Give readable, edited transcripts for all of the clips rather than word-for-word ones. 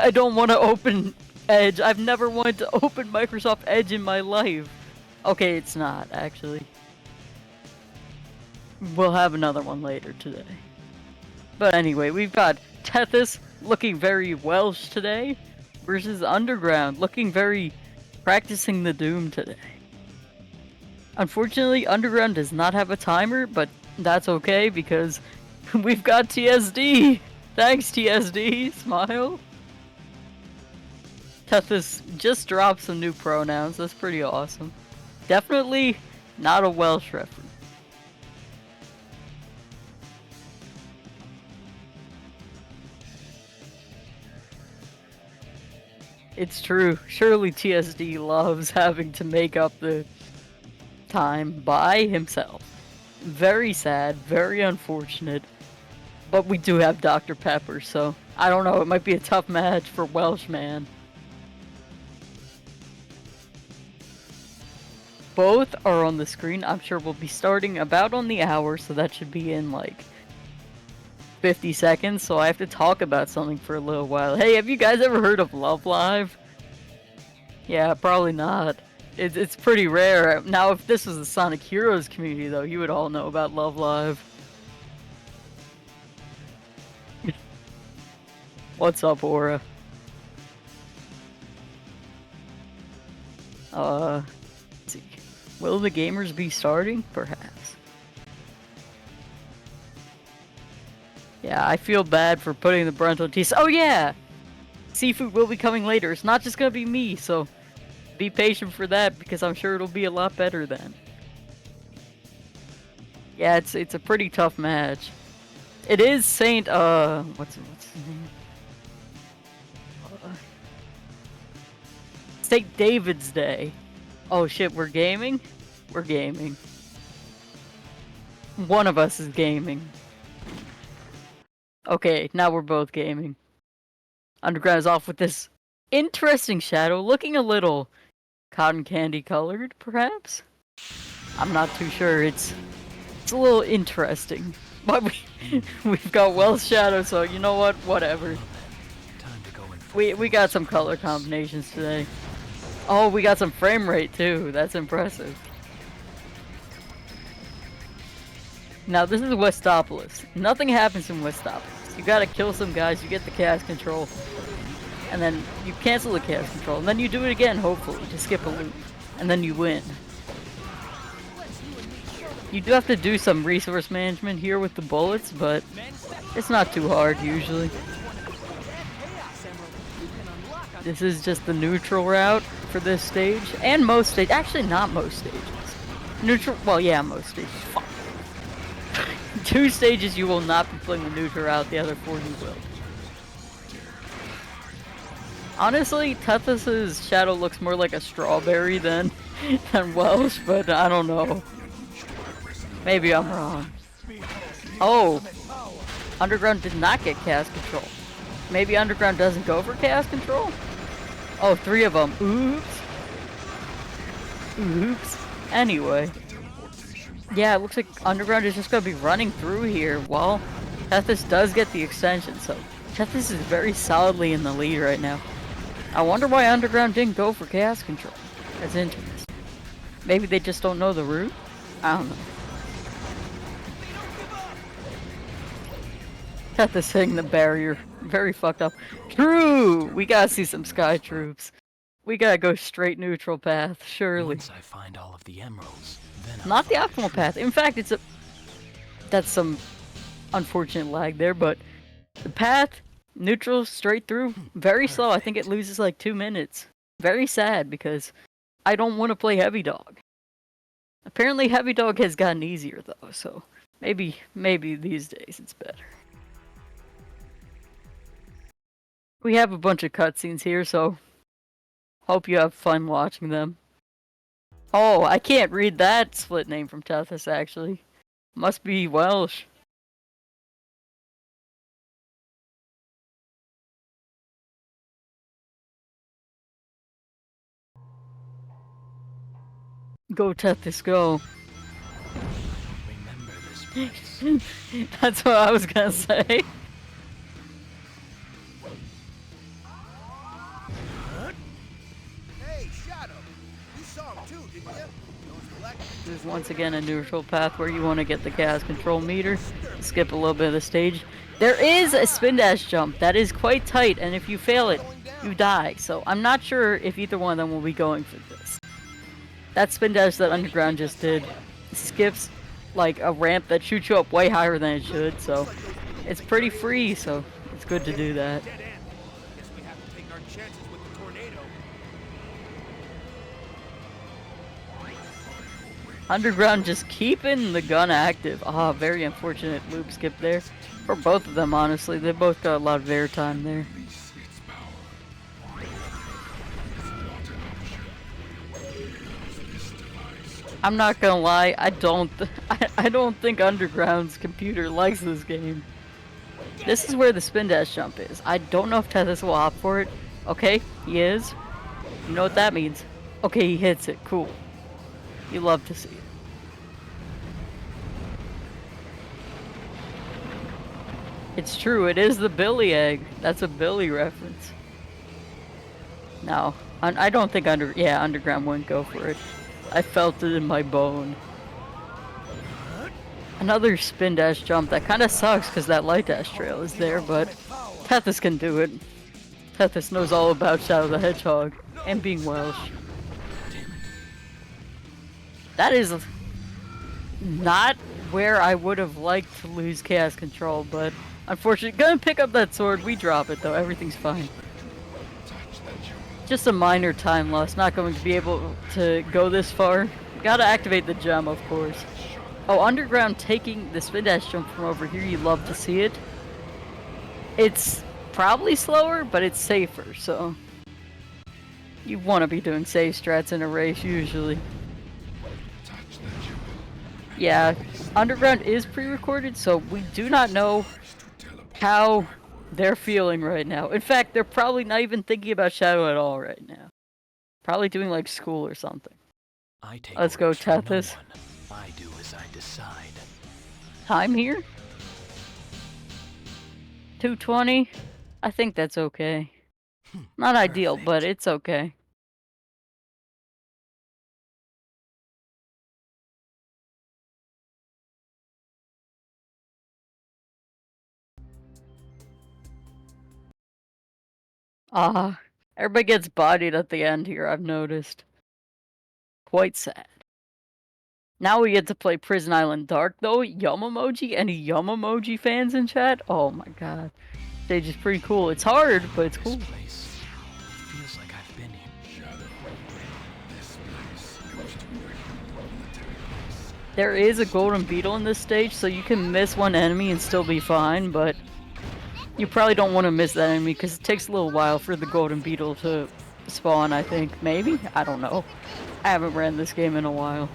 I don't want to open Edge. I've never wanted to open Microsoft Edge in my life. Okay, it's not, actually. We'll have another one later today. But anyway, we've got Tethys looking very Welsh today versus Underground looking very practicing the Doom today. Unfortunately, Underground does not have a timer, but that's okay because we've got TSD! Thanks, TSD! Smile! Tethys just dropped some new pronouns, that's pretty awesome. Definitely not a Welsh reference. It's true, surely TSD loves having to make up the time by himself. Very sad, very unfortunate, but we do have Dr. Pepper, so I don't know, it might be a tough match for Welshman. Both are on the screen. I'm sure we'll be starting about on the hour, so that should be in like 50 seconds, so I have to talk about something for a little while. Hey, have you guys ever heard of Love Live? Yeah, probably not. It's pretty rare. Now, if this was the Sonic Heroes community, though, you would all know about Love Live. What's up, Aura? Let's see. Will the gamers be starting? Perhaps. Yeah, I feel bad for putting the brunt on TS. Oh yeah! Seafood will be coming later. It's not just gonna be me, so be patient for that because I'm sure it'll be a lot better then. Yeah, it's a pretty tough match. It is Saint what's his name? St. David's Day. Oh shit, we're gaming? We're gaming. One of us is gaming. Okay, now we're both gaming. Underground is off with this interesting shadow, looking a little cotton candy colored, perhaps? I'm not too sure, it's a little interesting. But we've got Welsh shadow, so you know what? Whatever. We got some color combinations today. Oh, we got some frame rate too. That's impressive. Now this is Westopolis. Nothing happens in Westopolis. You gotta kill some guys, you get the cast control, and then you cancel the cast control, and then you do it again, hopefully, to skip a loop, and then you win. You do have to do some resource management here with the bullets, but it's not too hard usually. This is just the neutral route for this stage, and most stages. Actually, not most stages. Neutral, well, yeah, most stages. Fuck. 2 stages you will not be playing the neutral route, the other 4 you will. Honestly, Tethys' shadow looks more like a strawberry than Welsh, but I don't know. Maybe I'm wrong. Oh! Underground did not get cast control. Maybe Underground doesn't go for cast control? Oh, 3 of them. Oops. Oops. Anyway. Yeah, it looks like Underground is just gonna be running through here while Tethys does get the extension, so Tethys is very solidly in the lead right now. I wonder why Underground didn't go for cast control. That's interesting. Maybe they just don't know the route? I don't know. Tethys hitting the barrier. Very fucked up. True! We gotta see some Sky Troops. We gotta go straight neutral path, surely. Once I find all of the emeralds, then Not the optimal path. In fact, it's a... That's some unfortunate lag there, but the path, neutral, straight through, very slow. I think it loses like 2 minutes. Very sad because I don't want to play Heavy Dog. Apparently Heavy Dog has gotten easier though, so maybe these days it's better. We have a bunch of cutscenes here, so hope you have fun watching them. Oh, I can't read that split name from Tethys, actually. Must be Welsh. Go Tethys, go. remember this place. That's what I was gonna say. is once again a neutral path where you want to get the chaos control meter. Skip a little bit of the stage. There is a spin dash jump that is quite tight, and if you fail it, you die. So I'm not sure if either one of them will be going for this. That spin dash that Underground just did skips like a ramp that shoots you up way higher than it should, so it's pretty free, so it's good to do that. Underground just keeping the gun active. Ah, very unfortunate loop skip there. For both of them, honestly. They both got a lot of airtime there. I'm not gonna lie, I don't think Underground's computer likes this game. This is where the spin dash jump is. I don't know if Tethys will opt for it. Okay, he is. You know what that means. Okay, he hits it. Cool. You love to see it. It's true, it is the Billy egg. That's a Billy reference. No, I don't think Underground wouldn't go for it. I felt it in my bone. Another spin dash jump that kind of sucks because that light dash trail is there, but Tethys can do it. Tethys knows all about Shadow the Hedgehog and being Welsh. That is not where I would have liked to lose chaos control, but unfortunately, gonna pick up that sword. We drop it though, everything's fine. Just a minor time loss, not going to be able to go this far. Gotta activate the gem, of course. Oh, Underground taking the spin dash jump from over here, you love to see it. It's probably slower, but it's safer, so you want to be doing safe strats in a race usually. Yeah, Underground is pre-recorded, so we do not know how they're feeling right now. In fact, they're probably not even thinking about Shadow at all right now. Probably doing like school or something. Let's go, Tethys. I do as I decide. Time here? 2:20? I think that's okay. Not ideal, but it's okay. Everybody gets bodied at the end here, I've noticed. Quite sad. Now we get to play Prison Island Dark, though. Yum emoji? Any Yum emoji fans in chat? Oh my god. Stage is pretty cool. It's hard, but it's cool. Feels like I've been here. There is a golden beetle in this stage, so you can miss one enemy and still be fine, but you probably don't want to miss that enemy because it takes a little while for the golden beetle to spawn, I think. Maybe? I don't know. I haven't ran this game in a while.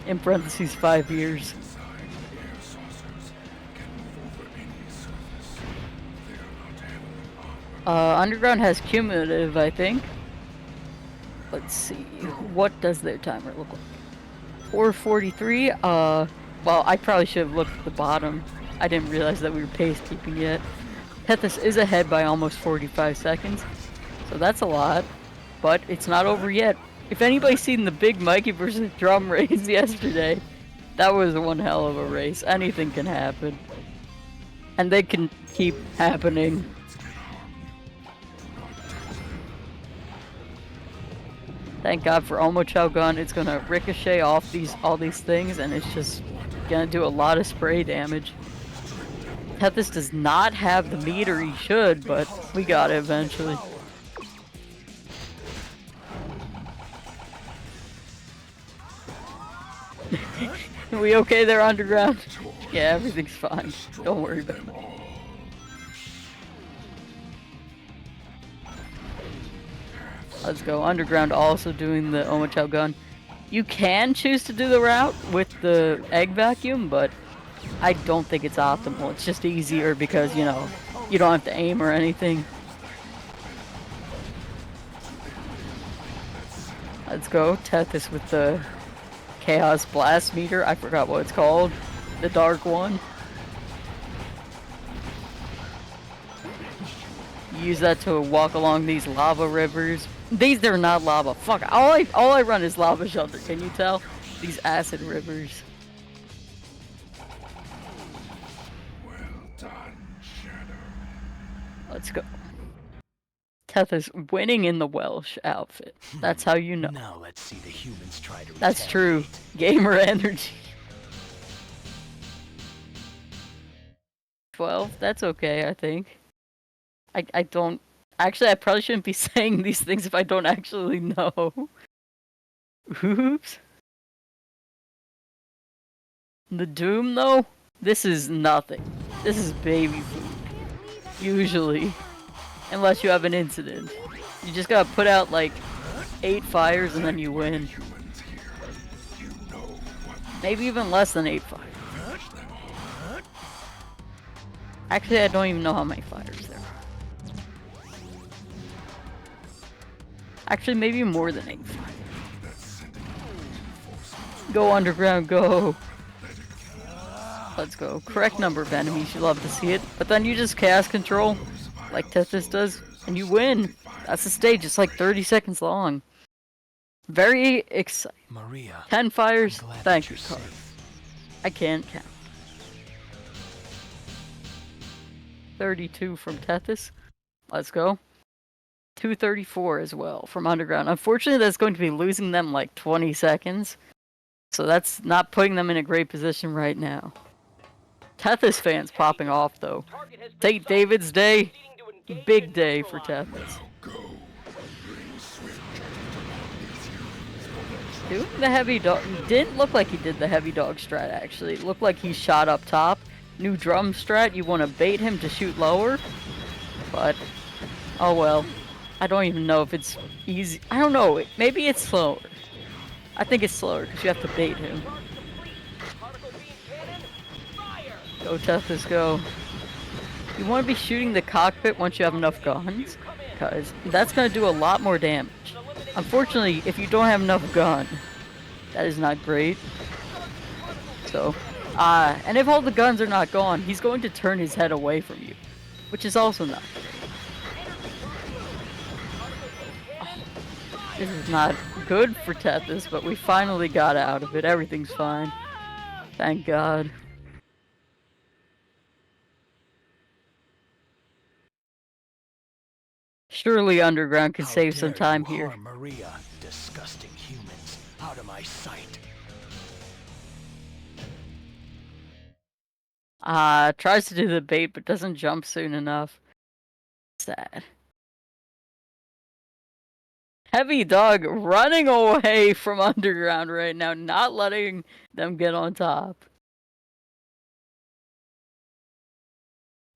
In parentheses, 5 years. Underground has cumulative, I think. Let's see. What does their timer look like? 4:43. Well, I probably should have looked at the bottom. I didn't realize that we were pace keeping yet. Tethys is ahead by almost 45 seconds. So that's a lot. But it's not over yet. If anybody's seen the big Mikey versus Drum race yesterday, that was one hell of a race. Anything can happen. And they can keep happening. Thank God for Omo Chow Gun. It's gonna ricochet off all these things, and it's just gonna do a lot of spray damage. Tethys does not have the meter he should, but we got it eventually. Are we okay there, Underground? Yeah, everything's fine. Don't worry about it. Let's go. Underground also doing the Omo Chow Gun. You can choose to do the route with the egg vacuum, but I don't think it's optimal. It's just easier because, you know, you don't have to aim or anything. Let's go. Tethys with the Chaos Blast Meter. I forgot what it's called. The dark one. Use that to walk along these lava rivers. These are not lava. Fuck. All I run is lava shelter. Can you tell? These acid rivers. Well done, Shadow. Let's go. Tethys winning in the Welsh outfit. That's how you know. Now let's see the humans try to That's true. retaliate. Gamer energy. 12. That's okay, I think. I don't... Actually, I probably shouldn't be saying these things if I don't actually know. Oops. The Doom, though? This is nothing. This is baby food. Usually. Unless you have an incident. You just gotta put out, like, 8 fires and then you win. Humans here, you know what Maybe even less than 8 fires. Actually, I don't even know how many fires there are. Actually, maybe more than 8 fires. that's sending reinforcements. Go underground, go! Let's go. Correct number of enemies, you love to see it. But then you just chaos control, like Tethys does, and you win! That's the stage, it's like 30 seconds long. Very exciting. Maria, 10 fires, I'm glad thank that you, you're Carl. safe. I can't count. 32 from Tethys. Let's go. 234 as well from Underground. Unfortunately, that's going to be losing them like 20 seconds. So that's not putting them in a great position right now. Tethys fans popping off though. St. David's Day, big day for Tethys. Go. Bring swift Doing the heavy dog, didn't look like he did the heavy dog strat actually. It looked like he shot up top. New drum strat, you want to bait him to shoot lower. But, oh well. I don't even know if it's easy. I don't know, maybe it's slower. I think it's slower because you have to bait him. Go Tethys, go. You want to be shooting the cockpit once you have enough guns, because that's going to do a lot more damage. Unfortunately, if you don't have enough gun, that is not great. So, and if all the guns are not gone, he's going to turn his head away from you, which is also not good. This is not good for Tethys, but we finally got out of it. Everything's fine. Thank God. Surely Underground could How save some dare time you here. harm Maria, disgusting humans, out of my sight. Tries to do the bait but doesn't jump soon enough. Sad. Heavy Dog running away from Underground right now, not letting them get on top.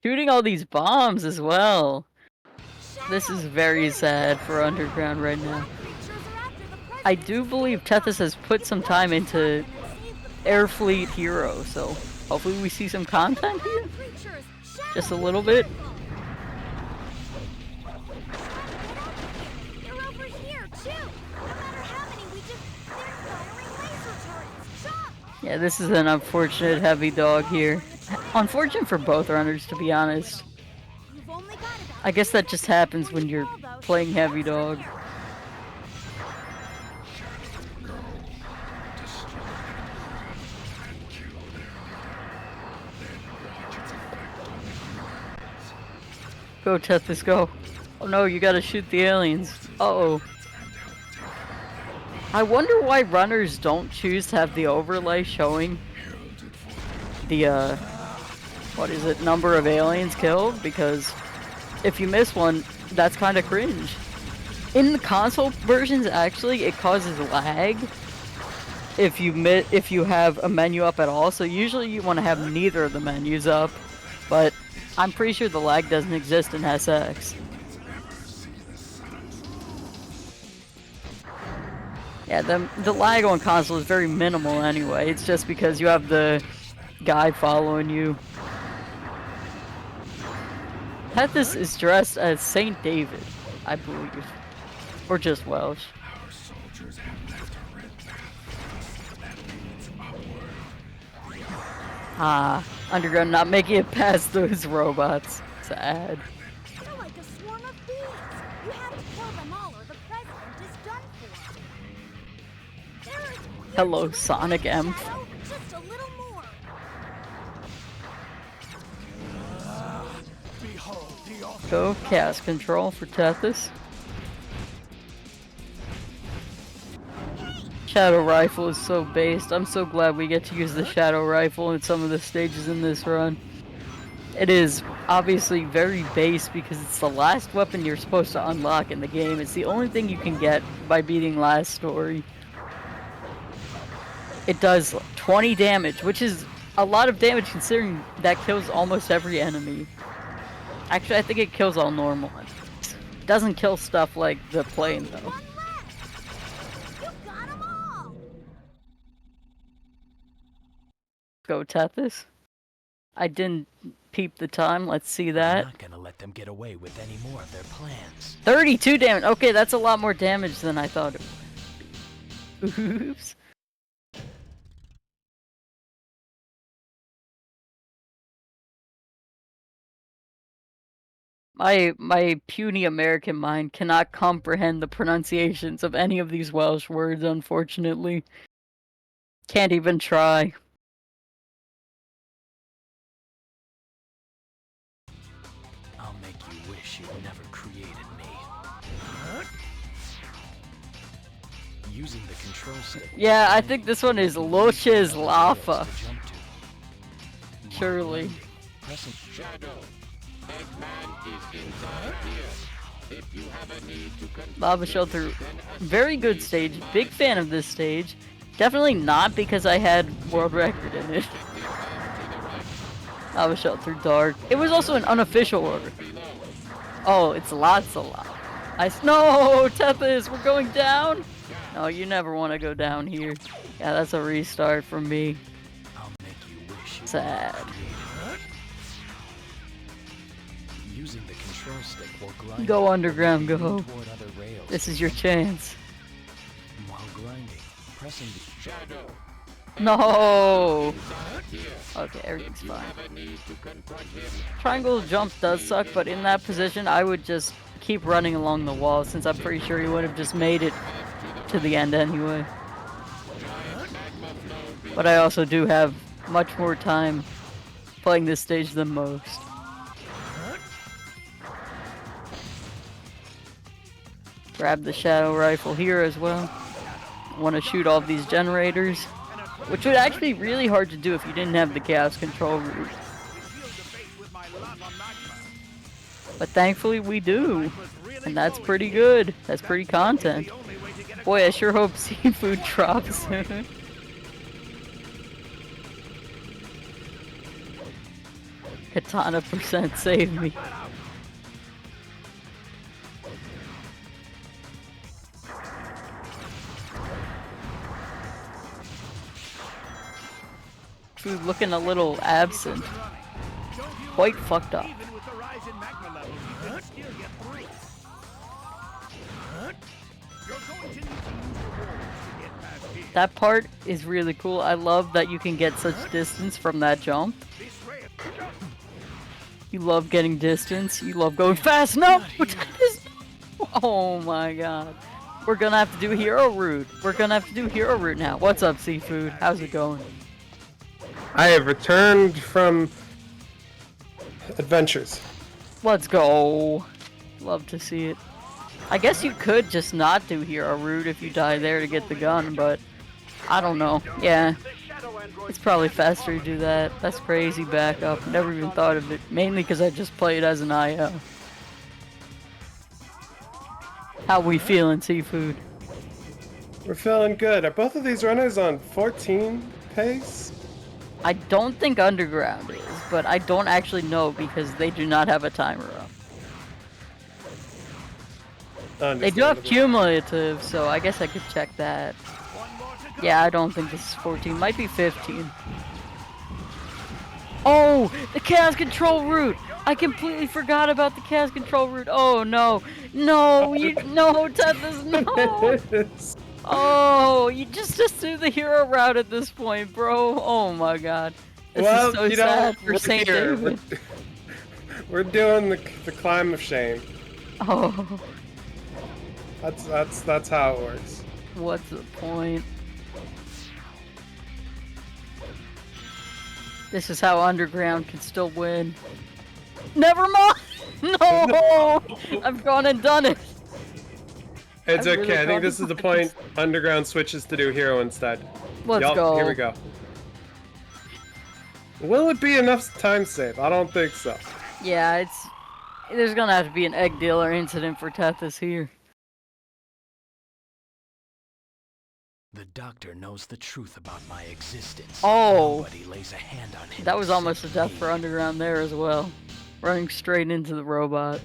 Shooting all these bombs as well. This is very sad for Underground right now. I do believe Tethys has put some time into Air Fleet Hero, so hopefully we see some content here. Just a little bit. Yeah, this is an unfortunate Heavy Dog here. Unfortunate for both runners, to be honest. I guess that just happens when you're playing Heavy Dog. Go, Tethys, go. Oh no, you gotta shoot the aliens. Uh-oh. I wonder why runners don't choose to have the overlay showing the, what is it, number of aliens killed? Because if you miss one, that's kind of cringe. In the console versions, actually, it causes lag if you have a menu up at all. So usually you want to have neither of the menus up, but I'm pretty sure the lag doesn't exist in SX. Yeah, the lag on console is very minimal anyway. It's just because you have the guy following you. Tethys is dressed as Saint David, I believe. Or just Welsh. Our soldiers have left a red path. That leads upward. Underground not making it past those robots. Sad. You're like a swarm of bees. You have to kill them all or the president is done for. Hello, Sonic M. Shadow, just a little more. Behold the ultimate. Go cast control for Tethys. Shadow Rifle is so based. I'm so glad we get to use the Shadow Rifle in some of the stages in this run. It is obviously very base because it's the last weapon you're supposed to unlock in the game. It's the only thing you can get by beating last story. It does 20 damage, which is a lot of damage considering that kills almost every enemy. Actually, I think it kills all normal enemies. It doesn't kill stuff like the plane, though. One left. You got 'em all. Go Tethys. I didn't peep the time. Let's see I'm that. not gonna let them get away with any more of their plans. 32 damage. Okay, that's a lot more damage than I thought it would. Oops. My puny American mind cannot comprehend the pronunciations of any of these Welsh words, unfortunately. Can't even try. I'll make you wish you'd never created me. Using the control stick. Yeah, I think this one is Loches Lafa. To jump to. Surely. Pressing Shadow, Eggman is inside here. If you have a need to confront Lava Shelter, very good stage. Big fan of this stage. Definitely not because I had world record in it. Lava Shelter Dark. It was also an unofficial order. Oh, it's lots of lava. No, Tethys, we're going down. No, you never want to go down here. Yeah, that's a restart for me. I'll make you wish you Sad. Using the control stick will grind Go underground, go. toward other rails. This is your chance. While grinding, pressing the Shadow, No. here. Okay, everything's fine. Have a need to confront him. Triangle jump does suck, but in that position, I would just keep running along the wall since I'm pretty sure he would have just made it to the end anyway. But I also do have much more time playing this stage than most. Grab the Shadow Rifle here as well. Want to shoot all of these generators, which would actually be really hard to do if you didn't have the Chaos Control route. But thankfully we do, and that's pretty good. That's pretty content. Boy, I sure hope seafood drops soon. Katana percent saved me. Food looking a little absent. Quite fucked up. Even with the rise in magma levels, you can still get through. You're going to need to use the walls to get past here. That part is really cool. I love that you can get such distance from that jump. This way. You love getting distance. You love going fast. No! Oh my god. We're gonna have to do hero route. We're gonna have to do hero route now. What's up, Seafood? How's it going? I have returned from adventures. Let's go. Love to see it. I guess you could just not do hero route if you die there to get the gun, but I don't know. Yeah. It's probably faster to do that. That's crazy backup. Never even thought of it. Mainly because I just played as an IO. How we feeling, Seafood? We're feeling good. Are both of these runners on 14 pace? I don't think Underground is, but I don't actually know because they do not have a timer up. They do have cumulative, so I guess I could check that. Yeah, I don't think this is 14. Might be 15. Oh, the Chaos Control route! I completely forgot about the Chaos Control route. Oh no, no, no, Tethys, no! Oh, you just do the hero route at this point, bro. Oh my god, this is so sad for Saint David. We're doing the climb of shame. Oh, That's how it works. what's the point? This is how Underground can still win. Never mind! No! I've gone and done it! It's I really okay. I think thought this is the about point this. Underground switches to do hero instead. Let's Yup, go. here we go. Will it be enough time save? I don't think so. Yeah, there's gonna have to be an egg dealer incident for Tethys here. The doctor knows the truth about my existence. Oh. Nobody lays a hand on him. That was almost a except death me. for Underground there as well. Running straight into the robot.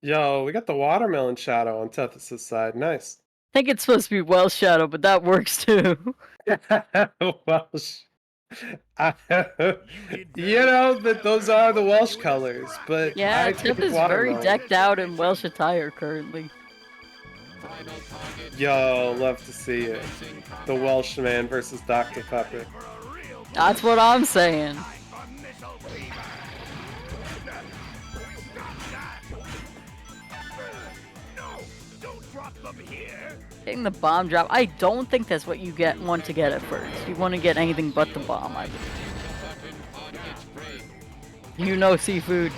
Yo, we got the watermelon shadow on Tethys' side. Nice. I think it's supposed to be Welsh Shadow, but that works too. Welsh. You know that those are the Welsh colors, but Yeah, I Teth think is very watermelon. decked out in Welsh attire currently. Yo, love to see it. The Welshman versus Dr. Pepper. That's what I'm saying. Getting the bomb drop, I don't think that's what you want to get at first. You want to get anything but the bomb, I believe. You know seafood.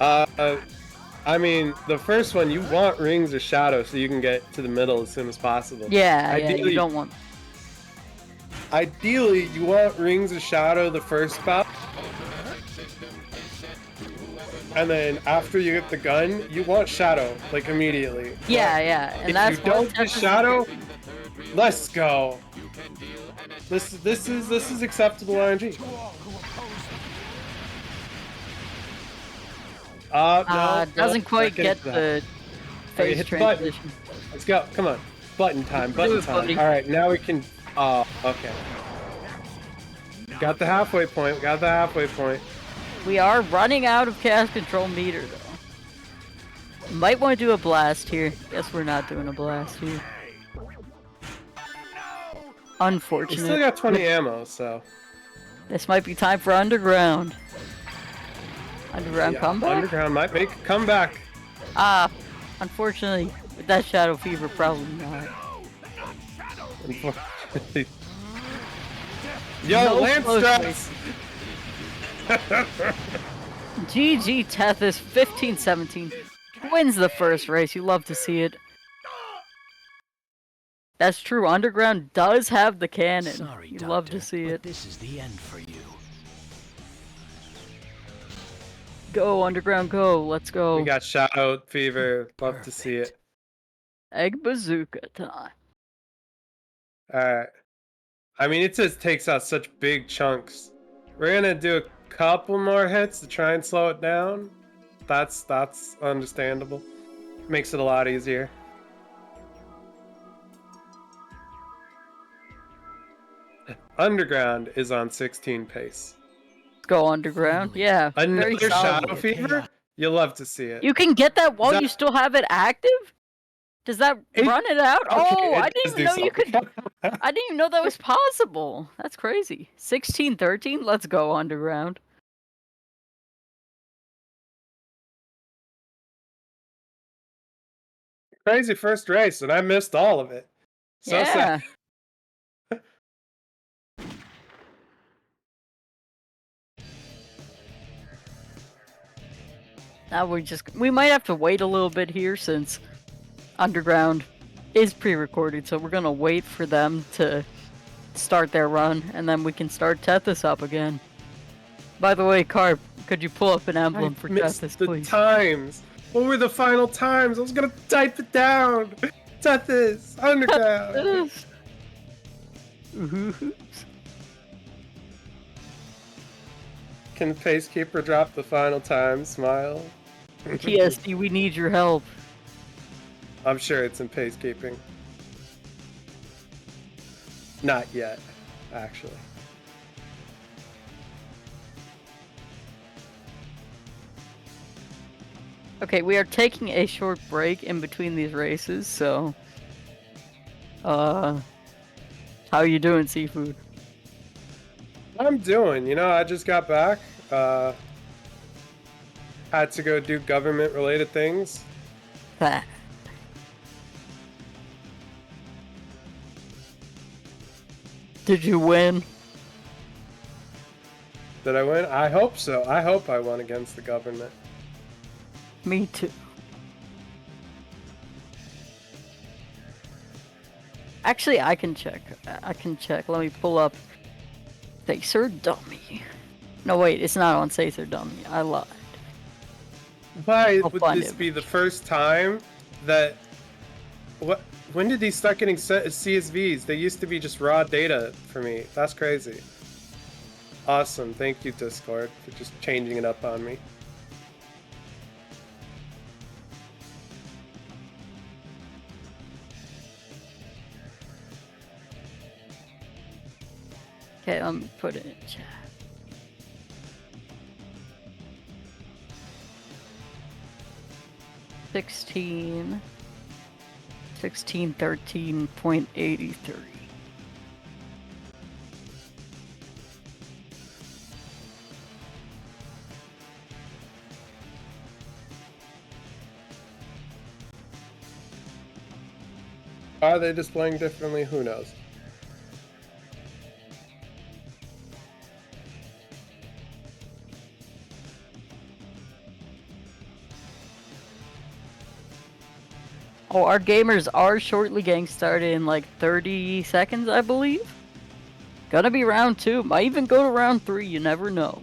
I mean, the first one, you want rings of shadow so you can get to the middle as soon as possible. Yeah, Ideally, you don't want... Ideally, you want rings of shadow the first bout. And then after you get the gun, you want shadow, like immediately. Yeah, yeah, and If that's you don't what get Tethys- shadow, let's go. This is acceptable RNG. No, doesn't no, quite not get that. the Okay, face hit the button. transition. Let's go. Come on. Button time. Do Button it, time. buddy. All right, now we can. Oh, okay. Got the halfway point. Got the halfway point. We are running out of cast control meter, though. Might want to do a blast here. Guess we're not doing a blast here. We Unfortunate. still got 20 ammo, so. This might be time for Underground. Underground Yeah, comeback? Underground might make a comeback. Ah, unfortunately, with that Shadow Fever, probably not. Unfortunately. Yo, No Lance close straps! GG Tethys, 15-17. Wins the first race. You love to see it. That's true. Underground does have the cannon. Sorry, You doctor, love to see but it. this is the end for you. Go, Underground, go. Let's go. We got Shadow Fever. Love to see it. Egg bazooka time. Alright. I mean, it just takes out such big chunks. We're gonna do a couple more hits to try and slow it down. That's understandable. Makes it a lot easier. Underground is on 16 pace. Let's go, Underground. Yeah, very Another solid. Shadow Fever? You'll love to see it. You can get that while that- you still have it active? Does that run it out? Okay, Oh, it I does didn't even do know you could. something. I didn't even know that was possible. That's crazy. 16-13. Let's go, Underground. Crazy first race, and I missed all of it. So sad. Yeah. Now we might have to wait a little bit here since Underground is pre-recorded, so we're gonna wait for them to start their run, and then we can start Tethys up again. By the way, Carp, could you pull up an emblem for I missed Tethys, the please? times. What were the final times? I was gonna type it down. Tethys, Underground. Oops. Can Pacekeeper drop the final time? Smile. TSD, we need your help. I'm sure it's in Pacekeeping. Not yet, actually. Okay, we are taking a short break in between these races, so... How you doing, Seafood? I'm doing, I just got back. Had to go do government-related things. Ah. Did you win? Did I win? I hope so. I hope I won against the government. Me too. Actually, I can check. I can check. Let me pull up Sacer Dummy. No, wait, it's not on Sacer Dummy. I lied. Why I'll would find this it. be the first time that... What? When did these start getting CSVs? They used to be just raw data for me. That's crazy. Awesome. Thank you, Discord, for just changing it up on me. Okay, let me put it in chat. $16, 13.83. Are they displaying differently? Who knows? Oh, our gamers are shortly getting started in like 30 seconds, I believe. Gonna be round 2. Might even go to round 3. You never know.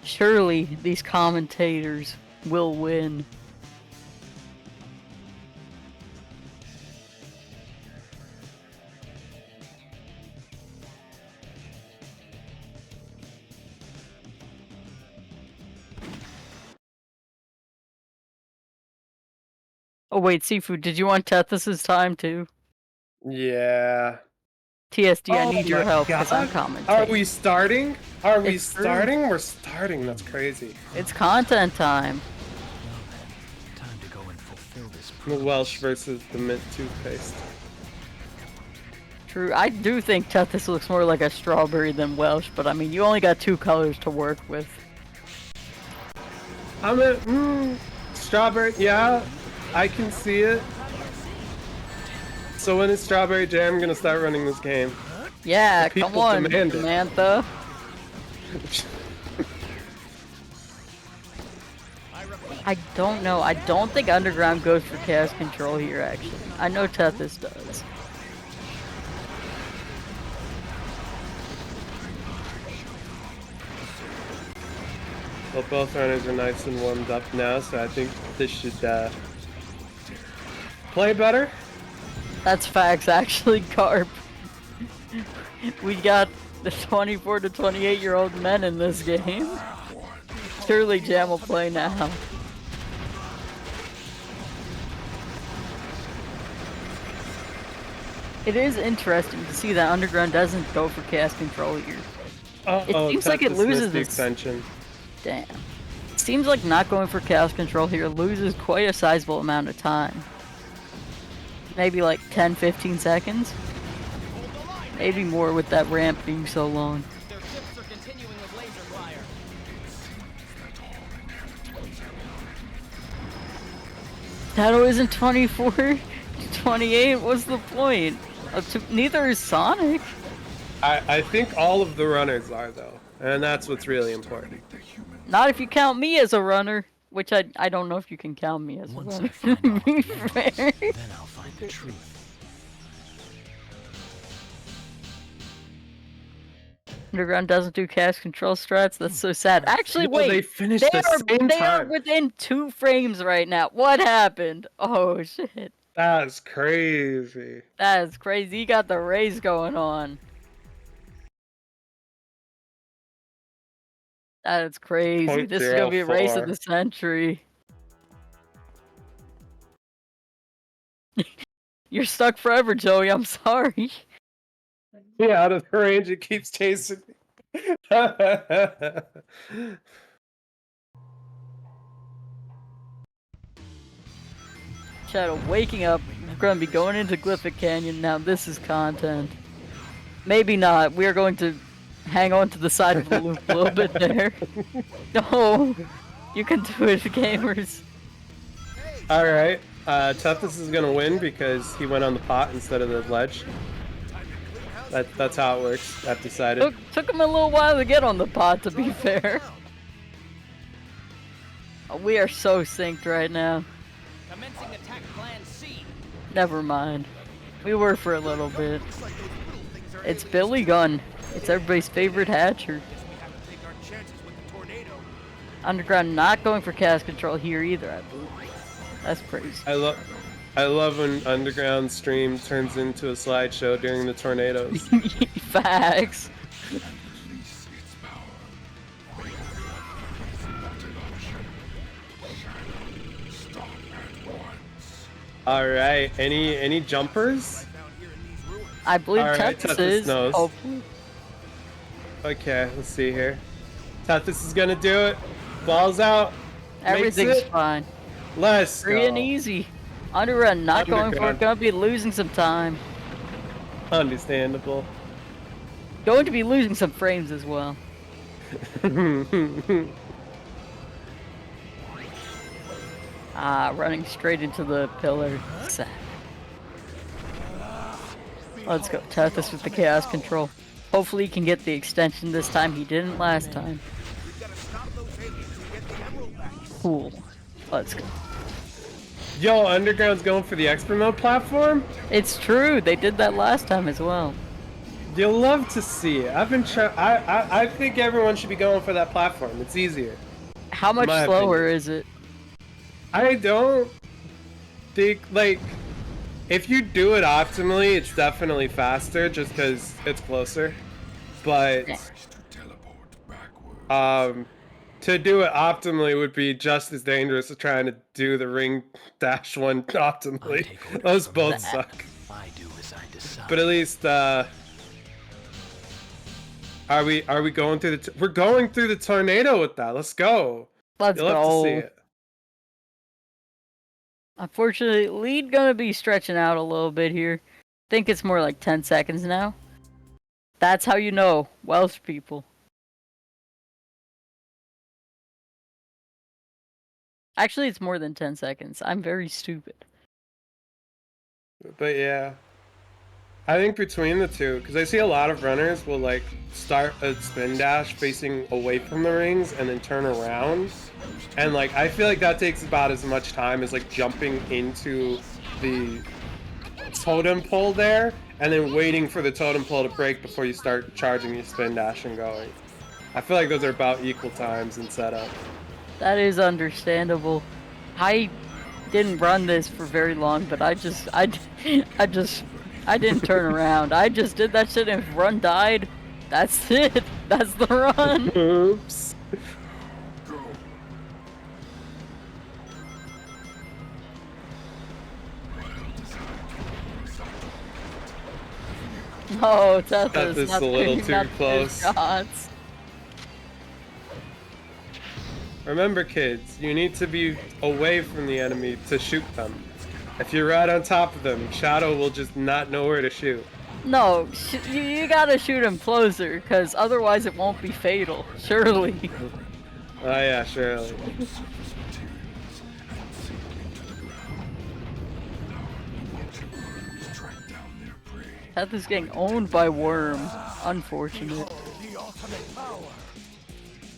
Surely these commentators will win. Oh wait, Seafood, did you want Tethys's time too? Yeah. TSD, I Oh need your my help because I'm God. commentating. Are we starting? Are we It's true. starting? We're starting. That's crazy. It's content time. Time to go and fulfill this The Welsh versus the mint toothpaste. True, I do think Tethys looks more like a strawberry than Welsh, but I mean, you only got 2 colors to work with. I'm a strawberry. Yeah, I can see it. So when is Strawberry Jam gonna start running this game? Yeah, The people come on, demand it. Samantha. I don't know. I don't think Underground goes for Chaos Control here, actually. I know Tethys does. Well, both runners are nice and warmed up now, so I think this should play better. That's facts, actually, Carp. We got the 24 to 28-year-old men in this game. Surely Jam will play now. It is interesting to see that Underground doesn't go for Chaos Control here. It seems like it Tethys missed loses the its... extension. Damn. Seems like not going for Chaos Control here loses quite a sizable amount of time. Maybe like 10-15 seconds? Maybe more with that ramp being so long. Their ships are continuing with laser fire. Shadow isn't 24, 28, what's the point? Neither is Sonic. I think all of the runners are, though, and that's what's really important. Not if you count me as a runner, which I don't know if you can count me as a Once runner. I find all To be the answers, fair. then I'll find the truth. Underground doesn't do Chaos Control strats, that's so sad. Actually, Well, wait! they finished the same They are time. within 2 frames right now. What happened? Oh shit. That's crazy. That is crazy. You got the race going on. That is crazy. This is gonna be a race of 0.04. the century. You're stuck forever, Joey. I'm sorry. Yeah, out of the range, it keeps chasing me. Shadow waking up. We're gonna be going into Glyphic Canyon. Now this is content. Maybe not. We are going to hang on to the side of the loop a little bit there. No, you can do it, gamers. All right, Tethys is gonna win because he went on the pot instead of the ledge. That's how it works. I've decided. Took him a little while to get on the pod, to be fair. Oh, we are so synced right now. Commencing attack plan C. Never mind. We were for a little bit. It's Billy Gunn. It's everybody's favorite hatcher. We have to take our chances with the tornado. Underground not going for cast control here either, I believe. That's crazy. I love when Underground stream turns into a slideshow during the tornadoes. Facts. Release its power. Wake Stop at once. Alright, any jumpers? Down here in these ruins. I believe Alright, Tethys Tethys is. knows. Hopefully. Okay, let's see here. Tethys is gonna do it. Balls out. Makes Everything's it. fine. Let's Free go. and easy. Underground not going for it. Underground. Gonna be losing some time. Understandable. Going to be losing some frames as well. Running straight into the pillar. Sad. Let's go. Tethys with the chaos control. Hopefully he can get the extension this time. He didn't last time. We've got to stop those aliens and get the emerald back. Cool. Let's go. Yo, Underground's going for the expert mode platform? It's true. They did that last time as well. You'll love to see it. I've been trying. I think everyone should be going for that platform. It's easier. How much My slower opinion. is it? I don't think, like, if you do it optimally, it's definitely faster just because it's closer. But Yeah. To teleport backward. to do it optimally would be just as dangerous as trying to do the ring dash one I optimally. take orders Those from both that. suck. I do as I decide. But at least, are we going through the? We're going through the tornado with that. Let's go. Let's You'll have to go. see it. Unfortunately, lead gonna be stretching out a little bit here. Think it's more like 10 seconds now. That's how you know Welsh people. Actually, it's more than 10 seconds. I'm very stupid. But yeah, I think between the two, because I see a lot of runners will like start a spin dash facing away from the rings and then turn around, and like I feel like that takes about as much time as like jumping into the totem pole there and then waiting for the totem pole to break before you start charging your spin dash and going. I feel like those are about equal times in setup. That is understandable. I didn't run this for very long, but I didn't turn around. I just did that shit, and if run died, that's it. That's the run. Oops. No, Tethys, Tethys not a little taking too that close. shots. Remember, kids, you need to be away from the enemy to shoot them. If you're right on top of them, Shadow will just not know where to shoot. No, you gotta shoot him closer, because otherwise it won't be fatal. Surely. Oh yeah, surely. Track down their prey. Tethys getting owned by Worm. Unfortunate. The ultimate power.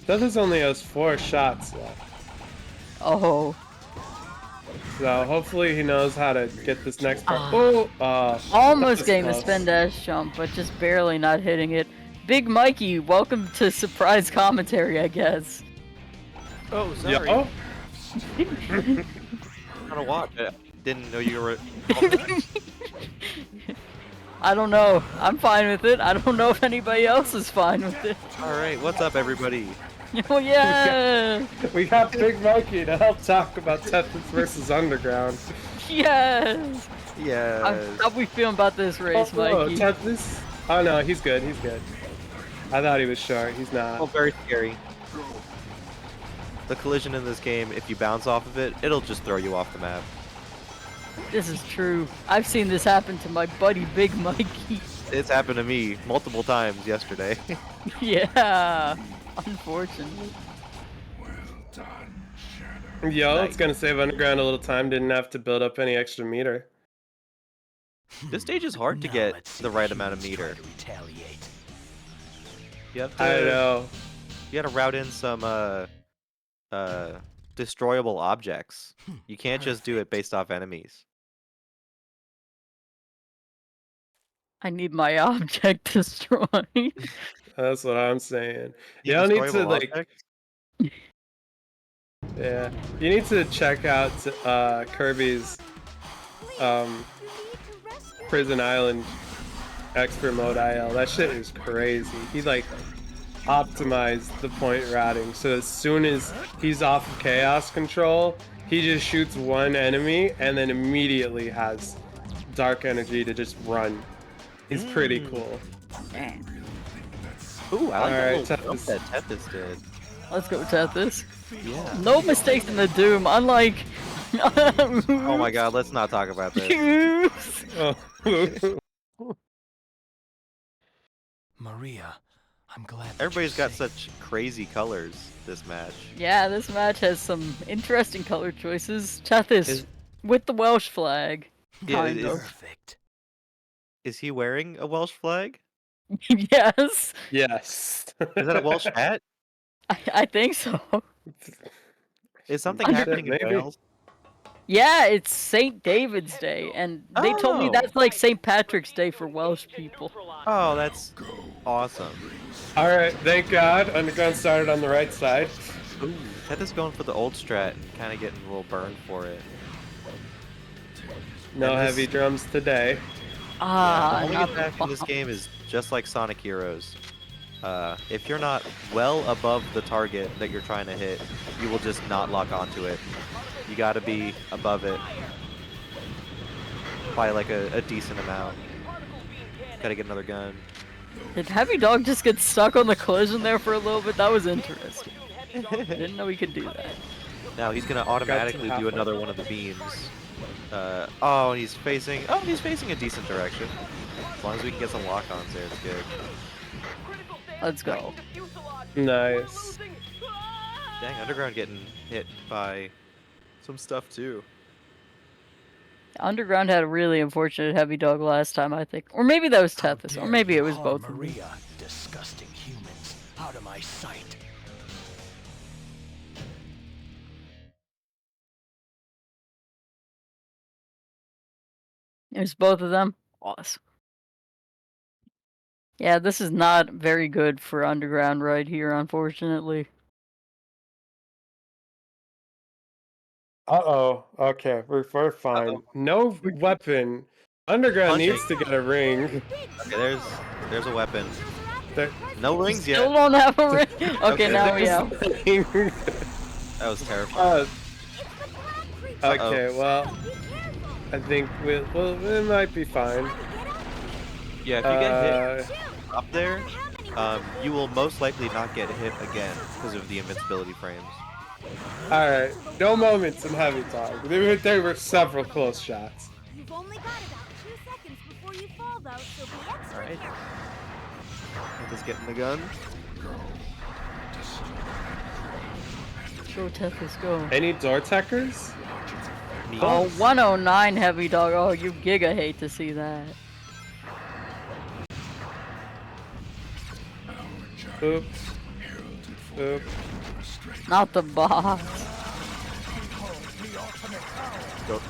Tethys only has 4 shots left. Oh. So hopefully he knows how to get this next part. Almost that was getting the close. spin dash jump, but just barely not hitting it. Big Mikey, welcome to surprise commentary, I guess. Oh, sorry. Yo? Trying to watch. I didn't know you were. I don't know. I'm fine with it. I don't know if anybody else is fine with it. All right, what's up, everybody? Oh yeah! We got Big Monkey to help talk about Tethys versus Underground. Yes! Yes. How we feeling about this race, Oh, Mikey? Tethys? Oh no, he's good, he's good. I thought he was short, he's not. Oh, very scary. The collision in this game, if you bounce off of it, it'll just throw you off the map. This is true. I've seen this happen to my buddy Big Mikey. It's happened to me multiple times yesterday. Yeah, unfortunately. Well done, Shadow. Yo, Nice. it's gonna save Underground a little time, didn't have to build up any extra meter. This stage is hard to Now get let's see the if right amount of humans try meter. to retaliate. You have to. I know. You gotta route in some destroyable objects. You can't just do it based off enemies. I need my object destroyed. That's what I'm saying. You Need don't need to destroyable like. objects? Yeah. You need to check out Kirby's You need to rescue Prison Island expert mode IL. That shit is crazy. He like optimized the point routing so as soon as he's off of chaos control, he just shoots one enemy and then immediately has dark energy to just run. He's pretty cool. Ooh, I like Alright, that little Tethys. jump that Tethys did. Let's go Tethys. Yeah. No mistakes in the Doom, unlike. Oh my god, let's not talk about this. Oh. Maria, I'm glad that Everybody's you're got safe. such crazy colors this match. Yeah, this match has some interesting color choices. Tethys Is- with the Welsh flag. Yeah, Kind of. Perfect. Is he wearing a Welsh flag? Yes, Yes. Is that a Welsh hat? I think so. Is something Shit, happening in maybe. Wales? Yeah, it's St. David's Day, and they told me Oh. that's like St. Patrick's Day for Welsh people. Oh, that's awesome. Alright, thank God. Underground started on the right side. Ooh, Tethys going for the old strat and kind of getting a little burned for it. No And this- heavy drums today. Ah, the only not attack in this the game is just like Sonic Heroes. If you're not well above the target that you're trying to hit, you will just not lock onto it. You gotta be above it by like a decent amount. Gotta get another gun. Did Heavy Dog just get stuck on the collision there for a little bit? That was interesting. Didn't know he could do that. Now he's gonna automatically do halfway. another one of the beams. Oh, and he's facing a decent direction. As long as we can get some lock-ons there, it's good. Let's go. Nice. Dang, Underground getting hit by some stuff too. Underground had a really unfortunate Heavy Dog last time, I think. Or maybe that was How Tethys, or dare maybe you it was harm both of them. Maria, disgusting humans, out of my sight. It was both of them. Awesome. Yeah, this is not very good for Underground right here, unfortunately. Uh-oh. Okay, we're fine. Uh-oh. No weapon. Underground Punching. needs to get a ring. Okay, there's a weapon. There- No rings Still yet. don't have a ring. Okay, Okay, now we there's have. a ring. That was terrifying. Okay, Uh-oh. well, I think it might be fine. Yeah, if you get hit Uh, up there, you will most likely not get hit again because of the invincibility frames. Alright, no moments in Heavy Dog. There were several close shots. You've only got about 2 seconds before you fall, though, so be extra Alright. careful. Let's get in the gun. Go, Tethys, go. Any door techers? Me. Oh, 109 Heavy Dog. Oh, you giga hate to see that. Oops. Oops. Not the boss.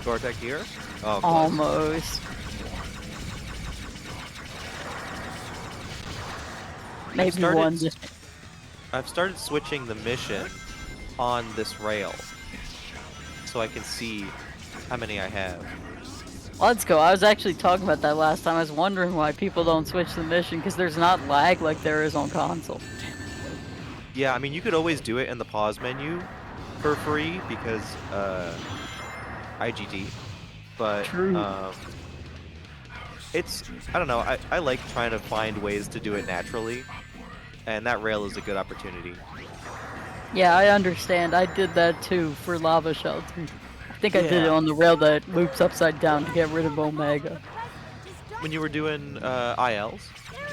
Gore-Tech here? Oh, close. Almost. Maybe started- one. I've started switching the mission on this rail so I can see how many I have. Let's go. I was actually talking about that last time. I was wondering why people don't switch the mission because there's not lag like there is on console. Yeah, I mean, you could always do it in the pause menu for free because IGT, but True. it's, I don't know, I like trying to find ways to do it naturally, and that rail is a good opportunity. Yeah, I understand. I did that too for Lava Shelter. I think I did it Yeah. on the rail that loops upside down to get rid of Omega. When you were doing ILs?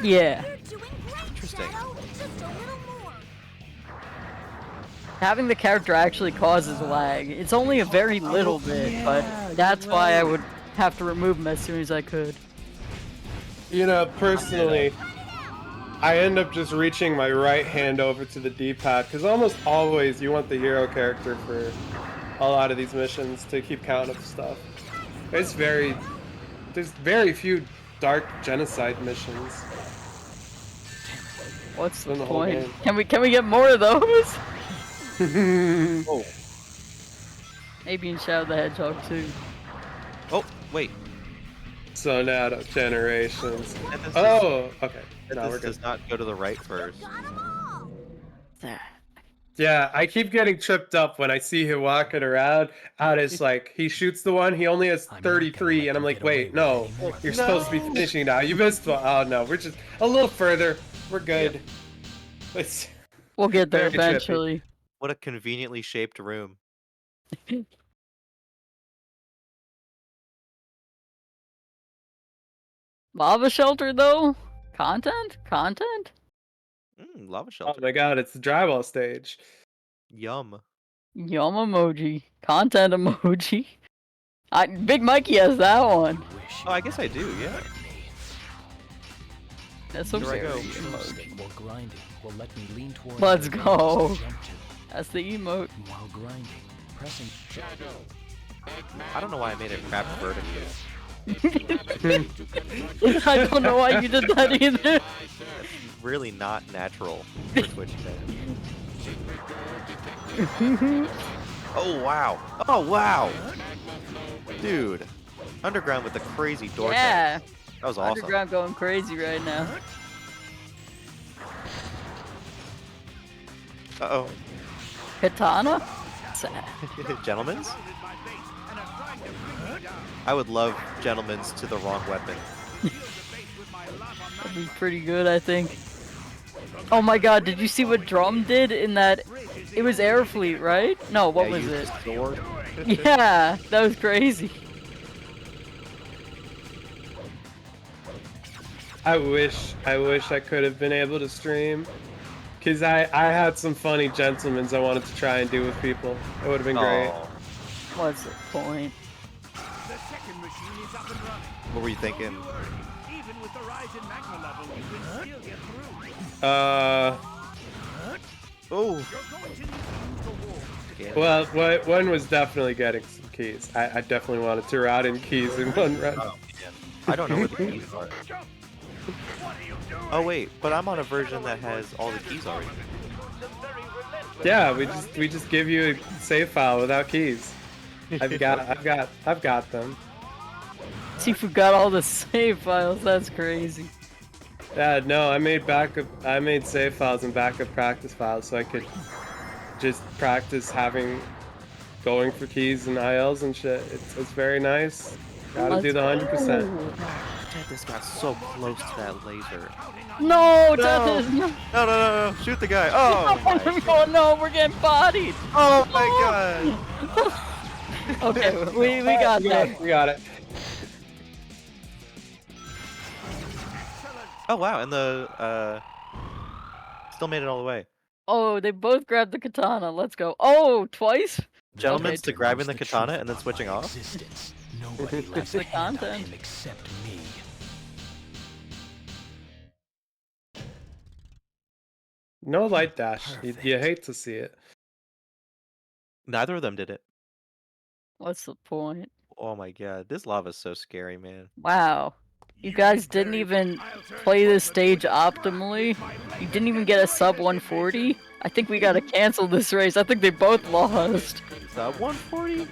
Yeah. You're doing great, Interesting. Shadow. Just a little more. Having the character actually causes lag. It's only a very little bit, but that's why I would have to remove them as soon as I could. You know, personally, I end up just reaching my right hand over to the D-pad because almost always you want the hero character for a lot of these missions to keep count of stuff. There's very few dark genocide missions. What's the In the whole point? game. Can we get more of those? Oh. Maybe in Shadow the Hedgehog too. Oh, wait. So now to generations. And this Oh, okay. No, we're this good. does not go to the right first. Got 'em all. There. Yeah, I keep getting tripped up when I see him walking around. Out as like he shoots the one, he only has I'm not gonna 33, let and I'm you like, get away wait, with no, it anymore. you're supposed to be finishing now. You missed one. Oh no, we're just a little further. We're good. It's We'll get there Very trippy. eventually. What a conveniently shaped room. Lava shelter though? Content? Content? Lava oh shelter. my god, it's the drywall stage. Yum. Yum emoji. Content emoji. Big Mikey has that one. Wish Oh, I guess I do, yeah. That's some Here I go. serious emoji. Stick while grinding will let me lean toward Let's other go. areas to jump to. That's the emote. While grinding, pressing Shadow. I don't know why I made it crap vertically. I don't know why you did that either. Really not natural for Twitch fans. Oh wow! Oh wow! Dude, Underground with the crazy door. Yeah. That was awesome. Underground going crazy right now. Uh Katana? Sad. oh. Gentlemen's? I would love gentlemen's to the wrong weapon. That'd be pretty good, I think. Oh my god, did you see what Drum did in that? It was Air Fleet, right? No, what Yeah, was use it? the sword. Yeah, that was crazy. I wish I could have been able to stream. Cause I had some funny gentlemen's I wanted to try and do with people. It would have been great. Oh, What's the point? The second machine is up and running. what were you thinking? Even with the rise in magma level, you can still get through. Oh, You're going to need to use the wall. damn. Well, one was definitely getting some keys. I definitely wanted to route in keys in one run. Oh, man. I don't know where the keys are. Oh wait, but I'm on a version that has all the keys already. Yeah, we just give you a save file without keys. I've got them. Tifu got all the save files, that's crazy. Yeah, no, I made save files and backup practice files so I could just practice going for keys and ILs and shit. It's very nice. Gotta do the 100%. This got so close to that laser. No, Death is not. No, shoot the guy. Oh, my God. Oh no, we're getting bodied. Oh my god. Okay, we got that. We got it. Oh wow, and the still made it all the way. Oh, they both grabbed the katana. Let's go. Oh, twice? Gentlemen's Okay. to grabbing the the katana truth and then switching of off. existence. Nobody left the a hand on content. him except me. No light dash. You hate to see it. Neither of them did it. What's the point? Oh my god, this lava's so scary, man. Wow. You guys didn't even play this stage optimally. You didn't even get a sub 140. I think we gotta cancel this race. I think they both lost. Sub 140?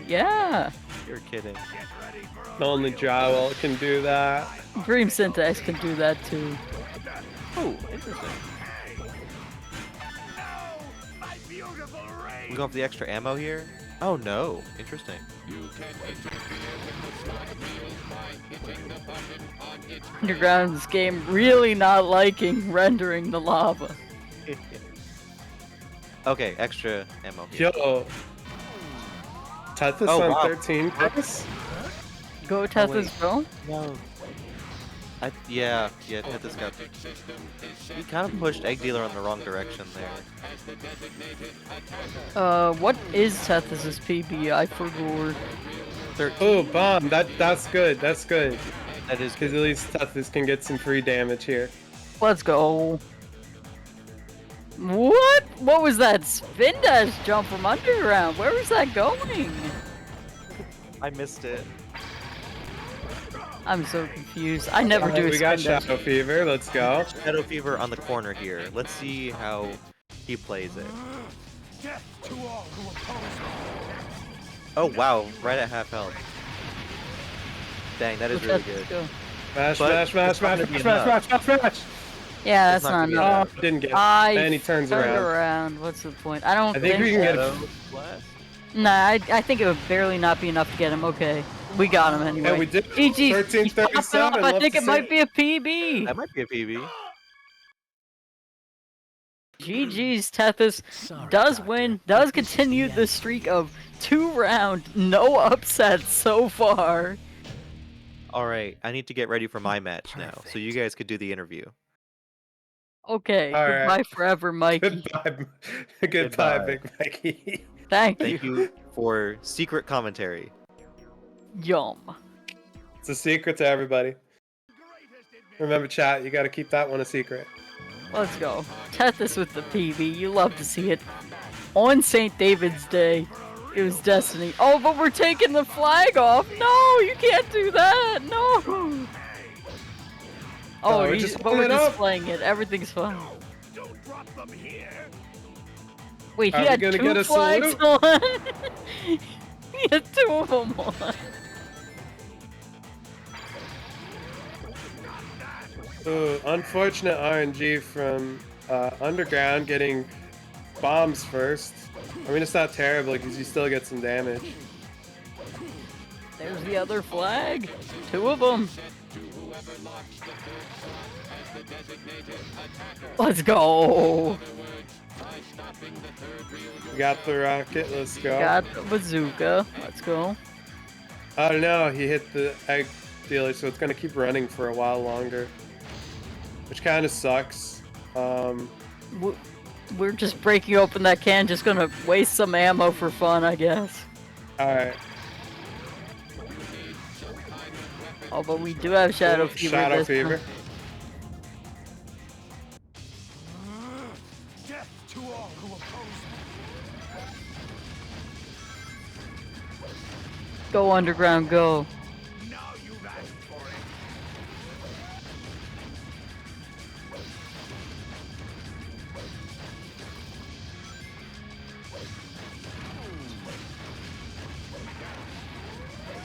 Yeah. You're kidding. Only drywall can do that. Dream Syntax can do that too. Oh, interesting. We go for the extra ammo here? Oh no, interesting. Underground's game really not liking rendering the lava. Okay, extra ammo here. Yo. Tethys Oh, on wow. 13 picks? Go Tethys, go. No. Yeah, hit this guy. He kind of pushed Egg Dealer in the wrong direction there. What is Tethys' PB? I forgot. 13. Oh, bomb. That's good. That's good. That is Because good. at least Tethys can get some free damage here. Let's go. What? What was that spin dash jump from underground? Where was that going? I missed it. I'm so confused. I never do a We got spin dash. Shadow Fever. Let's go. Shadow Fever on the corner here. Let's see how he plays it. Death to all who oppose me. Oh wow, right at half health. Dang, that is really good. Let's go. Smash, But smash, smash, it's not smash, gonna be smash, smash, enough. smash, smash. Yeah, It's that's not not gonna be enough. Oh, didn't get it. I And he turns turned around. around. What's the point? I don't I think we can get Shadow it. Blast? Nah, I think it would barely not be enough to get him. Okay, we got him anyway. Yeah, we did. GG. He's popping 1337. off. I love think to it see might be a PB. That might be a PB. GG's Tethys Sorry, does Doctor, win, but does this is continue the the end. streak of 2-round, no upsets so far. Alright, I need to get ready for my match now, so you guys could do the interview. Okay, All goodbye right. forever, Mikey. Goodbye, Goodbye. Big Mikey. Thank Thank you. you for secret commentary. Yum. It's a secret to everybody. Remember, chat, you got to keep that one a secret. Let's go. Tethys with the PB. You love to see it. On St. David's Day, it was Destiny. Oh, but we're taking the flag off. No, you can't do that. No. Oh, we're he's, just but we're holding it up. displaying it. Everything's fine. Don't drop them here. Wait, Are he we had gonna two get a flags salute? on. He had two of them on. Ooh, unfortunate RNG from Underground getting bombs first. I mean, it's not terrible because you still get some damage. There's the other flag. Two of them. Let's go. We got the rocket. Let's go. Got the bazooka. Let's go. Oh no, he hit the egg dealer, so it's gonna keep running for a while longer, which kind of sucks. We're just breaking open that can, just gonna waste some ammo for fun, I guess. All right. Oh, but we do have Shadow Fever. Shadow this Fever. time. Death to all who oppose Go Underground, go. me. Now you've asked for it.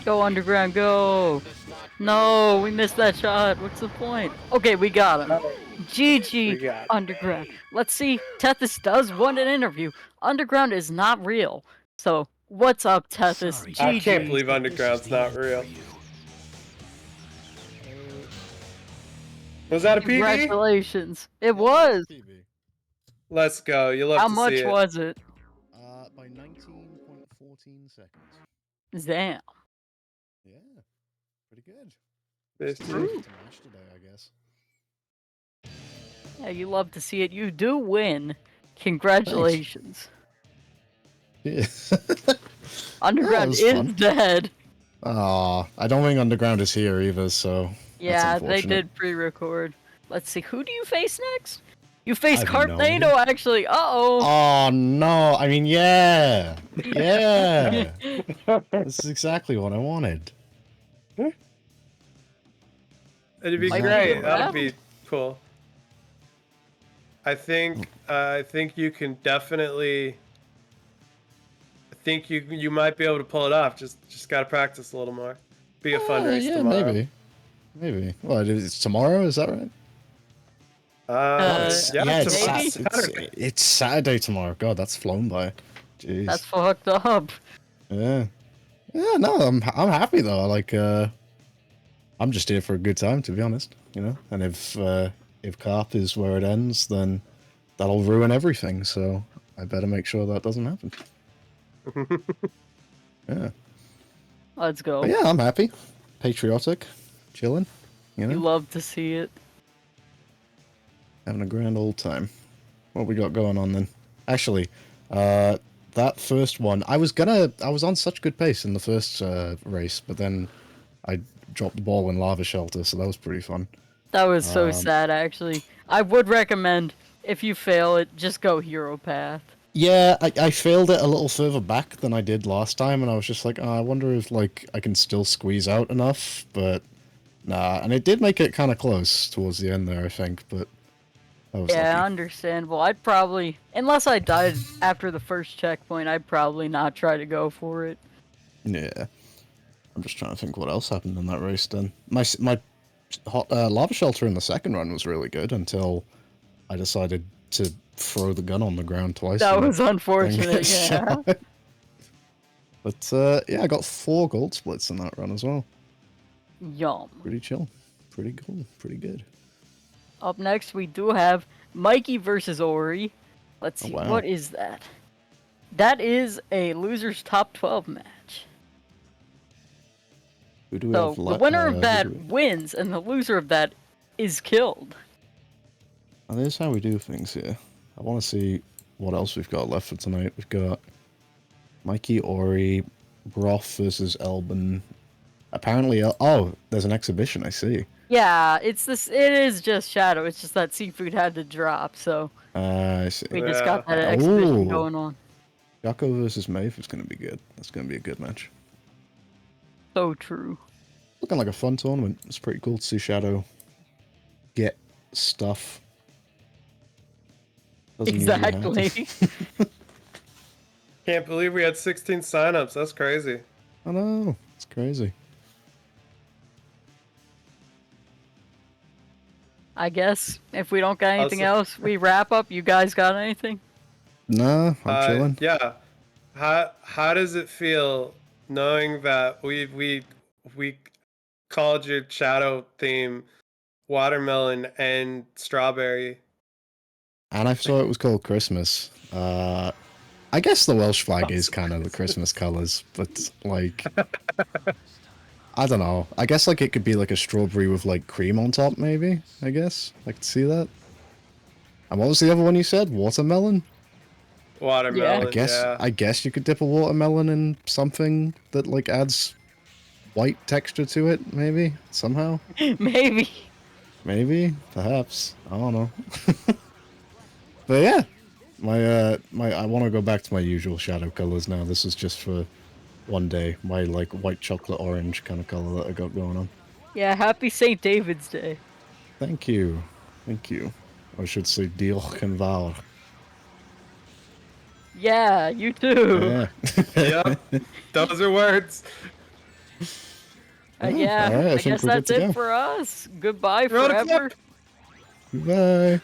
Go Underground, go. No, we missed that shot. What's the point? Okay, we got him. We GG got it. Underground. Let's see. Tethys does want an interview. Underground is not real. So, what's up, Tethys? Sorry, I GG. can't believe This is Underground's the not end real. for you. Was that a PB? Congratulations. It was. Let's go. You love How to much see it. was it? By 19.14 seconds. Damn. Yeah, pretty good. This Still dude. to match today, I guess. Yeah, you love to see it. You do win. Congratulations. Yeah. Underground was is fun. dead. Aw, I don't think Underground is here either, so. Yeah, that's they unfortunate. did pre-record. Let's see, who do you face next? You face I have no Carpnado, actually. Uh-oh. Oh no! I mean, yeah, yeah. This is exactly what I wanted. It'd be Might be great. a That'd wrap. be cool. I think you can definitely. I think you might be able to pull it off. Just gotta practice a little more. Be a fun race Yeah, tomorrow. maybe. Well, it's tomorrow. Is that right? Yeah, it's, maybe? Saturday. it's Saturday tomorrow. God, that's flown by. Jeez. That's fucked up. Yeah. Yeah, no, I'm happy though. Like, I'm just here for a good time, to be honest. You know, and if Carp is where it ends, then that'll ruin everything. So I better make sure that doesn't happen. Yeah. Let's go. But yeah, I'm happy. Patriotic, chilling. You know, You love to see it. having a grand old time. What we got going on then? Actually, that first one, I was on such good pace in the first race, but then I dropped the ball in Lava Shelter, so that was pretty fun. That was so sad, actually. I would recommend, if you fail it, just go Hero Path. Yeah, I failed it a little further back than I did last time, and I was just like, oh, I wonder if like I can still squeeze out enough, but nah. And it did make it kind of close towards the end there, I think, but I was Yeah, lucky. understandable. I'd probably, unless I died after the first checkpoint, I'd probably not try to go for it. Yeah. I'm just trying to think what else happened in that race then. My Lava Shelter in the second run was really good until I decided to throw the gun on the ground twice. That and was thing unfortunate, hit yeah. shot. But yeah, I got 4 gold splits in that run as well. Yum. Pretty chill. Pretty cool. Pretty good. Up next, we do have Mikey versus Ori. Let's Oh, see, wow. what is that? That is a loser's top 12 match. Who do we So have the left? winner of that wins, and the loser of that is killed. And this is how we do things here. I want to see what else we've got left for tonight. We've got Mikey, Ori, Broth versus Elben. Apparently, oh, there's an exhibition, I see. Yeah, it is just Shadow. It's just that Seafood had to drop, so I see. we just got Yeah. that exhibition Ooh. going on. Jocko versus Maeve is going to be good. That's going to be a good match. So true. Looking like a fun tournament. It's pretty cool to see Shadow get stuff. Doesn't usually happen. Exactly. Can't believe we had 16 signups. That's crazy. I know. It's crazy. I guess if we don't got anything Also- else, we wrap up. You guys got anything? Nah, I'm chilling. Yeah. How does it feel knowing that we called your shadow theme watermelon and strawberry? And I saw it was called Christmas. I guess the Welsh flag is kind of the Christmas colors, but like, I don't know. I guess like it could be like a strawberry with like cream on top, maybe. I guess I could see that. And what was the other one you said? Watermelon? Watermelon. I guess you could dip a watermelon in something that like adds white texture to it, maybe somehow. Maybe. Maybe, perhaps. I don't know. But yeah, I want to go back to my usual shadow colors now. This is just for one day. My like white chocolate orange kind of color that I got going on. Yeah, happy St. David's Day. Thank you. Thank you. I should say Diolch yn fawr. Yeah, you too. Yeah. Yep. Those are words. Yeah, Alright, I I think guess we're good that's to it go. for us. Goodbye Roll the forever. clip. Bye.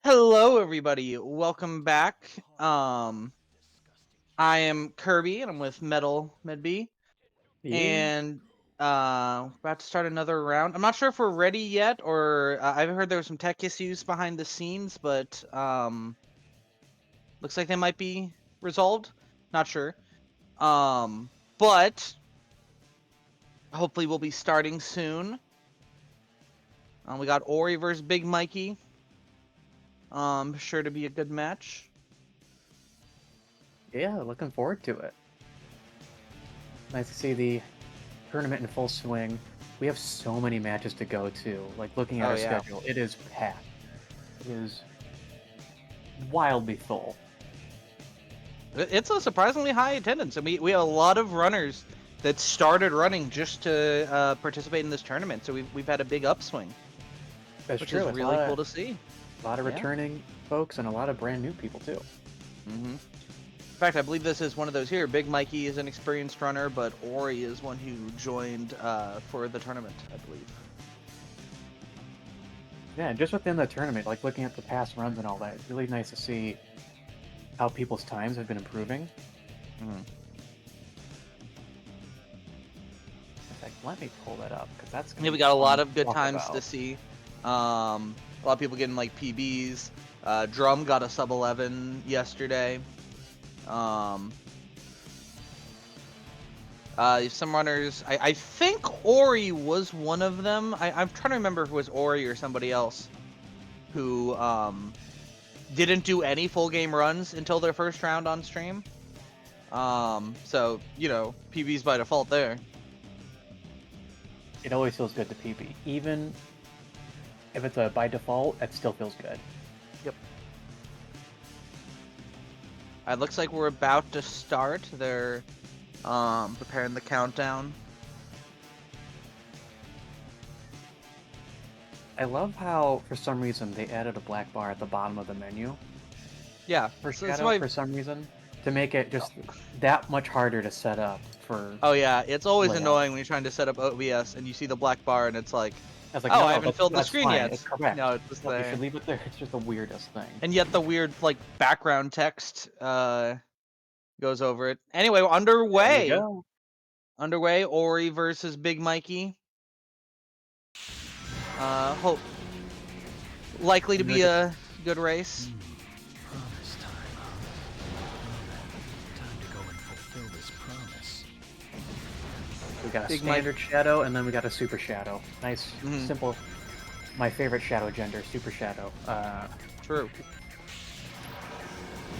Hello, everybody. Welcome back. I am Kirby, and I'm with Metal Medb, and about to start another round. I'm not sure if we're ready yet, or I've heard there were some tech issues behind the scenes, but looks like they might be resolved. Not sure. But hopefully we'll be starting soon. We got Ori versus Big Mikey. Sure to be a good match. Yeah, looking forward to it. Nice to see the tournament in full swing. We have so many matches to go to. Like, looking at our schedule, it is packed. It is wildly full. It's a surprisingly high attendance, and we have a lot of runners that started running just to participate in this tournament. So we've had a big upswing, which is really cool to see. A lot of returning folks and a lot of brand new people too. Mm-hmm. In fact, I believe this is one of those here. Big Mikey is an experienced runner, but Ori is one who joined for the tournament, I believe. Yeah, just within the tournament, like looking at the past runs and all that, it's really nice to see how people's times have been improving. Mm-hmm. In fact, let me pull that up because that's we got a lot of good times to see. A lot of people getting like PBs. Drum got a sub 11 yesterday. Some runners. I think Ori was one of them. I'm trying to remember if it was Ori or somebody else who didn't do any full game runs until their first round on stream. So PBs by default there. It always feels good to PB, even if it's a by default. It still feels good. Yep. It looks like we're about to start. They're preparing the countdown. I love how, for some reason, they added a black bar at the bottom of the menu. Yeah, for Shadow, for some reason, to make it just that much harder to set up for. Oh yeah, it's always annoying when you're trying to set up OBS and you see the black bar and it's like, I no, I haven't filled the screen fine. yet. It's correct. No, it's just there. You should leave it there. It's just the weirdest thing. And yet the weird background text goes over it. Anyway, underway. There we go. Underway, Ori versus Big Mikey. Likely to be a good race. Promise time. Time to go and fulfill this promise. We got a standard shadow, and then we got a super shadow. Nice, simple. My favorite shadow gender, super shadow. True.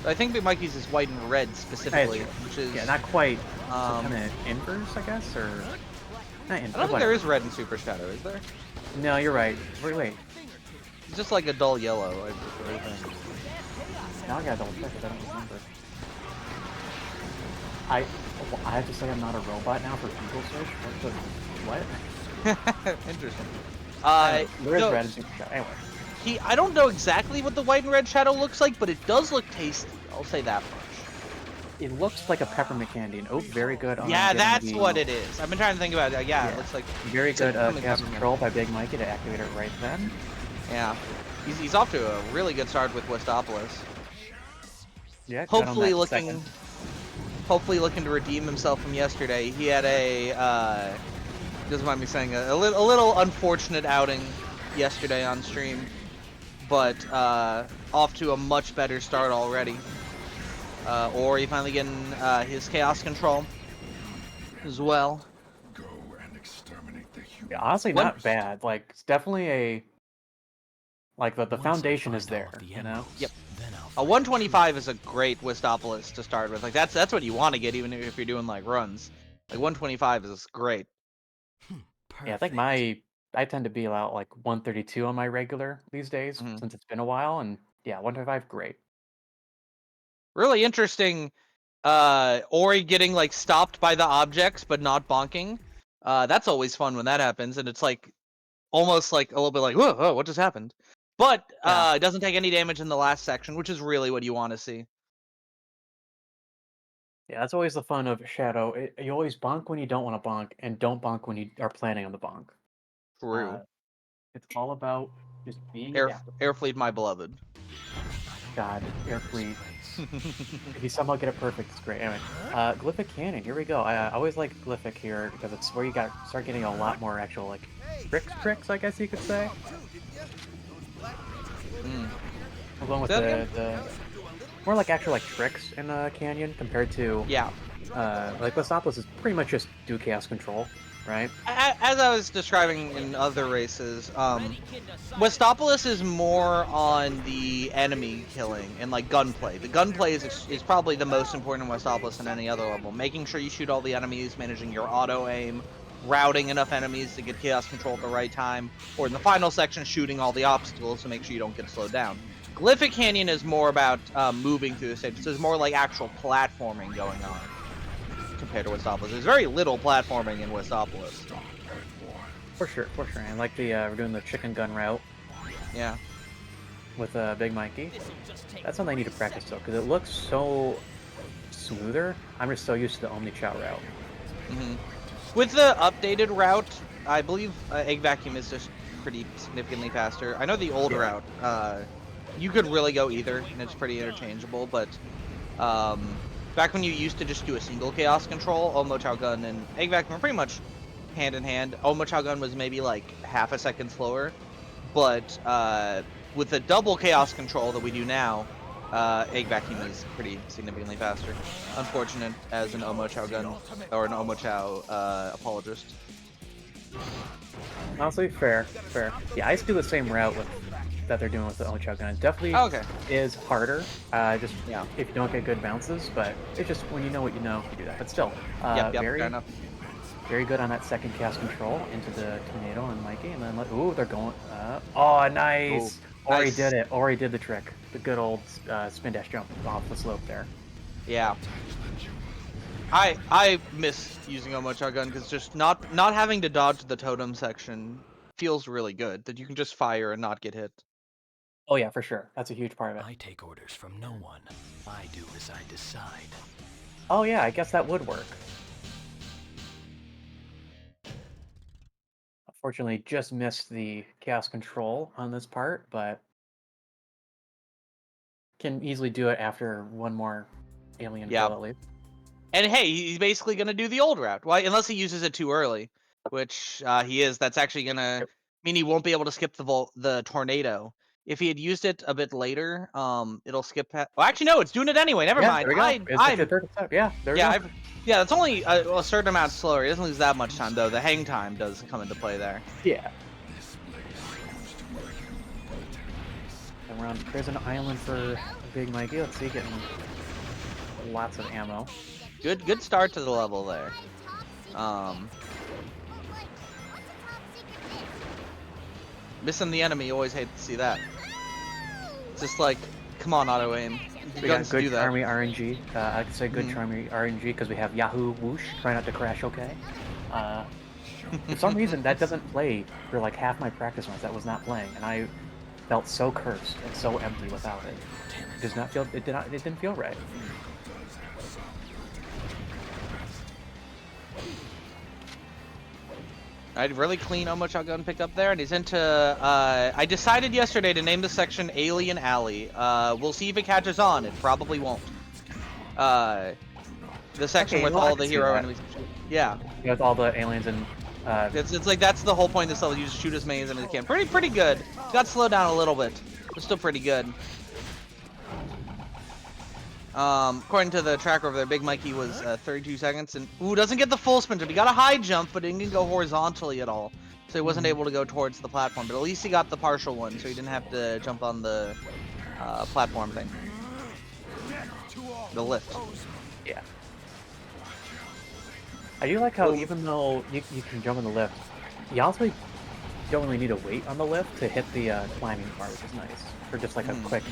I think Big Mikey's is white and red specifically, which is not quite. Kind of inverse, I guess, or not inverse. I don't think there is red in super shadow, is there? No, you're right. Wait. It's just like a dull yellow. I think. Now I gotta double check it. I don't remember. I have to say I'm not a robot now for Google search. What? Interesting. There is red in super shadow. Anyway. I don't know exactly what the white and red shadow looks like, but it does look tasty. I'll say that much. It looks like a peppermint candy, and very good on. Yeah, that's what it is. I've been trying to think about it. Yeah, it looks like very good chaos control by Big Mikey to activate it right then. Yeah, he's off to a really good start with Westopolis. Yeah, hopefully looking to redeem himself from yesterday. He had doesn't mind me saying, a little unfortunate outing yesterday on stream, but off to a much better start already. Ori finally getting his chaos control as well. Go and exterminate the human. Yeah, honestly, not bad. Like, it's definitely the foundation is there, you know? Yep. A 125 is a great Westopolis to start with. Like that's what you want to get, even if you're doing runs. Like 125 is great. Yeah, I think I tend to be about 132 on my regular these days since it's been a while, and yeah, 125 great. Really interesting. Ori getting stopped by the objects but not bonking. That's always fun when that happens, and it's almost a little bit whoa, what just happened? But it doesn't take any damage in the last section, which is really what you want to see. Yeah, that's always the fun of Shadow. You always bonk when you don't want to bonk, and don't bonk when you are planning on the bonk. True. It's all about just being Airfleet, my beloved. God, air fleet. If you somehow get it perfect, it's great. Anyway, Glyphic Canyon, here we go. I always like Glyphic here because it's where you start getting a lot more actual, like, tricks, I guess you could say. We're going with the more like actual, like, tricks in Canyon compared to, Yeah. like, Westopolis is pretty much just do chaos control, right? As I was describing in other races, Westopolis is more on the enemy killing and like gunplay. The gunplay is probably the most important in Westopolis than any other level. Making sure you shoot all the enemies, managing your auto aim, routing enough enemies to get chaos control at the right time, or in the final section, shooting all the obstacles to make sure you don't get slowed down. Glyphic Canyon is more about moving through the stages. There's more like actual platforming going on compared to Westopolis. There's very little platforming in Westopolis. For sure. And like we're doing the chicken gun route. Yeah. With Big Mikey. That's something I need to practice though, because it looks so smoother. I'm just so used to the Omni Chow route. With the updated route, I believe Egg Vacuum is just pretty significantly faster. I know the old route, you could really go either, and it's pretty interchangeable, but back when you used to just do a single chaos control, Omo Chow Gun and Egg Vacuum are pretty much hand in hand. Omo Chow Gun was maybe like half a second slower, but with the double chaos control that we do now, Egg Vacuum is pretty significantly faster. Unfortunate as an Omo Chow Gun or an Omo Chow apologist. Honestly, fair. Yeah, I used to do the same route that they're doing with the Omo Chow Gun. It definitely is harder, just if you don't get good bounces, but it's just when you know what you know, you do that. But still, very good on that second cast control into the tornado on Mikey, and then they're going. Oh, nice! Ori did it. Ori did the trick. The good old spin dash jump off the slope there. Yeah. I miss using Omo Chow Gun because just not having to dodge the totem section feels really good. That you can just fire and not get hit. Oh yeah, for sure. That's a huge part of it. I take orders from no one. I do as I decide. Oh yeah, I guess that would work. Unfortunately, just missed the chaos control on this part, but can easily do it after one more alien kill at least. And hey, he's basically gonna do the old route. Why? Unless he uses it too early, which he is. That's actually gonna mean he won't be able to skip the tornado. If he had used it a bit later, it'll skip. Well, actually, no, it's doing it anyway. Never mind. There we go. Yeah, it's only a certain amount slower. He doesn't lose that much time though. The hang time does come into play there. Yeah. And we're on Prison Island for Big Mikey. Let's see, getting lots of ammo. Good start to the level there. Missing the enemy, always hate to see that. It's just like, come on, auto aim. We got good Charmy RNG. I could say good Charmy RNG because we have Yahoo Whoosh. Try not to crash, okay? For some reason, that doesn't play for like half my practice runs. That was not playing, and I felt so cursed and so empty without it. It does not feel. It didn't feel right. I had really clean Omo Chow Gun pick up there, and he's into. I decided yesterday to name the section Alien Alley. We'll see if it catches on. It probably won't. The section with all the hero enemies. Yeah. With all the aliens and. It's like that's the whole point of this level. You just shoot as many as you can. Pretty good. Got slowed down a little bit, but still pretty good. According to the tracker over there, Big Mikey was 32 seconds, and doesn't get the full spin. He got a high jump, but didn't go horizontally at all, so he wasn't able to go towards the platform. But at least he got the partial one, so he didn't have to jump on the platform thing, the lift. Yeah. I do like how even though you can jump on the lift, you also don't really need to wait on the lift to hit the climbing part, which is nice. For just like a quick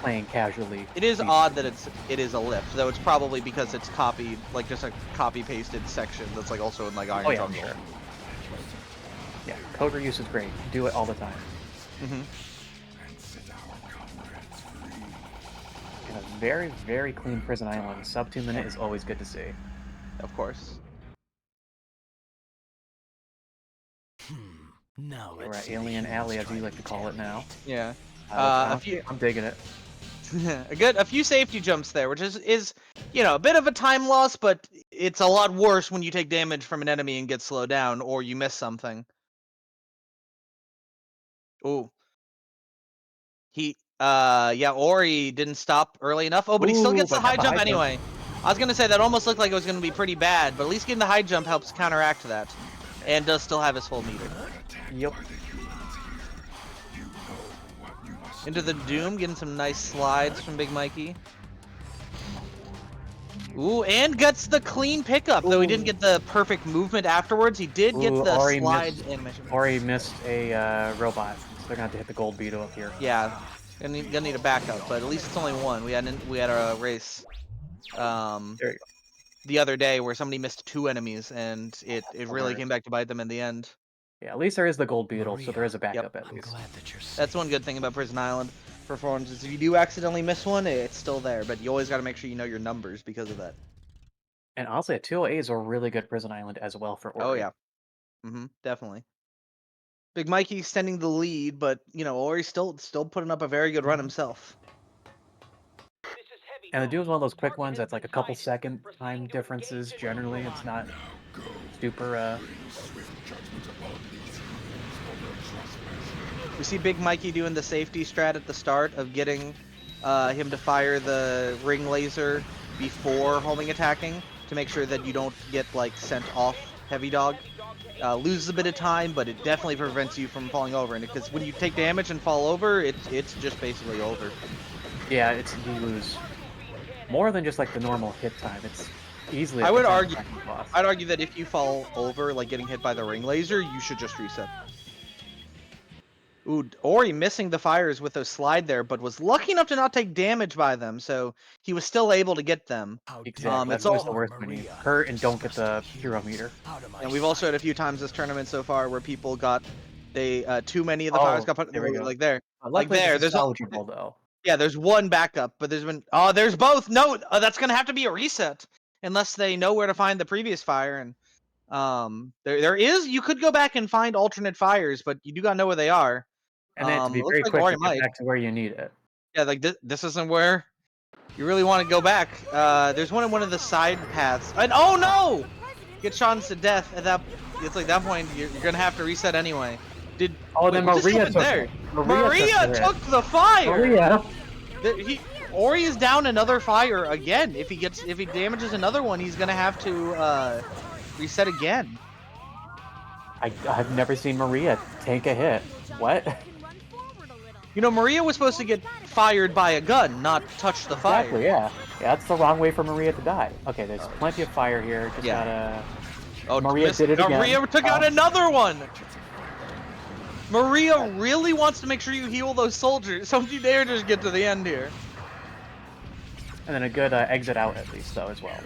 playing casually. It is odd that it is a lift, though it's probably because it's copied, like just a copy-pasted section that's like also in like Iron Jungle. Sure. Yeah, code reuse is great. Do it all the time. And a very, very clean Prison Island. Sub 2 minute is always good to see. Of course. Now we're at Alien Alley, as you like to call it now. Yeah. I'm digging it. A few safety jumps there, which is you know, a bit of a time loss, but it's a lot worse when you take damage from an enemy and get slowed down, or you miss something. Ooh. Yeah, Ori didn't stop early enough. Oh, but he still Ooh, gets the but got high the jump high jump. anyway. I was gonna say that almost looked like it was gonna be pretty bad, but at least getting the high jump helps counteract that, and does still have his full meter. Yep. Into the Doom, getting some nice slides from Big Mikey. Ooh, and gets the clean pickup, though he didn't get the perfect movement afterwards. He did get the slide animation. Ori missed a robot, so they're gonna have to hit the gold beetle up here. Yeah, gonna need a backup, but at least it's only one. We had a race the other day where somebody missed 2 enemies, and it really came back to bite them in the end. Yeah, at least there is the gold beetle, so there is a backup Yep. at least. That's one good thing about Prison Island performances. If you do accidentally miss one, it's still there, but you always got to make sure you know your numbers because of that. And honestly, a 208 is a really good Prison Island as well for Ori. Oh yeah, definitely. Big Mikey extending the lead, but you know Ori's still putting up a very good run himself. And the Doom is one of those quick ones that's like a couple second time differences. Generally, it's not super. We see Big Mikey doing the safety strat at the start of getting him to fire the ring laser before homing attacking to make sure that you don't get like sent off Heavy Dog. Loses a bit of time, but it definitely prevents you from falling over. And because when you take damage and fall over, it's just basically over. Yeah, you lose more than just like the normal hit time. It's easily. I'd argue that if you fall over, like getting hit by the ring laser, you should just reset. Ooh, Ori missing the fires with a slide there, but was lucky enough to not take damage by them, so he was still able to get them. Exactly. That's always the worst when you hurt and don't get the hero meter. And we've also had a few times this tournament so far where people got too many of the fires got put like there. Like there. There's salvageable though. Yeah, there's one backup, but there's both. No, that's gonna have to be a reset unless they know where to find the previous fire. And there is, you could go back and find alternate fires, but you do gotta know where they are. And then to be very quick to get back to where you need it. Yeah, like this isn't where you really want to go back. There's one in one of the side paths. And oh no! Get shot to death at that. It's like that point you're gonna have to reset anyway. Then Maria took it. Maria took the fire. Maria. Ori is down another fire again. If he damages another one, he's gonna have to reset again. I've never seen Maria take a hit. What? You know, Maria was supposed to get fired by a gun, not touch the fire. Exactly, yeah. Yeah, that's the wrong way for Maria to die. Okay, there's plenty of fire here. Just gotta... Oh, Maria did it again. Maria took out another one! Maria really wants to make sure you heal those soldiers. Don't you dare just get to the end here. And then a good exit out at least, though, as well.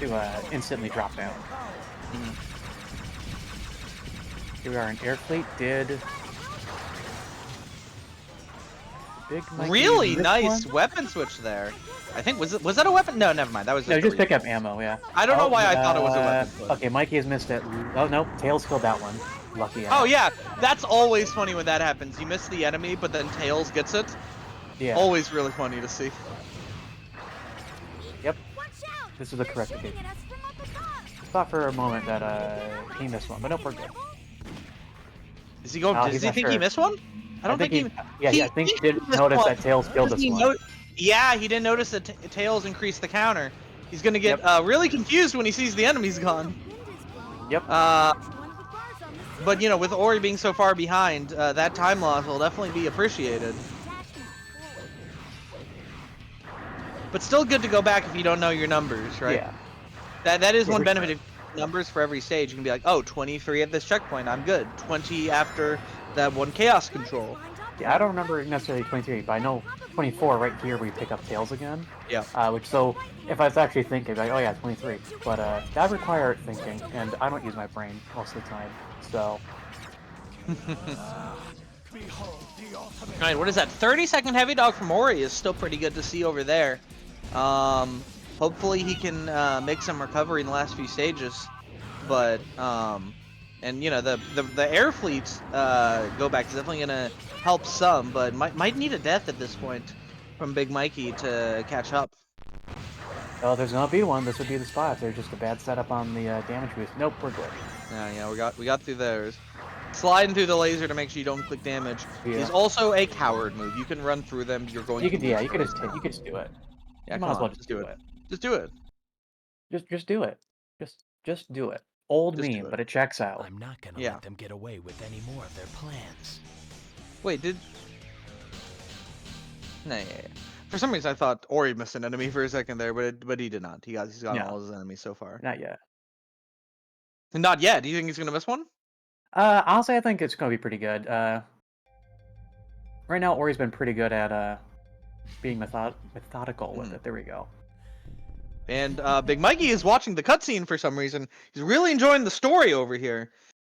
To instantly drop down. Here we are in air fleet. Did Big Mikey really nice weapon switch there. I think was that a weapon? No, never mind. That was just pick up ammo. Yeah. I don't know why I thought it was a weapon. Okay, Mikey has missed it. Oh no, Tails killed that one. Lucky. Oh yeah, that's always funny when that happens. You miss the enemy, but then Tails gets it. Yeah. Always really funny to see. Yep. This is the correct occasion. I thought for a moment that he missed one, but nope, we're good. Is he going? Does he think he missed one? I don't think he. Yeah, I think he didn't notice that Tails killed this one. Yeah, he didn't notice that Tails increased the counter. He's gonna get really confused when he sees the enemies gone. Yep. But you know, with Ori being so far behind, that time loss will definitely be appreciated. But still good to go back if you don't know your numbers, right? Yeah. That is one benefit of numbers for every stage. You can be like, oh, 23 at this checkpoint, I'm good. 20 after that one chaos control. Yeah, I don't remember necessarily 23, but I know 24 right here where you pick up Tails again. Yeah. So if I was actually thinking, like, oh yeah, 23. But that requires thinking, and I don't use my brain most of the time, so. Alright, what is that? 30-second heavy dog from Ori is still pretty good to see over there. Hopefully he can make some recovery in the last few stages. But And you know the air fleet go back is definitely gonna help some, but might need a death at this point from Big Mikey to catch up. Oh, there's gonna be one. This would be the spot. There's just a bad setup on the damage boost. Nope, we're good. Yeah, we got through those. Sliding through the laser to make sure you don't click damage is also a coward move. You can run through them. You're going. You could, to yeah, you could just do it. Yeah, you come might as well on, just do it. Just do it. Just do it. Just do it. Old Just do meme, it. but it checks out. I'm not gonna Yeah. let them get away with any more of their plans. Wait, did? Nah, yeah. For some reason, I thought Ori missed an enemy for a second there, but he did not. He's got No. all his enemies so far. Not yet. Not yet. Do you think he's gonna miss one? Honestly, I think it's gonna be pretty good. Right now, Ori's been pretty good at being methodical with it. There we go. And Big Mikey is watching the cutscene for some reason. He's really enjoying the story over here.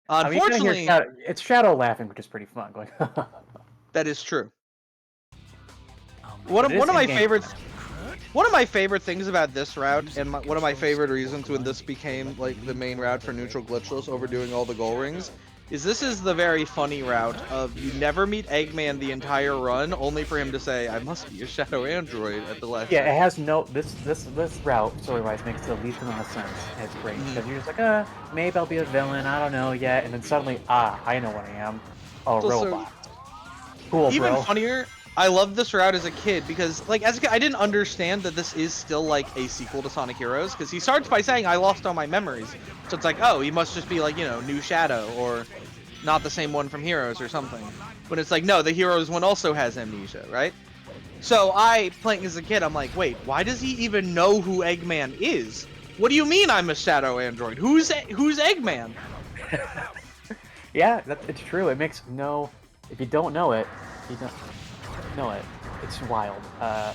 Unfortunately, it's Shadow laughing, which is pretty fun. Going. That is true. One of my favorites. One of my favorite things about this route, and one of my favorite reasons when this became like the main route for neutral glitchless over doing all the goal rings, is this is the very funny route of you never meet Eggman the entire run, only for him to say, "I must be a shadow android" at the last. Yeah, it has no this route story-wise makes the least amount of sense. It's great because you're just like, maybe I'll be a villain. I don't know yet, and then suddenly, I know what I am. A robot. Cool, even bro. funnier. I loved this route as a kid because, like, as a kid, I didn't understand that this is still like a sequel to Sonic Heroes because he starts by saying, "I lost all my memories," so it's like, oh, he must just be like, you know, new Shadow or not the same one from Heroes or something. But it's like, no, the Heroes one also has amnesia, right? So I, playing as a kid, I'm like, wait, why does he even know who Eggman is? What do you mean I'm a Shadow android? Who's Eggman? Yeah, it's true. It makes no. If you don't know it, you don't know it. It's wild. Yeah.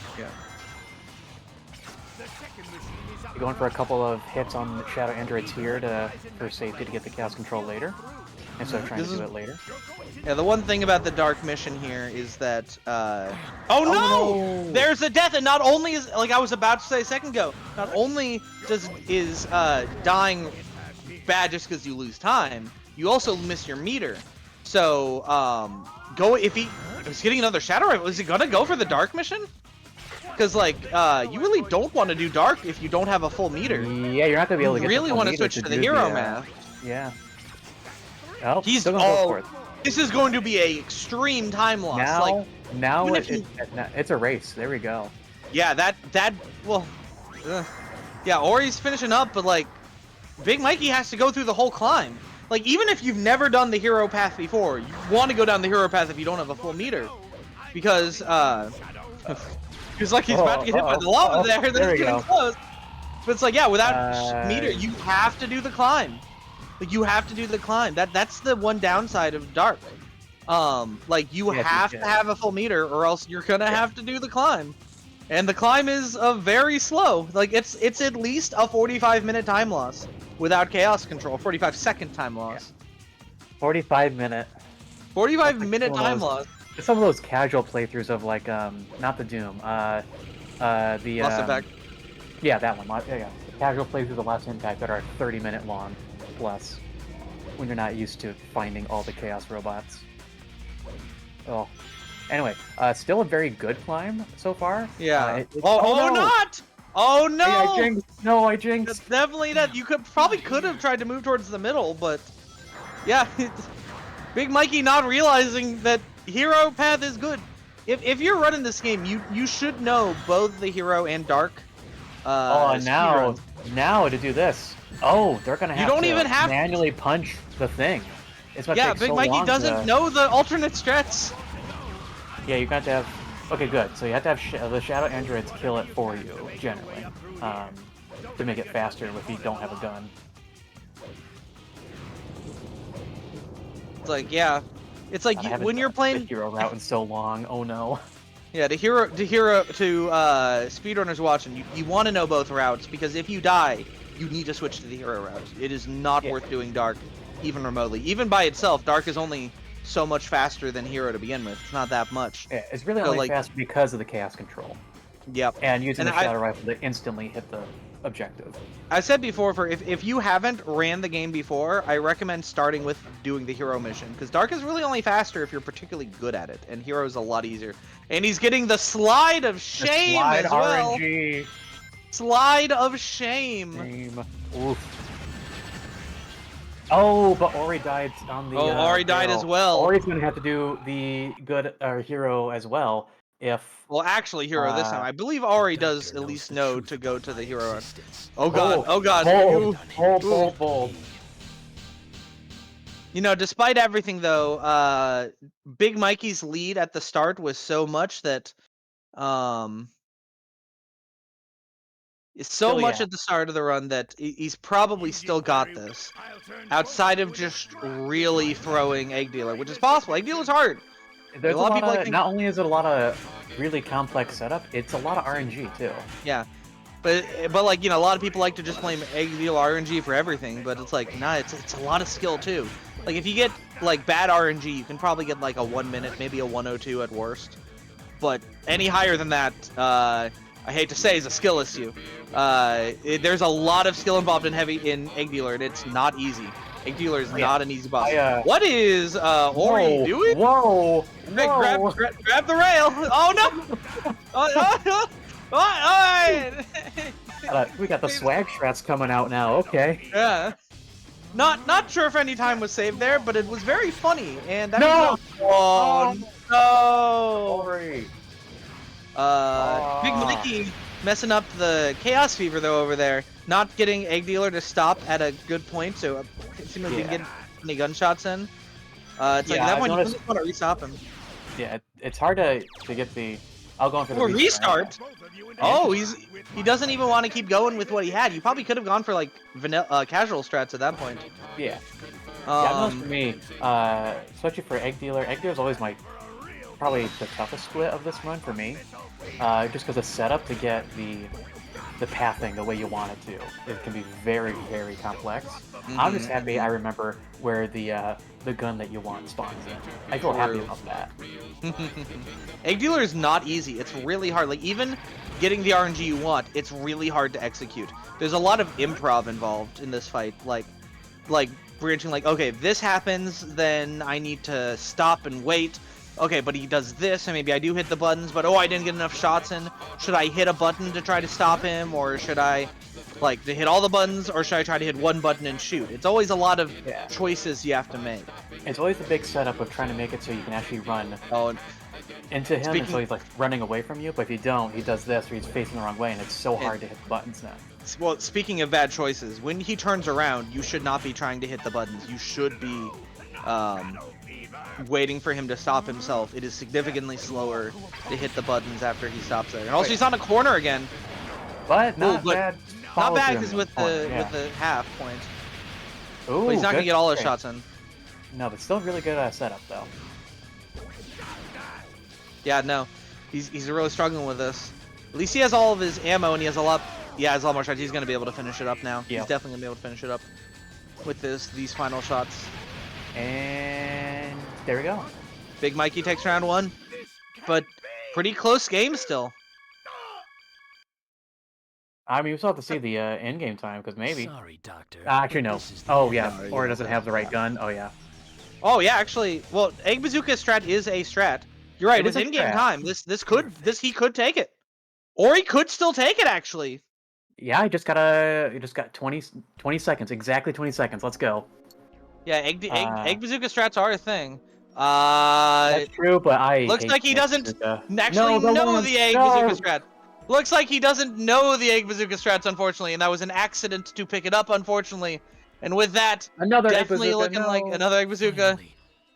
You're going for a couple of hits on the Shadow androids here for safety to get the chaos control later, instead of trying to do it later. Yeah, the one thing about the dark mission here is that oh no! There's a death, and not only is, like I was about to say a second ago, not only is dying bad just because you lose time, you also miss your meter. So if he's getting another shadow rifle, is he gonna go for the dark mission? Because like you really don't want to do dark if you don't have a full meter. Yeah, you're not gonna be able to get. You really want to switch to the hero math. Yeah. Oh, he's still gonna go for it. This is going to be a extreme time loss. Now it's a race. There we go. Yeah, yeah, Ori's finishing up, but like, Big Mikey has to go through the whole climb. Like, even if you've never done the hero path before, you want to go down the hero path if you don't have a full meter, because he's like he's about to get hit by the lava there. Then he's getting close. But it's like, yeah, without meter, you have to do the climb. Like, you have to do the climb. That's the one downside of dark. Like, you have to have a full meter, or else you're gonna have to do the climb. And the climb is very slow. Like, it's at least a 45-minute time loss without chaos control. 45-second time loss. 45-minute. 45-minute time loss. Some of those casual playthroughs of like not the Doom, the Lost Impact. Yeah, that one. Yeah. Casual playthroughs of Lost Impact that are 30-minute long plus when you're not used to finding all the chaos robots. Oh. Anyway, still a very good climb so far. Yeah. Oh, not! Oh no! Hey, I jinxed. That's definitely that. You could have tried to move towards the middle, but yeah, Big Mikey not realizing that hero path is good. If you're running this game, you should know both the hero and dark. Now to do this. Oh, they're gonna have to manually punch the thing. It's gonna take Big so Mikey long doesn't know the alternate strats. Yeah, you got to have. Okay, good. So you have to have the shadow androids kill it for you, generally, to make it faster if you don't have a gun. It's like, yeah, it's like when you're playing the hero route in so long. Oh no. Yeah, to speedrunners watching, you want to know both routes, because if you die, you need to switch to the hero route. It is not worth doing dark, even remotely. Even by itself, dark is only so much faster than hero to begin with. It's not that much. Yeah, it's really only fast because of the chaos control. Yep. And using the shadow rifle to instantly hit the objective. I said before, if you haven't ran the game before, I recommend starting with doing the hero mission, because Dark is really only faster if you're particularly good at it, and hero is a lot easier. And he's getting the slide of shame Slide as well. RNG. Slide of shame. Oof. Oh, but Ori died on the. Oh, Ori died hero. as well. Ori's gonna have to do the good hero as well. If Well, actually, hero this time. I believe Ori does at least know to go to the hero. Oh god! Oh, Oh god! Bold. You know, despite everything though, Big Mikey's lead at the start was so much that, Still, yeah. at the start of the run that he's probably still got this. Outside of just really throwing Egg Dealer, which is possible. Egg Dealer's hard. There's a lot of people not only is it a lot of really complex setup, it's a lot of RNG too. Yeah. But like, you know, a lot of people like to just blame Egg Dealer RNG for everything, but it's like, nah, it's a lot of skill too. Like, if you get like bad RNG, you can probably get like a 1 minute, maybe a 102 at worst. But any higher than that, I hate to say, is a skill issue. There's a lot of skill involved in Egg Dealer, and it's not easy. Egg Dealer is not an easy boss. What is Ori doing? Whoa! Hey, grab the rail! Oh no! We got the swag strats coming out now. Okay. Yeah. Not sure if any time was saved there, but it was very funny. And that No! Oh no! Ori. Big Mikey messing up the Chaos Fever though over there. Not getting Egg Dealer to stop at a good point, so it seems like we didn't get any gunshots in. It's like that one you just want to restop him. Yeah, it's hard to get the. I'll go in for the restart. Oh, he doesn't even want to keep going with what he had. You probably could have gone for like vanilla casual strats at that point. Yeah. Yeah, for me, especially for Egg Dealer. Egg Dealer is always probably the toughest split of this run for me. Just because the setup to get the pathing the way you want it to, it can be very, very complex. I'm just happy I remember where the gun that you want spawns in. I feel happy about that. Egg Dealer is not easy. It's really hard. Like, even getting the RNG you want, it's really hard to execute. There's a lot of improv involved in this fight. Like branching, like, okay, if this happens, then I need to stop and wait. Okay, but he does this, and maybe I do hit the buttons, but oh, I didn't get enough shots in. Should I hit a button to try to stop him, or should I, like, to hit all the buttons, or should I try to hit one button and shoot? It's always a lot of choices you have to make. It's always the big setup of trying to make it so you can actually run into him, and so he's, like, running away from you, but if you don't, he does this, or he's facing the wrong way, and it's so hard to hit the buttons now. Well, speaking of bad choices, when he turns around, you should not be trying to hit the buttons. You should be, waiting for him to stop himself. It is significantly slower to hit the buttons after he stops there. And also, he's on a corner again. But not bad. Not bad, because with the half point. Ooh, but he's not gonna get all his shots in. No, but still really good setup though. Yeah, no, he's really struggling with this. At least he has all of his ammo, and he has a lot. Yeah, has a lot more shots. He's gonna be able to finish it up now. Yeah. He's definitely gonna be able to finish it up with these final shots. And there we go. Big Mikey takes round one, but pretty close game still. I mean, we still have to see the in-game time, because maybe. Sorry, Doctor. Actually, no. Oh, yeah. Or it doesn't have the right gun. Oh, yeah. Oh, yeah, actually. Well, Egg Bazooka strat is a strat. You're right, it's in-game time. He could take it. Or he could still take it, actually. Yeah, you just got 20 seconds. Exactly 20 seconds. Let's go. Yeah, Egg Bazooka strats are a thing. That's true, but looks like he doesn't actually know the Egg Bazooka strat. Looks like he doesn't know the Egg Bazooka strats, unfortunately, and that was an accident to pick it up, unfortunately. And with that, another definitely looking like another Egg Bazooka.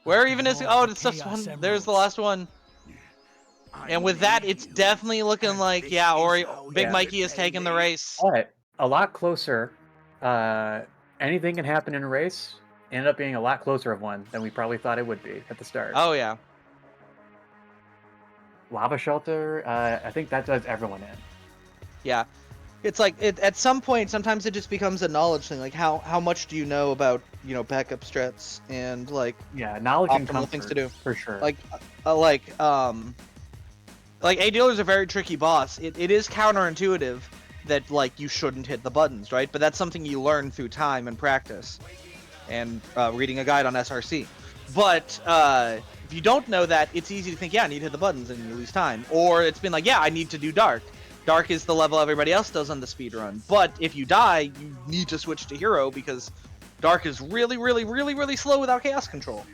Where even is? Oh, it's just one. There's the last one. And with that, it's definitely looking like Big Mikey is taking the race. But a lot closer. Anything can happen in a race. Ended up being a lot closer of one than we probably thought it would be at the start. Oh yeah. Lava Shelter, I think that does everyone in. Yeah. It's like, at some point, sometimes it just becomes a knowledge thing. Like, how much do you know about, backup strats and, like... Yeah, knowledge and comfort, things to do. For sure. Like A Dealer's a very tricky boss. It is counterintuitive, that like you shouldn't hit the buttons, right? But that's something you learn through time and practice, and reading a guide on SRC. But if you don't know that, it's easy to think, yeah, I need to hit the buttons, and you lose time. Or it's been like, yeah, I need to do dark. Dark is the level everybody else does on the speed run. But if you die, you need to switch to hero because dark is really, really, really, really slow without chaos control.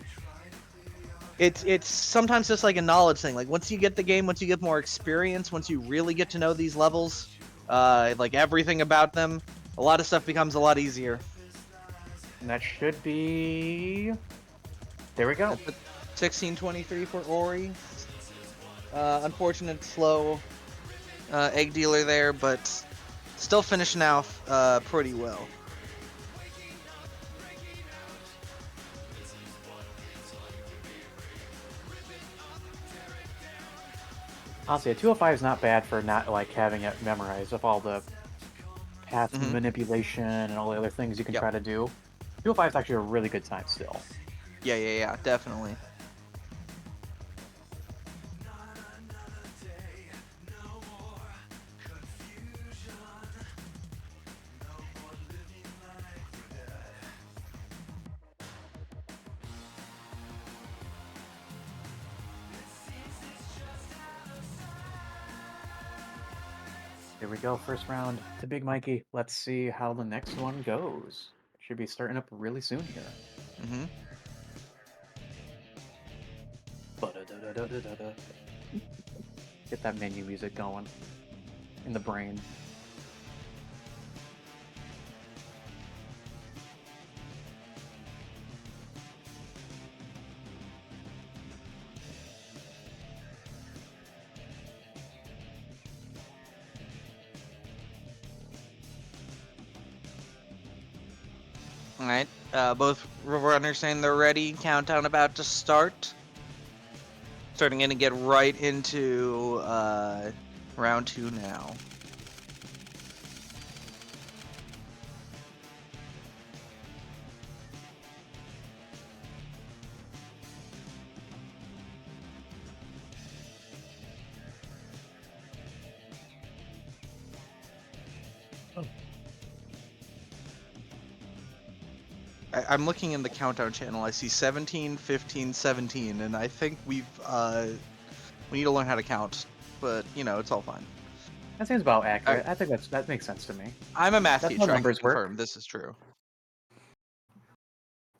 It's sometimes just like a knowledge thing. Like once you get the game, once you get more experience, once you really get to know these levels, like everything about them, a lot of stuff becomes a lot easier. And that should be. There we go. 1623 for Ori. Unfortunate slow egg dealer there, but still finishing out pretty well. Honestly, a 205 is not bad for not like having it memorized with all the path manipulation and all the other things you can try to do. 205 is actually a really good time still. Yeah, definitely. Here we go, first round to Big Mikey. Let's see how the next one goes. Should be starting up really soon here. Ba-da-da-da-da-da-da. Get that menu music going in the brain. All right, both runners saying they're ready. Countdown about to start. Starting in to get right into round 2 now. I'm looking in the countdown channel. I see 17, 15, 17, and I think we need to learn how to count. But you know, it's all fine. That seems about accurate. I think that makes sense to me. I'm a math That's teacher. how numbers I can work. confirm this is true.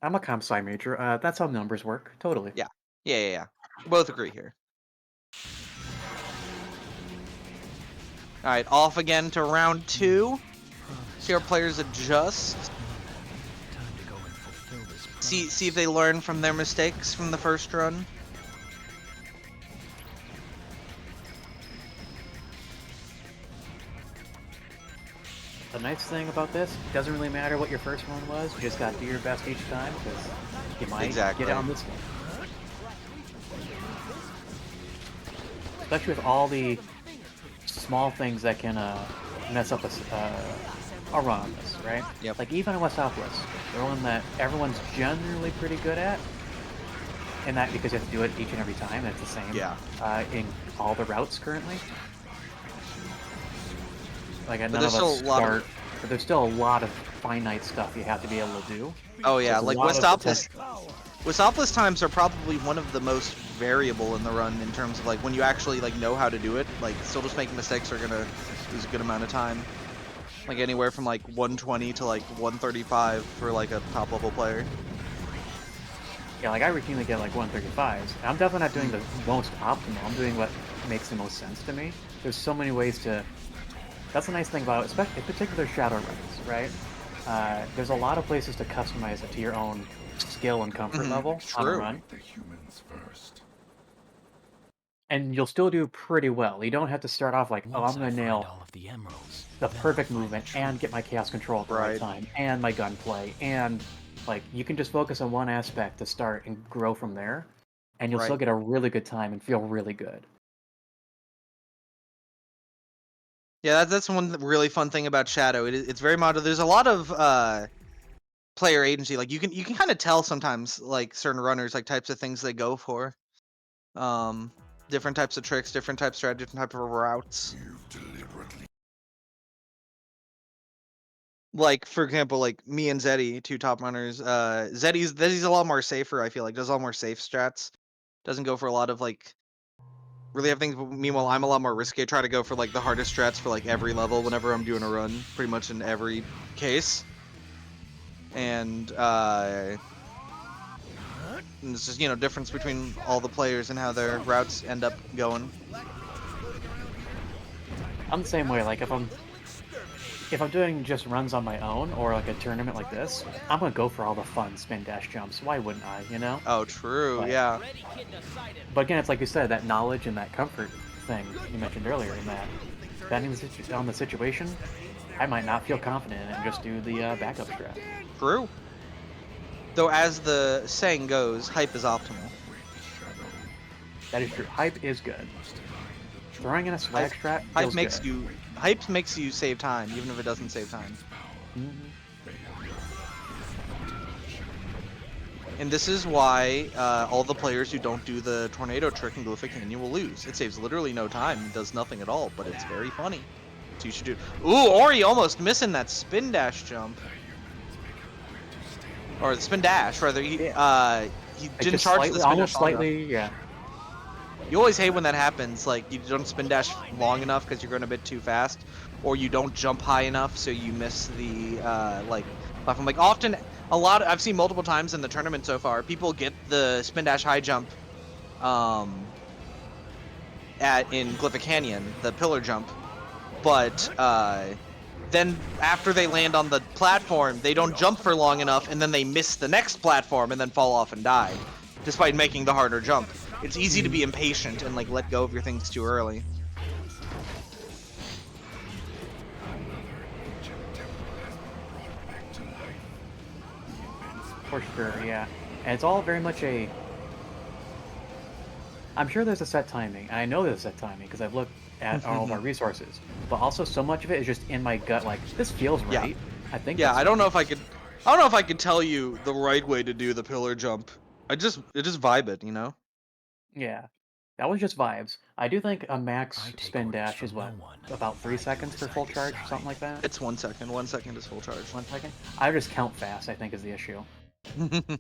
I'm a comp sci major. That's how numbers work. Totally. Yeah. Both agree here. All right, off again to round 2. See our players adjust. See if they learn from their mistakes from the first run. The nice thing about this, it doesn't really matter what your first one was. You just gotta do your best each time because you might get it on this one. Especially with all the small things that can mess up a run on this, right? Yep. Like even in West Southwest, the one that everyone's generally pretty good at, and that because you have to do it each and every time, and it's the same in all the routes currently. Like none of us start, but there's still a lot of finite stuff you have to be able to do. Oh yeah, like Westoplis times are probably one of the most variable in the run in terms of like when you actually like know how to do it. Like still just making mistakes are gonna lose a good amount of time. Like anywhere from like 120 to like 135 for like a top level player. Yeah, like I routinely get like 135s. And I'm definitely not doing the most optimal. I'm doing what makes the most sense to me. There's so many ways to. That's the nice thing about, especially in particular shadow runs, right? There's a lot of places to customize it to your own skill and comfort level on a run. And you'll still do pretty well. You don't have to start off like, oh, I'm gonna nail the perfect movement and get my chaos control at the right time and my gunplay, and like you can just focus on one aspect to start and grow from there, and you'll still get a really good time and feel really good. Yeah, that's one really fun thing about Shadow. It's very modular. There's a lot of player agency. Like you can kind of tell sometimes like certain runners like types of things they go for. Different types of tricks, different types of strategy, different type of routes. like for example, like me and Zeddy, two top runners. Zeddy's a lot more safer. I feel like does a lot more safe strats. Doesn't go for a lot of like really have things. Meanwhile, I'm a lot more risky. I try to go for like the hardest strats for like every level whenever I'm doing a run, pretty much in every case. And it's just difference between all the players and how their routes end up going. I'm the same way. Like if I'm doing just runs on my own or like a tournament like this, I'm gonna go for all the fun spin dash jumps. Why wouldn't I? You know? Oh, true. But, yeah. But again, it's like you said, that knowledge and that comfort thing you mentioned earlier. In that, depending on the situation, I might not feel confident in it and just do the backup strat. True. Though, as the saying goes, hype is optimal. That is true. Hype is good. Throwing in a swag strat hype feels makes good. Hype makes you save time, even if it doesn't save time. Mm-hmm. And this is why all the players who don't do the tornado trick in Glyphic Canyon will lose. It saves literally no time, it does nothing at all, but it's very funny. So you should do. Ooh, Ori almost missing that spin dash jump. Or the spin dash, rather. He didn't charge the spin almost dash slightly, yeah. You always hate when that happens, like you don't spin dash long enough because you're going a bit too fast, or you don't jump high enough so you miss the like platform. Like often, I've seen multiple times in the tournament so far, people get the spin dash high jump, in Glyphic Canyon, the pillar jump, but then after they land on the platform, they don't jump for long enough, and then they miss the next platform and then fall off and die, despite making the harder jump. It's easy to be impatient and like let go of your things too early. For sure, yeah. And it's all very much a... I'm sure there's a set timing, and I know there's a set timing because I've looked at all of our resources. But also, so much of it is just in my gut, like, this feels right. Yeah. I think I don't know if I could tell you the right way to do the pillar jump. It just vibe it, you know? Yeah. That was just vibes. I do think a max spin dash is what? About 3 seconds for full charge, something like that? It's 1 second. 1 second is full charge. 1 second? I just count fast, I think, is the issue.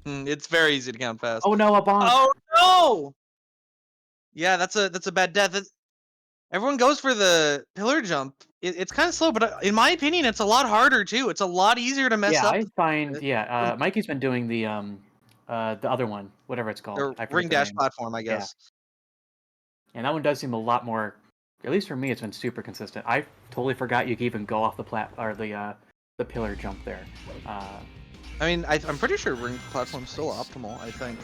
It's very easy to count fast. Oh no, a bonk! Oh no! Yeah, that's a bad death. Everyone goes for the pillar jump. It's kind of slow, but in my opinion, it's a lot harder too. It's a lot easier to mess Yeah, up. I find, Mikey's been doing the other one, whatever it's called. The I forget ring the dash name. platform, I Yeah. guess. And that one does seem a lot more, at least for me, it's been super consistent. I totally forgot you could even go off the pillar jump there. I mean, I'm pretty sure ring platform's still optimal, I think.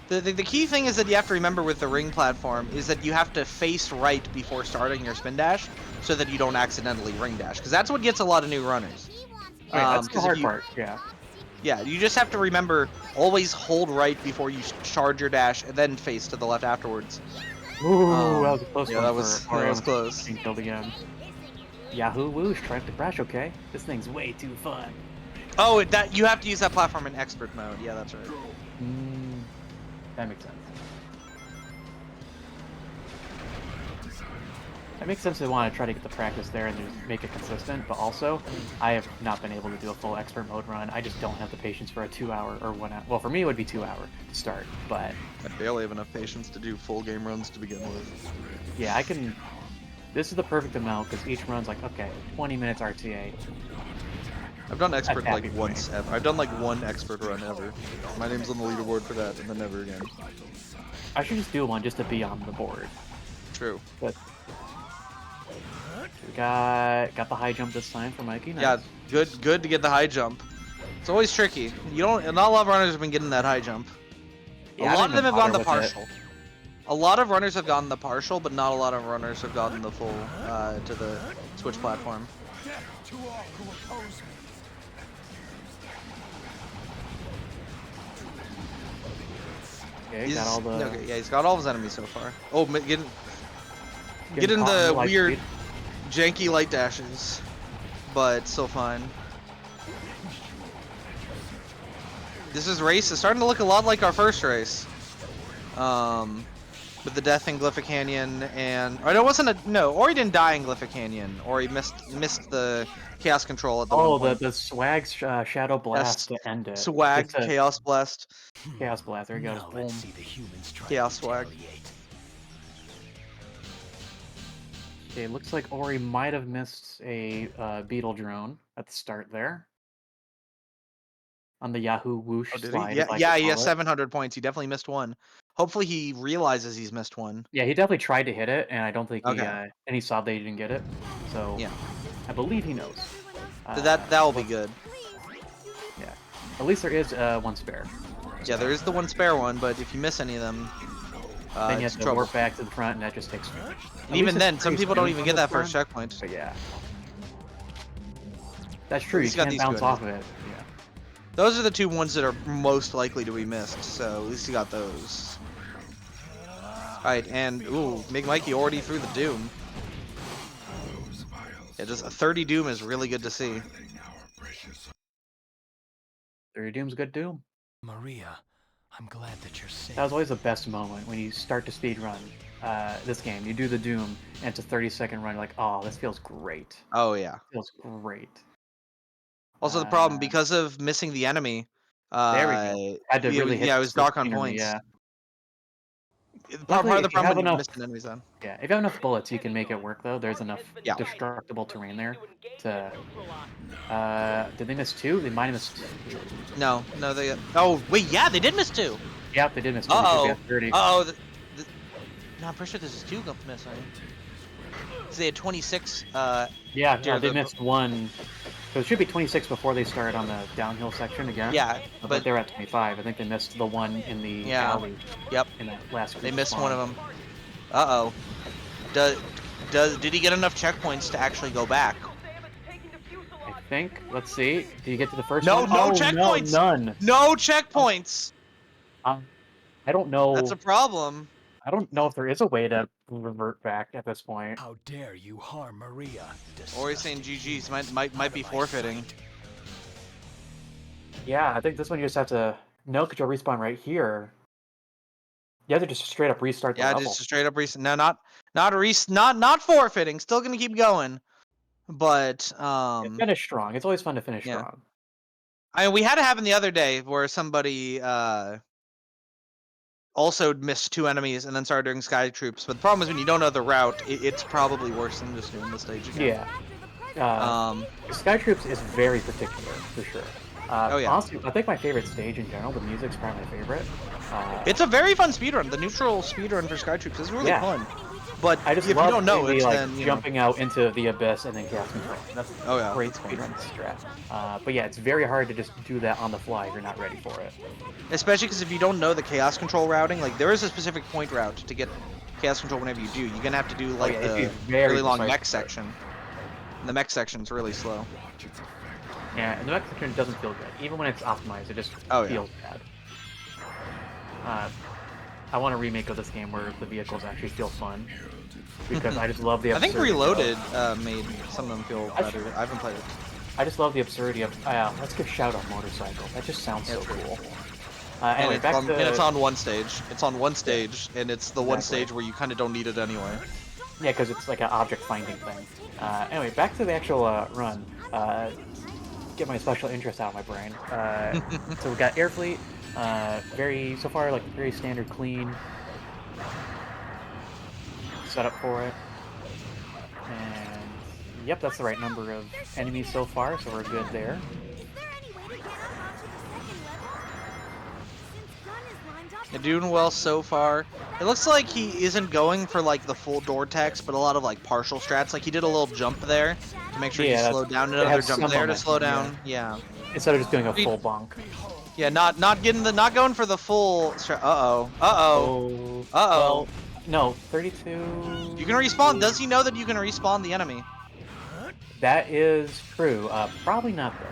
The key thing is that you have to remember with the ring platform is that you have to face right before starting your spin dash so that you don't accidentally ring dash, because that's what gets a lot of new runners. That's the hard part, yeah. Yeah, you just have to remember, always hold right before you charge your dash and then face to the left afterwards. Ooh, that was a close one. That was close. Being killed again. Yahoo whoosh, trying to crash, okay? This thing's way too fun. Oh, you have to use that platform in expert mode. Yeah, that's right. That makes sense. It makes sense to want to try to get the practice there and just make it consistent, but also, I have not been able to do a full expert mode run. I just don't have the patience for a 2 hour or 1 hour. Well, for me, it would be 2 hour to start, but... I barely have enough patience to do full game runs to begin with. Yeah, I can... This is the perfect amount, because each run's like, okay, 20 minutes RTA. I've done expert like once ever. I've done like one expert run ever. My name's on the leaderboard for that, and then never again. I should just do one just to be on the board. True. But we got the high jump this time for Mikey. Nice. Yeah, good to get the high jump. It's always tricky. Not a lot of runners have been getting that high jump. Yeah, a lot of them have gone the partial. A lot of runners have gotten the partial, but not a lot of runners have gotten the full to the Switch platform. Okay, got all the... Okay, yeah, he's got all of his enemies so far. Oh, getting the weird, janky light dashes, but still fine. This race is starting to look a lot like our first race. with the death in Glyphic Canyon, and no, it wasn't a no. Ori didn't die in Glyphic Canyon. Ori missed the Chaos Control at the one Oh, point. the swag Shadow Blast Yes, to end it. swag It's a Chaos Blast. Chaos Blast. There you go. Now Boom. let's see the humans try Chaos to swag. retaliate. Okay, looks like Ori might have missed a beetle drone at the start there. On the Yahoo whoosh Oh, did slide, he? as Yeah, I yeah, could he has call it. 700 points. He definitely missed one. Hopefully, he realizes he's missed one. Yeah, he definitely tried to hit it, and I don't think he Okay. and he saw that he didn't get it. So Yeah. I believe he knows. That will be good. Yeah. At least there is one spare. Yeah, there is the one spare one, but if you miss any of them, Then you it's have to trouble. warp back to the front, and that just takes. And even then, some people don't even get that first checkpoint. But yeah. That's true. You least you got can these bounce two off of it. Yeah. Those are the two ones that are most likely to be missed, so at least you got those. Alright, and ooh, Big Mikey already threw the Doom. Yeah, just a 30 Doom is really good to see. 30 Doom's good Doom. Maria, I'm glad that you're safe. That was always the best moment when you start to speed run this game. You do the Doom, and it's a 30-second run. You're like, oh, this feels great. Oh yeah. Feels great. Also, the problem because of missing the enemy. There we go. Had to really hit yeah, it was dark on scenery, points. Yeah. Part of the if you have problem when you enough, miss an enemy's on. yeah, if you have enough bullets, you can make it work. Though there's enough destructible terrain there to. Did they miss two? They might have missed. No, they. Oh wait, yeah, they did miss two. Yep, they did miss two. Uh because oh. No, I'm pretty sure this is two missing. So they had 26. Yeah, no, they missed one. So it should be 26 before they start on the downhill section again. Yeah, but they're at 25. I think they missed the one in the alley. Yep. In that last. They missed one of them. Uh oh. Did he get enough checkpoints to actually go back? I think. Let's see. Do you get to the first No, one? no Oh, checkpoints. No, none. No checkpoints. I don't know. That's a problem. I don't know if there is a way to revert back at this point. How dare you harm Maria? Or he's saying GG's might be forfeiting. Yeah, I think this one you just have to because you'll respawn right here. You have to just straight up restart the level. Yeah, just straight up restart. No, not forfeiting. Still gonna keep going. But finish strong. It's always fun to finish strong. I mean, we had it happen the other day where somebody also missed two enemies and then started doing Sky Troops. But the problem is when you don't know the route, it's probably worse than just doing the stage again. Yeah. Sky Troops is very particular, for sure. Oh yeah. Honestly, I think my favorite stage in general, the music's probably my favorite. It's a very fun speedrun. The neutral speedrun for Sky Troops is really fun. But I just if love you don't know it, like then jumping out into the abyss and then Chaos Control. That's great speedrun strat. But yeah, it's very hard to just do that on the fly if you're not ready for it. Especially because if you don't know the Chaos Control routing, like there is a specific point route to get Chaos Control whenever you do. You're gonna have to do like the really long mech section. And the mech section's really slow. Yeah, and the mech section doesn't feel good. Even when it's optimized, it just feels bad. I want a remake of this game where the vehicles actually feel fun. Because I just love the absurdity. I think Reloaded made some of them feel better. I haven't played it. I just love the absurdity of, let's give Shout out Motorcycle. That just sounds so cool. Anyway, and it's on one stage. It's on one stage, and it's the one stage where you kind of don't need it anyway. Yeah, because it's like an object finding thing. Anyway, back to the actual run. Get my special interest out of my brain. So we got Air Fleet. So far, like very standard, clean setup for it. And yep, that's the right number of enemies so far, so we're good there. You're doing well so far. It looks like he isn't going for like the full door text, but a lot of like partial strats. Like he did a little jump there to make sure he slowed down, another jump there to slow down. Yeah. Instead of just doing a full bonk. Yeah, not going for the full. Well, no, 32. You can respawn. Does he know that you can respawn the enemy? That is true. Probably not though.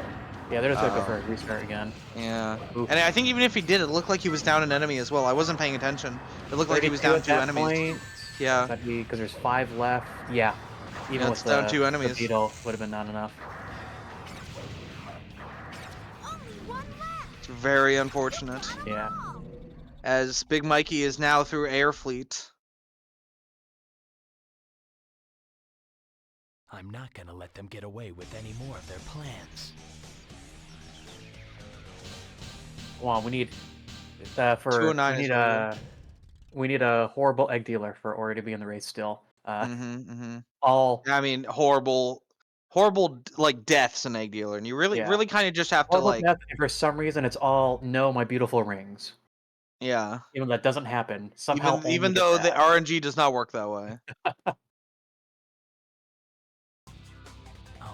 Yeah, there's like a restart again. Yeah. Oof. And I think even if he did, it looked like he was down an enemy as well. I wasn't paying attention. It looked like he was down two enemies. Point. Yeah. Because there's 5 left. Yeah. Even with down 2 enemies. The beetle would have been not enough. It's very unfortunate. Yeah. As Big Mikey is now through Air Fleet. I'm not gonna let them get away with any more of their plans. Come on, we need 209 is really we need a horrible egg dealer for Ori to be in the race still. good. All I mean, horrible, like deaths in Egg Dealer, and you really, yeah, really kind of just have to horrible like, death. And for some reason, it's all no, my beautiful rings. yeah. Even though that doesn't happen. Somehow Even only get though the that. RNG does not work that way.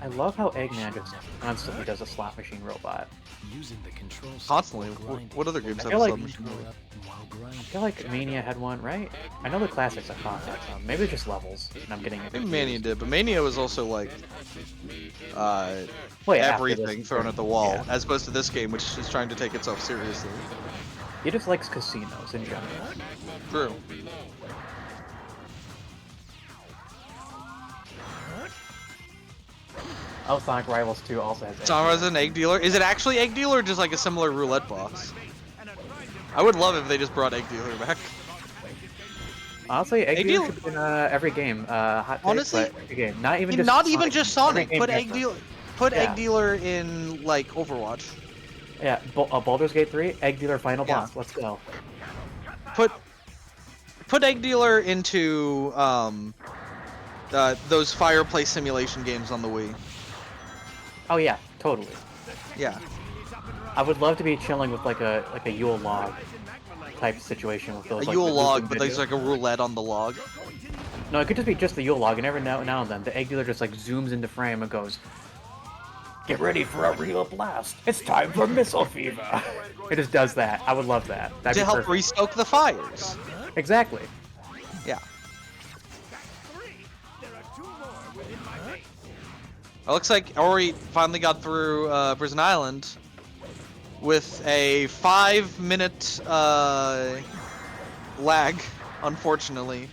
I love how Eggman just constantly does a slot machine robot. Using the control Constantly. stick while grinding. What other games I have feel a like- submachine Power mode? up while grinding. I feel like Mania had one, right? I know the classics have contact some. Maybe it's just levels, and I'm getting it I think confused. Mania did, but Mania was also like, Well, yeah, after this everything is thrown great. at the wall, Yeah. as opposed to this game, which is trying to take itself seriously. He just likes casinos in general. True. Oh, Sonic Rivals 2 also has. Sonic as an Egg Dealer. Is it actually Egg Dealer or just like a similar roulette box? I would love if they just brought Egg Dealer back. Honestly, Egg Egg Dealer Dealer- should be in every game. Hot take, Honestly, but every game. Not even just Not even Sonic, just every Sonic. game Put has Egg them. Dealer. Put Yeah. Egg Dealer in like Overwatch. Yeah, Baldur's Gate 3, Egg Dealer final Yeah. boss. Let's go. Put Egg Dealer into those fireplace simulation games on the Wii. Oh yeah, totally. Yeah. I would love to be chilling with like a Yule log type situation with those. A like, Yule the log, looping but there's videos. like a roulette on the log. No, it could just be just the Yule log, and every now and then the Egg Dealer just like zooms into frame and goes, "Get ready for a real blast! It's time for missile fever." It just does that. I would love that. That'd To be help perfect. restoke the fires. Exactly. Yeah. There are 2 more within my base. It looks like Ori finally got through Prison Island with a 5-minute lag, unfortunately.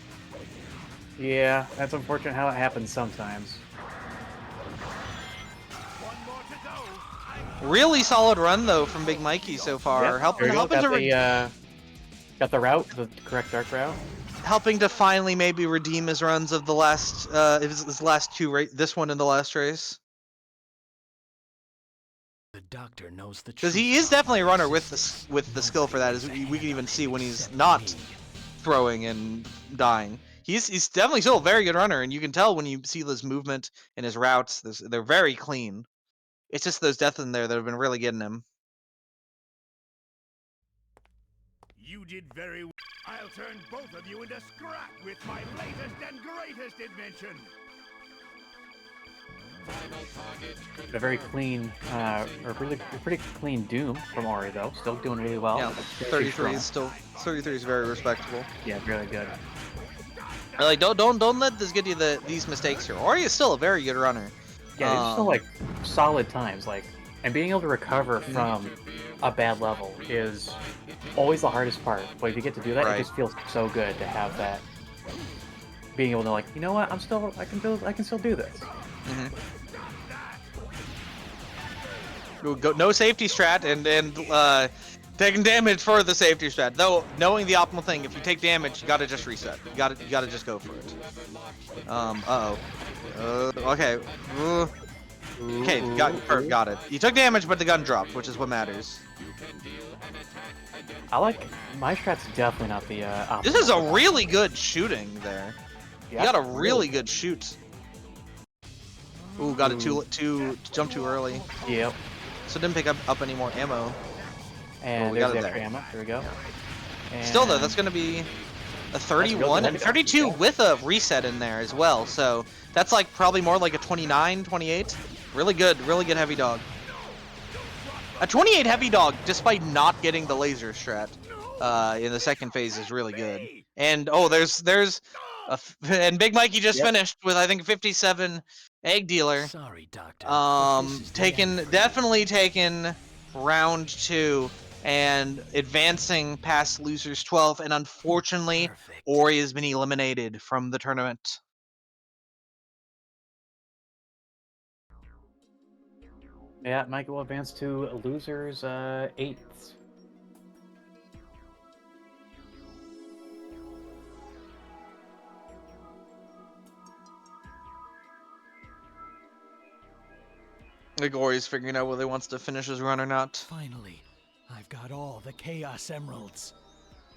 Yeah, that's unfortunate how it happens sometimes. Really solid run though from Big Mikey so far, Yeah, there helping we go. helping to Got the route, the correct dark route. helping to finally maybe redeem his runs of the last his last 2 this one and the last race. The doctor knows the truth. Because he is about definitely a my runner existence. with the skill for that. As we can even see when he's Except not me. throwing and dying. He's definitely still a very good runner, and you can tell when you see his movement and his routes. They're very clean. It's just those deaths in there that have been really getting him. You did very well. I'll turn both of you into scrap with my latest and greatest invention. A very clean, or pretty clean Doom from Ori though. Still doing really well. Yeah, Very 33 strong. is still 33 is very respectable. Yeah, really good. Like don't let this get you these mistakes here. Ori is still a very good runner. Yeah, these are still like solid times. Like, and being able to recover Mm-hmm. from a bad level is always the hardest part. But if you get to do that, Right. it just feels so good to have that. Being able to like, you know what? I can still do this. Go, no safety strat and taking damage for the safety strat. Though knowing the optimal thing, if you take damage, you gotta just reset. You gotta just go for it. Okay. Okay, got it. You took damage, but the gun dropped, which is what matters. I like my strat's definitely not the optimal. This is a really good shooting there. Yeah, You got a really good shoot. Ooh, got it too jump too early. Yep. So didn't pick up any more ammo. And we there's got it the extra there. ammo. There we go. Still though, And- that's gonna be a really 31 good. and 32 with a reset in there as well. So that's like probably more like a 29, 28. Really good heavy dog. A 28 heavy dog, despite not getting the laser strat in the second phase, is really good. And oh, and Big Mikey just finished with I think 57 egg dealer. Sorry, doctor. but this is the end. Definitely taken round 2 and advancing past losers 12, and unfortunately, Perfect. Ori has been eliminated from the tournament. Yeah, Mike will advance to losers 8th. Like Ori's figuring out whether he wants to finish his run or not. Finally, I've got all the Chaos Emeralds.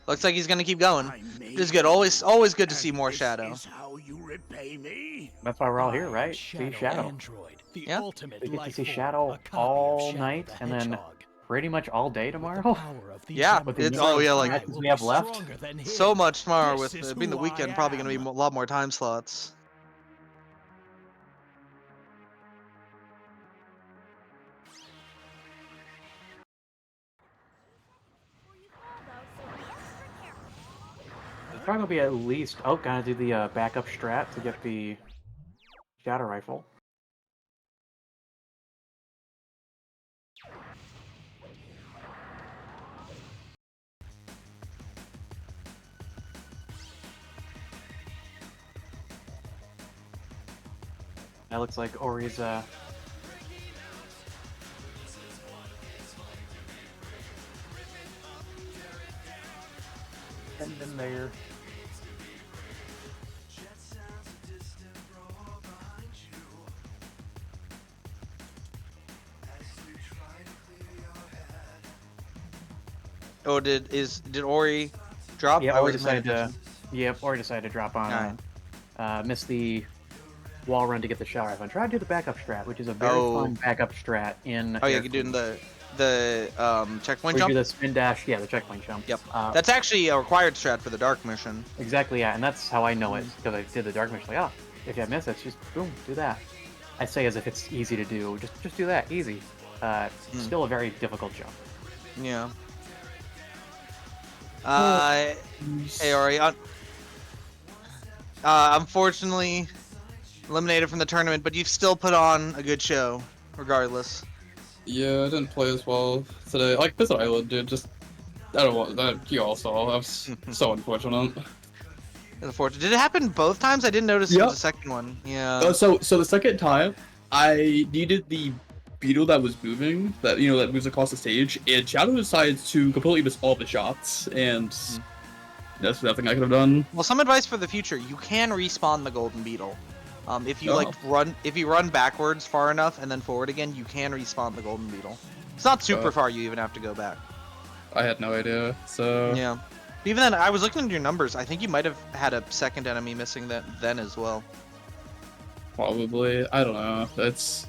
Looks like he's gonna keep going. I made It's good. Always good to see more Shadow. Is how you repay me? That's why we're all here, I am right? See Shadow. Android, the Yeah. ultimate We get to life see form, Shadow a copy of all Shadow night, the and then Hedgehog. pretty much all day With the tomorrow. power of these Yeah, With the it's number oh of yeah, like matches I will we have be left. stronger than him. so much tomorrow This with is being the who weekend. I Probably gonna be am. a lot more time slots. Before you fall, though, so be extra careful. It's probably gonna be at least. Oh, gotta do the backup strat to get the Shadow Rifle. That looks like Ori's getting in there. Oh, did Ori drop? Yeah, I Ori wasn't paying decided to. attention. Yep, Ori decided to drop on. Alright. Missed the wall run to get the Shadow Rifle. And try to do the backup strat, which is a very Oh. fun backup strat in. Oh yeah, Air you're doing Cruise. the checkpoint We jump. do the spin dash. Yeah, the checkpoint jump. Yep. That's actually a required strat for the dark mission. Exactly, yeah, and that's how I know it, because I did the dark mission. Like, oh, if you miss it, just boom, do that. I say as if it's easy to do. Just do that, easy. Still a very difficult jump. Yeah. Hey Ori. Unfortunately, eliminated from the tournament, but you've still put on a good show, regardless. Yeah, I didn't play as well today. Like this island, dude. Just I don't want that. You all saw. That was so unfortunate. Did it happen both times? I didn't notice it was the second one. Yeah. So the second time, I needed the beetle that was moving, that that moves across the stage, and Shadow decides to completely miss all the shots, and that's nothing I could have done. Well, some advice for the future: you can respawn the golden beetle. If you run backwards far enough and then forward again, you can respawn the golden beetle. It's not super far. You even have to go back. I had no idea. So yeah. Even then, I was looking at your numbers. I think you might have had a second enemy missing that then as well. Probably. I don't know. It's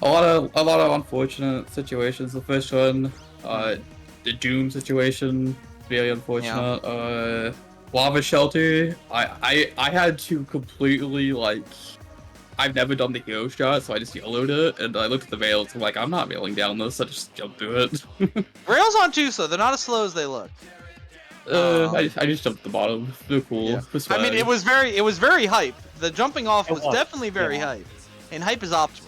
a lot of unfortunate situations. The first one, the Doom situation, very unfortunate. Yeah. Lava Shelter. I had to completely I've never done the hero shot, so I just yellowed it, and I looked at the rails. I'm like, I'm not railing down this. I just jumped through it. Rails aren't too slow. They're not as slow as they look. I just jumped at the bottom. They're cool. Yeah. I mean, it was very hype. The jumping off was definitely very hype, and hype is optimal.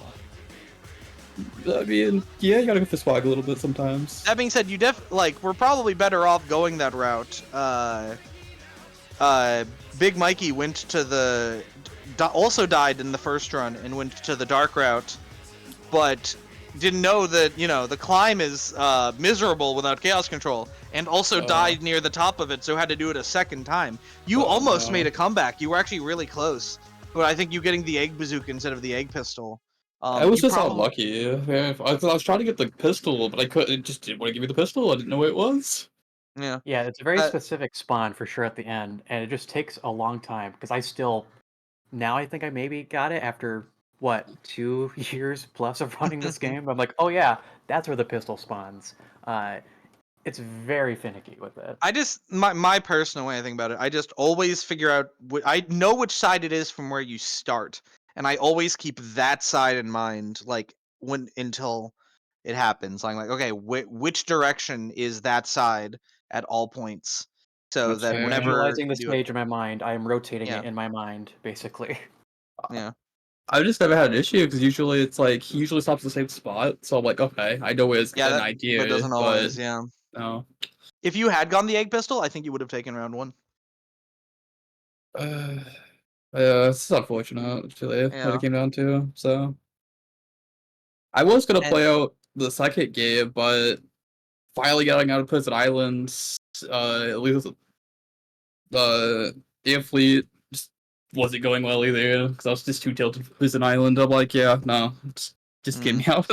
I mean, yeah, you gotta go for swag a little bit sometimes. That being said, we're probably better off going that route. Big Mikey went to the also died in the first run and went to the dark route, but didn't know that the climb is miserable without chaos control, and also died near the top of it, so had to do it a second time. You almost made a comeback. You were actually really close, but I think you getting the egg bazooka instead of the egg pistol. I was just unlucky. I was trying to get the pistol, but I couldn't. It just didn't want to give me the pistol. I didn't know what it was. Yeah. Yeah, it's a very specific spawn for sure at the end, and it just takes a long time because now I think I maybe got it after what 2 years plus of running this game. I'm like, oh yeah, that's where the pistol spawns. It's very finicky with it. I just my personal way I think about it. I just always figure out. I know which side it is from where you start, and I always keep that side in mind, until it happens. I'm like, okay, which direction is that side at all points, so that whenever visualizing the stage in my mind, I am rotating it Yeah. in my mind, basically. Yeah. I've just never had an issue because usually it's like he usually stops at the same spot, so I'm like, okay, I know it's an idea, but it doesn't always. Yeah. No. If you had gone the egg pistol, I think you would have taken round 1. Yeah, it's unfortunate, actually, what Yeah. it came down to. So I was gonna play out the second game, but finally getting out of Prison Islands, at least the air fleet just wasn't going well either because I was just too tilted for Prison Island. I'm like, yeah, no, just get me out.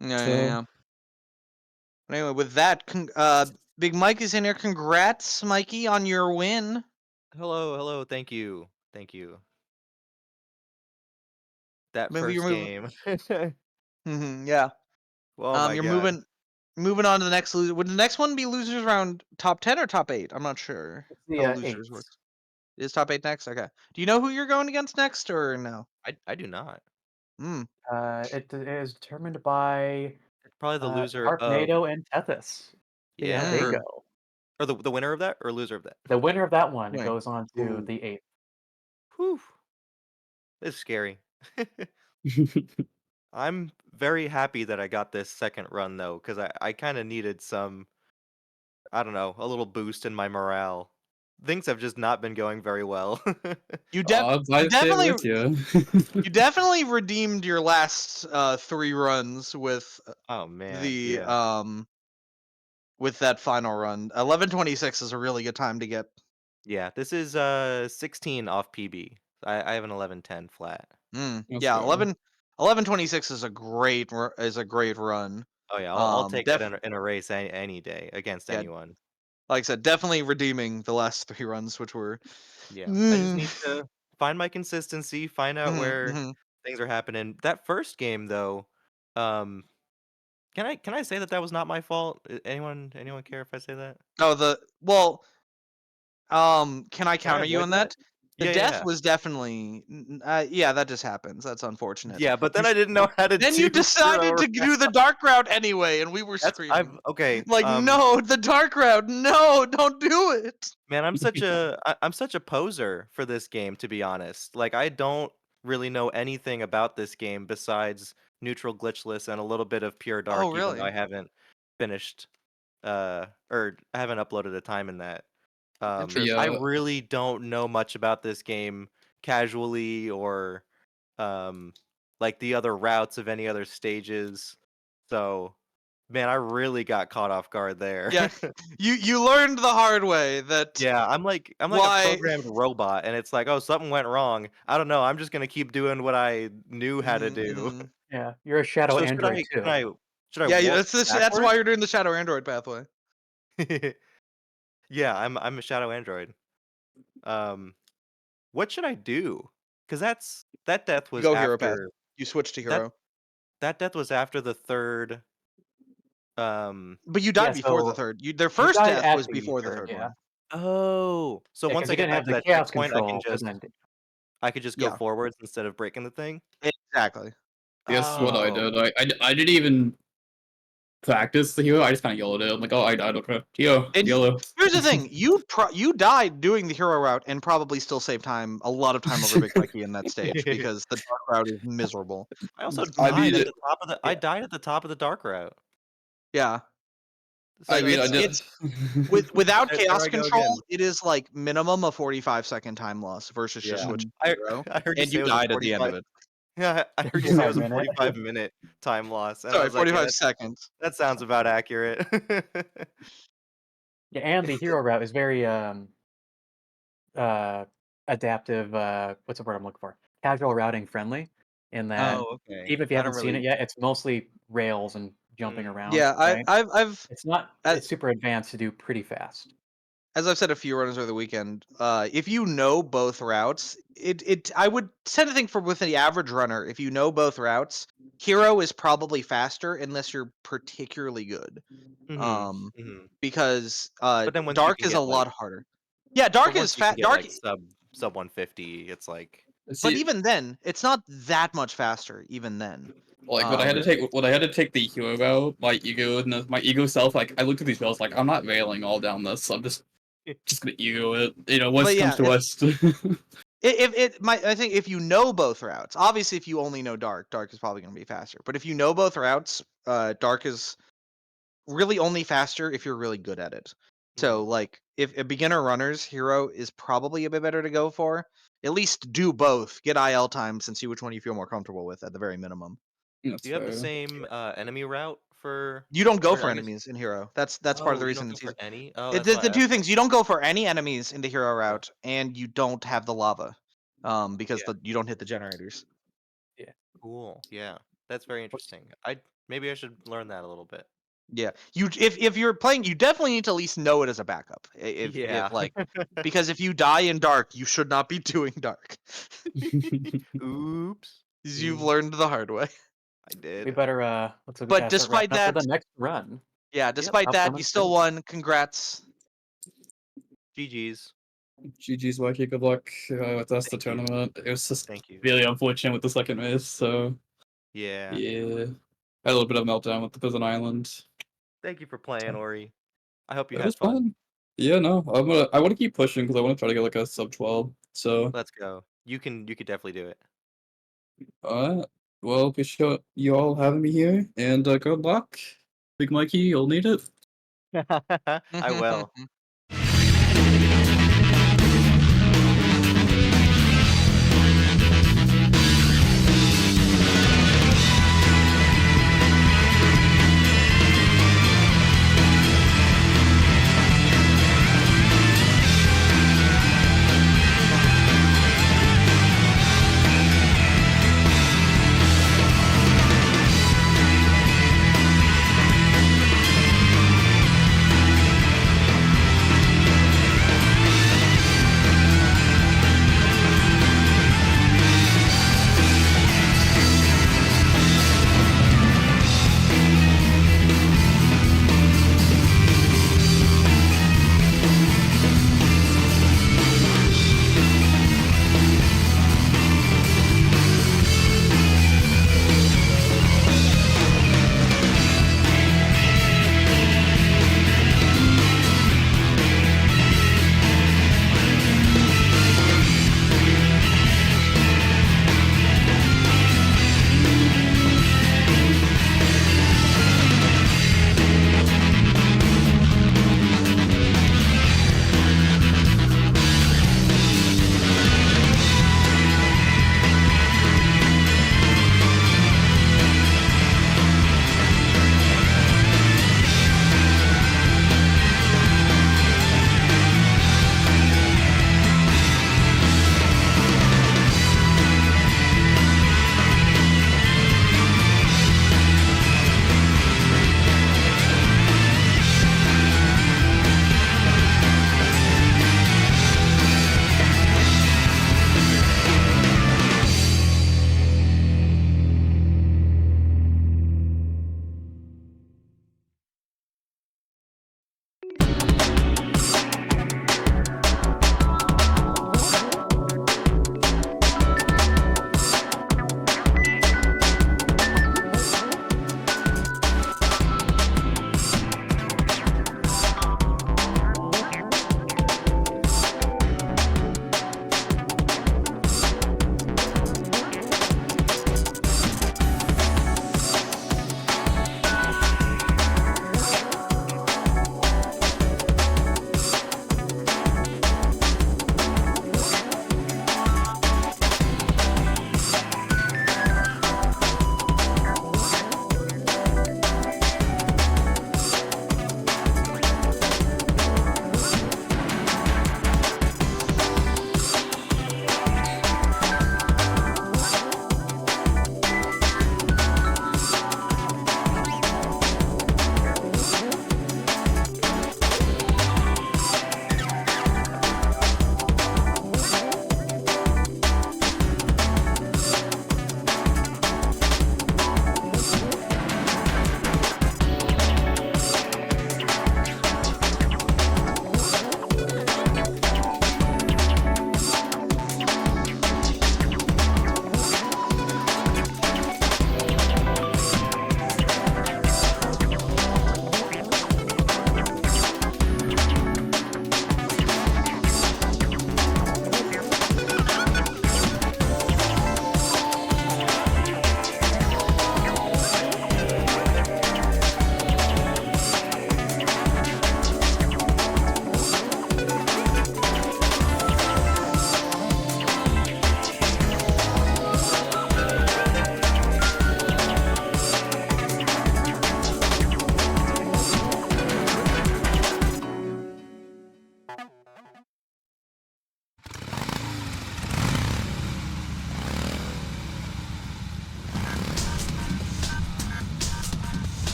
Yeah. But anyway, with that, Big Mike is in here. Congrats, Mikey, on your win. Hello. Thank you. That Maybe you're first moving. game. Yeah. Oh my You're god. moving on to the next loser. Would the next one be losers round top 10 or top 8? I'm not sure the how the 8. losers works. Is top 8 next? Okay. Do you know who you're going against next or no? I do not. It is determined by It's probably the loser of Sharknado and Tethys. See how they or go. the winner of that or loser of that. The winner of that one Wait. goes on to Ooh. the 8th. Whew. It's scary. I'm very happy that I got this second run though, because I kind of needed some, I don't know, a little boost in my morale. Things have just not been going very well. You I'm glad to stay definitely with you. you definitely redeemed your last 3 runs with Oh man, the yeah. with that final run. 11:26 is a really good time to get. Yeah, this is 16 off PB. I have an 11:10 flat. Let's Yeah, go. 11:26 is a great run. Oh yeah, I'll take that Def in a race any day against yeah, anyone. like I said, definitely redeeming the last 3 runs, which were. Yeah, I just Mm, need to find my consistency, find out where things are happening. That first game though, um, can I say that was not my fault? Anyone care if I say that? Oh, can I Can I counter you avoid on that? that? The Yeah, death yeah. was definitely. Yeah, that just happens. That's unfortunate. Yeah, but then I didn't know how to Then you do decided hero to do the dark route anyway, and we were screaming. okay. Like, no, the dark route. No, don't do it. Man, I'm such a poser for this game, to be honest. Like I don't really know anything about this game besides neutral glitchless and a little bit of pure Oh, dark, even though really? I haven't finished or I haven't uploaded a time in that. I Interesting. Yeah, really don't know much about this game casually or um like the other routes of any other stages. So, man, I really got caught off guard there. Yeah, you learned the hard way that Yeah, I'm like a why. programmed robot, and it's like, oh, something went wrong. I don't know. I'm just gonna keep doing what I knew how to do. Yeah, you're a shadow So android too. should I Yeah, warp that's why backwards? you're doing the Shadow Android pathway. Yeah, I'm a shadow android. Um, what should I do? Because that death You was go hero path. after You switch to that hero. that death was after the third. But you Yeah, died before the so third. Their you first died death at was the before the 3rd, third yeah. one. Oh, so Yeah, once because I you get didn't back have to the that chaos checkpoint, control, and then I could just go Yeah, forwards instead of breaking the thing. exactly. guess what I Oh, did. I didn't even practice the hero. I just kind of yelled it. I'm like, oh, I died. Okay, hero, And yellow. here's the thing: you died doing the hero route, and probably still saved a lot of time over Big Mikey in that stage because the dark route is miserable. I also I died mean, at the top of the. I yeah. died at the top of the dark route. Yeah, I like mean, I So did. it's without there chaos I go control, again. it is like minimum a 45-second time loss versus just Yeah, switching I to hero, I heard you and say you it was a died at the end 45. of it. Yeah, I heard you say it was a 45-minute. 45-minute time loss, and I Sorry, was like, yeah, 45 seconds. that sounds about accurate. Yeah, and the hero route is very uh adaptive, what's the word I'm looking for? Casual routing friendly in that Oh, okay. even if you I haven't don't seen it really. yet, it's mostly rails and jumping around, Yeah, right? I've It's not as, it's super advanced to do pretty fast. as I've said a few runners over the weekend. If you know both routes, I would tend to think for with the average runner, if you know both routes, hero is probably faster unless you're particularly good. Mhm, Um, mhm. because But then once you dark can is a get lot like, harder. Yeah, but dark once is you can fat. get Dark, like sub 150, it's like, but See, even then, it's not that much faster. Even then, like oh really? when I had to take the hero route, my ego and my ego self, like I looked at these rails, like I'm not railing all down this. I'm just gonna ego it. You know, but worst comes yeah, to worst. I think if you know both routes, obviously if you only know dark is probably going to be faster. But if you know both routes, dark is really only faster if you're really good at it. So Mhm. like if a beginner runner's hero is probably a bit better to go for. At least do both. Get IL time and see which one you feel more comfortable with at the very minimum. That's Do you have the fair. same enemy route for, You don't go or for I guess, enemies in hero. That's part of oh, the you don't reason go it's for easy. any? Oh, It, that's the why. two Okay. things: you don't go for any enemies in the hero route, and you don't have the lava. because you don't hit the generators. Cool. Yeah, that's very interesting. Maybe I should learn that a little bit. Yeah, if you're playing, you definitely need to at least know it as a backup. Yeah. Because if you die in dark, you should not be doing dark. Oops. You've learned the hard way. I did. We better looks like we But gotta start despite wrapping up for that, the next run. yeah, despite that, upcoming you still show. won. Congrats. GG's. GG's, Wacky. Good luck with us, the Thank you. tournament. It was just Thank you. really unfortunate with the second miss, so Yeah. yeah. I had a little bit of a meltdown with the Prison Island. Thank you for playing, Ori. I hope you It had was fun. fun. Yeah, no, I want to keep pushing because I want to try to get like a sub 12. So Let's go. You could definitely do it. well, appreciate you all having me here, and good luck, Big Mikey. You'll need it. I will.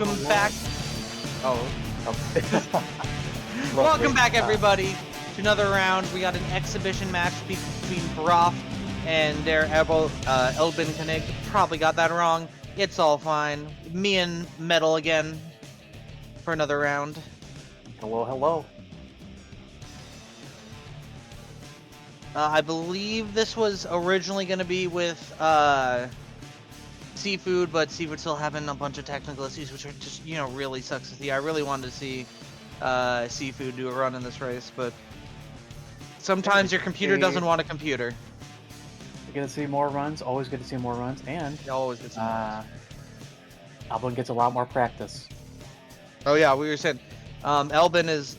welcome back. Oh. Welcome back, everybody, to another round. We got an exhibition match between Broth and their Elbin Koenig. Probably got that wrong. It's all fine. Me and Metal again for another round. Hello, hello. I believe this was originally going to be with Seafood, but Seafood still having a bunch of technical issues, which are just, you know, really sucks to see. I really wanted to see Seafood do a run in this race, but sometimes your computer doesn't want a computer. You're gonna see more runs. Always good to see more runs, and you always get some more runs. Albin gets a lot more practice. Oh yeah, we were saying, Albin is.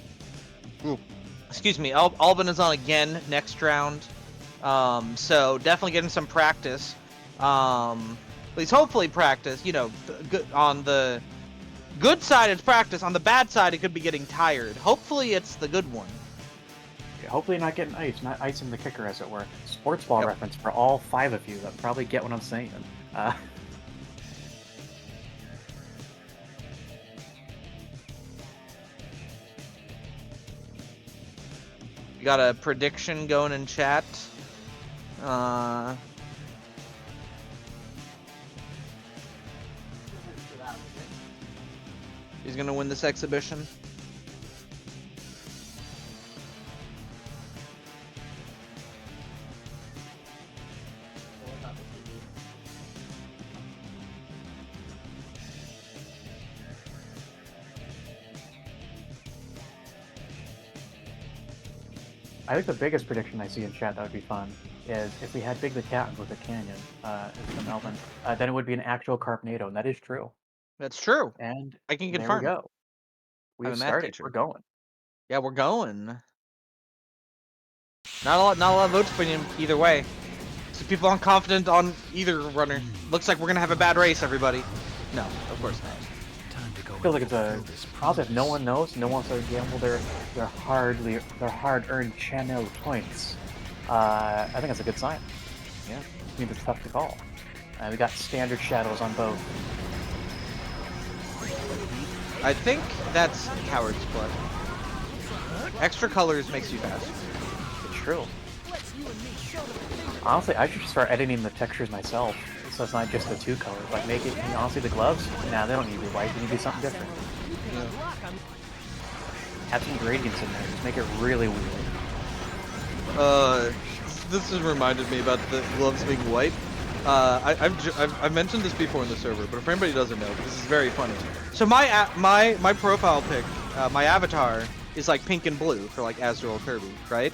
Ooh, excuse me, Albin is on again next round, so definitely getting some practice. At least hopefully practice. You know, on the good side it's practice. On the bad side, it could be getting tired. Hopefully, it's the good one. Yeah, hopefully, not getting iced, not icing the kicker, as it were. Sports ball reference for all 5 of you that probably get what I'm saying. We got a prediction going in chat. He's gonna win this exhibition. I think the biggest prediction I see in chat that would be fun is if we had Big the Cat with a canyon in Melbourne, then it would be an actual Carpnado, and that is true. That's true. And I can there confirm. we go. We've started. We're going. Yeah, we're going. Not a lot of votes for him either way. So people aren't confident on either runner. Looks like we're gonna have a bad race, everybody. No, of course not. I feel like it's a also if no one knows, no one's gonna gamble their hard-earned channel points. I think that's a good sign. Yeah, I mean it's tough to call. We got standard shadows on both. I think that's Coward's Blood. Extra colors makes you faster. It's true. Honestly, I should start editing the textures myself, so it's not just the 2 colors. Like, make it, honestly, the gloves, nah, they don't need to be white, they need to be something different. Yeah. Have some gradients in there, just make it really weird. This has reminded me about the gloves being white. I've mentioned this before in the server, but if anybody doesn't know, this is very funny. So my profile pic, my avatar is like pink and blue for like Azrael Kirby, right?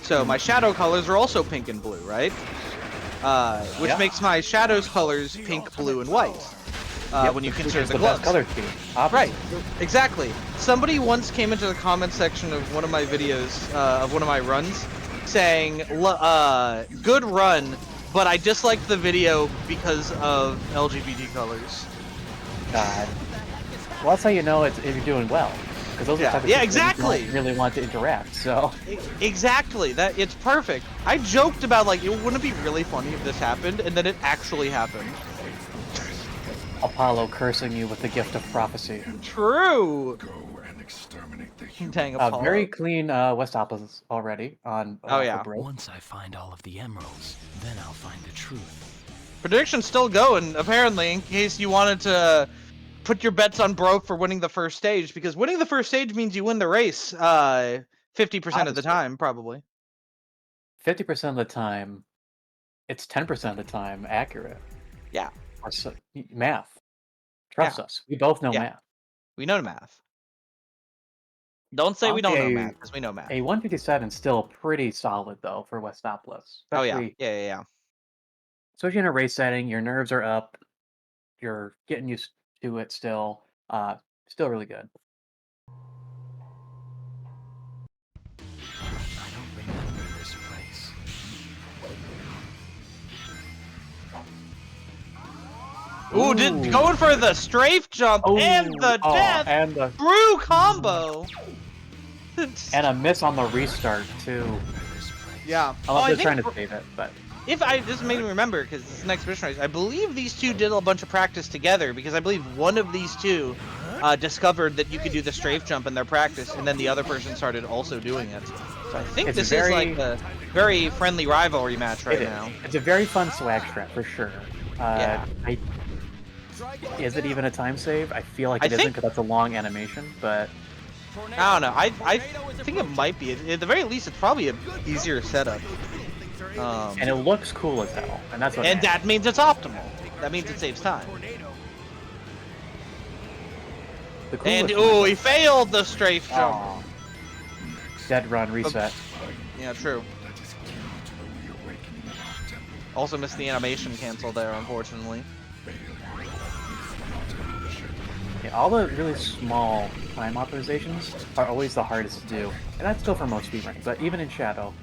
So my shadow colors are also pink and blue, right? Which makes my shadows colors pink, blue, and white. When you consider the gloves. Color scheme. Right, exactly. Somebody once came into the comment section of one of my videos, of one of my runs, saying, good run, but I disliked the video because of LGBT colors. God. Well, that's how you know if you're doing well. Because those are the type of people exactly. You don't really want to interact, so... Exactly, it's perfect. I joked about, like, wouldn't it be really funny if this happened, and then it actually happened. Apollo cursing you with the gift of prophecy. True! Go and exterminate the Dang, Apollo. Very clean West opposites already on Once I find all of the emeralds, then I'll find the truth. Prediction's still going, apparently, in case you wanted to put your bets on Broke for winning the first stage, because winning the first stage means you win the race 50% of the time, probably. 50% of the time, it's 10% of the time accurate. Yeah. Or so, math. Trust us. We both know math. We know math. Don't say we don't know math, because we know math. A 157 is still pretty solid, though, for Westopolis. Oh, yeah. Yeah. Especially in a race setting, your nerves are up. You're getting used to it still. Still really good. I don't remember this place. Ooh, going for the strafe jump and the death and the brew combo. And a miss on the restart too. Yeah. Unless they're trying to save it, but if I this made me remember because this is an exhibition race. I believe these two did a bunch of practice together because I believe one of these two discovered that you could do the strafe jump in their practice, and then the other person started also doing it. So I think this is like a very friendly rivalry match right now. It's a very fun swag strat for sure. Yeah. Is it even a time save? I feel like it isn't because that's a long animation, but I don't know. I think it might be. At the very least, it's probably an easier setup. And it looks cool as hell, and that's what. And that means it's optimal. That means it saves time. And oh, he failed the strafe jump. Dead run reset. Yeah, true. Also missed the animation cancel there, unfortunately. Yeah, all the really small time authorizations are always the hardest to do, and that's still for most speedruns. But even in Shadow,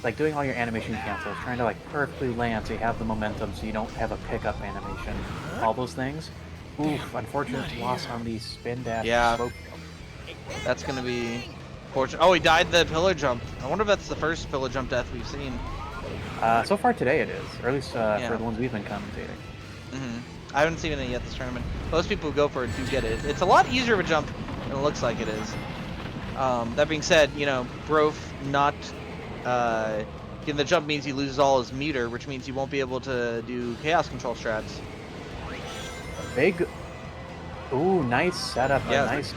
like doing all your animation cancels, trying to like perfectly land so you have the momentum, so you don't have a pickup animation, all those things. Oof, unfortunate loss on the spin dash. Yeah, slope. that's gonna be fortunate. Oh, he died the pillar jump. I wonder if that's the first pillar jump death we've seen. So far today it is, or at least for the ones we've been commentating. I haven't seen it yet this tournament. Most people who go for it do get it. It's a lot easier of a jump than it looks like it is. That being said, you know, Brof not getting the jump means he loses all his meter, which means he won't be able to do chaos control strats. Big, ooh, nice setup, Yeah. nice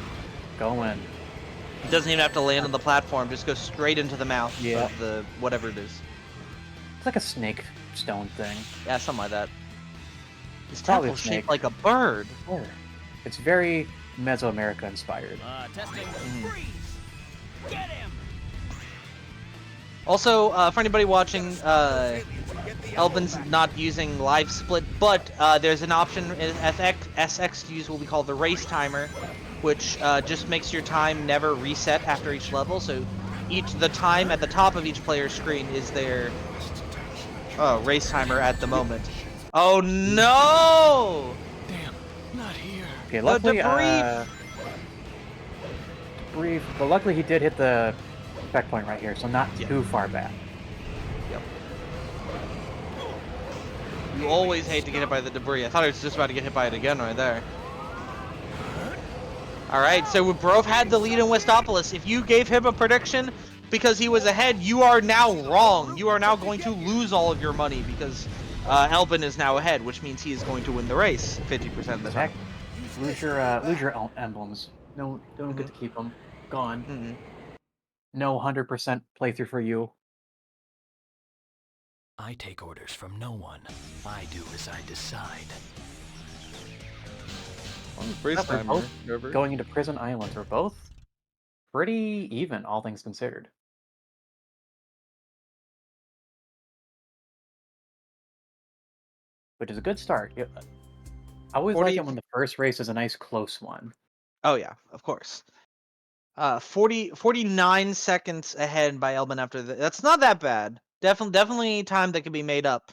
going. He doesn't even have to land on the platform; just go straight into the mouth of the whatever it is. It's like a snake stone thing. Yeah, something like that. His Probably tail's a snake. shaped like a bird. Yeah. It's very Mesoamerica inspired. Testing. Freeze. Get him. Also, for anybody watching, Elvin's not using live split, but there's an option in SX to use what we call the race timer, which just makes your time never reset after each level. So the time at the top of each player's screen is their race timer at the moment. Oh no! Damn, not here. Okay, luckily, debrief. Debrief, but luckily he did hit the checkpoint right here, so not too far back. Yep. You always hate to get hit by the debris. I thought I was just about to get hit by it again right there. Alright, so Brof had the lead in Westopolis. If you gave him a prediction because he was ahead, you are now wrong. You are now going to lose all of your money because Elvin is now ahead, which means he is going to win the race 50% of the time. Lose your emblems. No, don't get to keep them. Gone. No 100% playthrough for you. I take orders from no one. I do as I decide. We're both going into Prison Islands. We're both pretty even, all things considered. Which is a good start. I always like it when the first race is a nice close one. Oh yeah, of course. 49 seconds ahead by Elvin after that. That's not that bad. Definitely time that can be made up.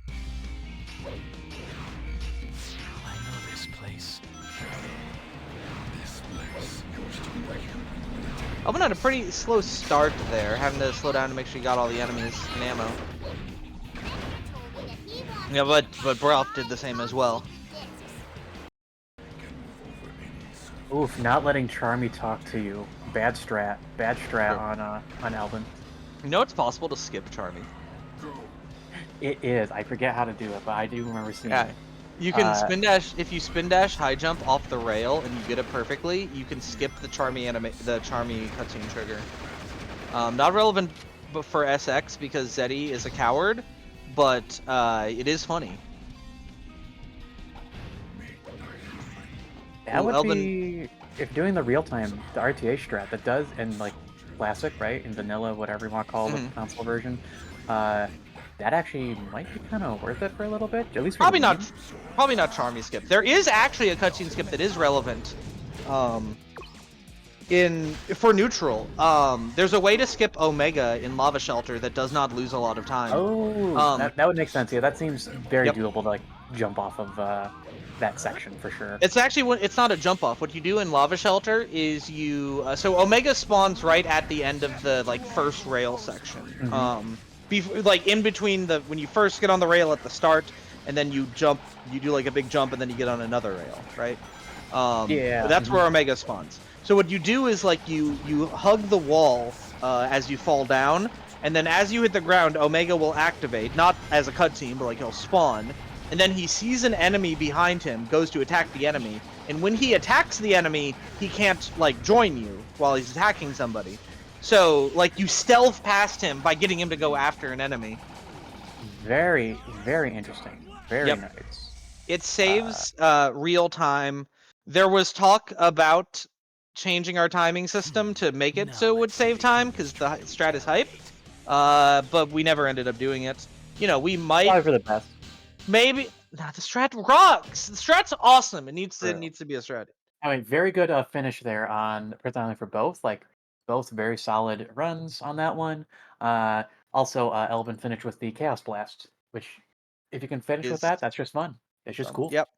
I know this place. Elvin had a pretty slow start there, having to slow down to make sure he got all the enemies and ammo. Yeah, but Brof did the same as well. Oof, not letting Charmy talk to you. Bad strat on Elvin. You know it's possible to skip Charmy. It is. I forget how to do it, but I do remember seeing it. You can spin dash if you spin dash high jump off the rail and you get it perfectly. You can skip the Charmy cutscene trigger. Not relevant for SX because Zeddy is a coward, but it is funny. That would be if doing the real time, the RTA strat that does in like classic, right, in vanilla, whatever you want to call the console version. That actually might be kind of worth it for a little bit, at least for probably not Charmy skip. There is actually a cutscene skip that is relevant. For neutral, there's a way to skip Omega in Lava Shelter that does not lose a lot of time. Oh, that would make sense. Yeah, that seems very doable to like jump off of that section for sure. It's actually it's not a jump off. What you do in Lava Shelter is you so Omega spawns right at the end of the like first rail section. Like in between the when you first get on the rail at the start, and then you jump, you do like a big jump, and then you get on another rail, right? Yeah. That's where Omega spawns. So what you do is like you hug the wall as you fall down, and then as you hit the ground, Omega will activate, not as a cutscene, but like he'll spawn. And then he sees an enemy behind him, goes to attack the enemy, and when he attacks the enemy, he can't like join you while he's attacking somebody. So like you stealth past him by getting him to go after an enemy. Very, very interesting. Very nice. It saves real time. There was talk about changing our timing system to make it so it would save time because the strat is hype, but we never ended up doing it. You know, we might. Probably for the best. Maybe the strat rocks. The strat's awesome. It needs to be a strat. I mean, very good finish there on Prison Island for both. Like, both very solid runs on that one. Also, Elvin finished with the Chaos Blast, which, if you can finish with that, that's just fun. It's just cool. Yep.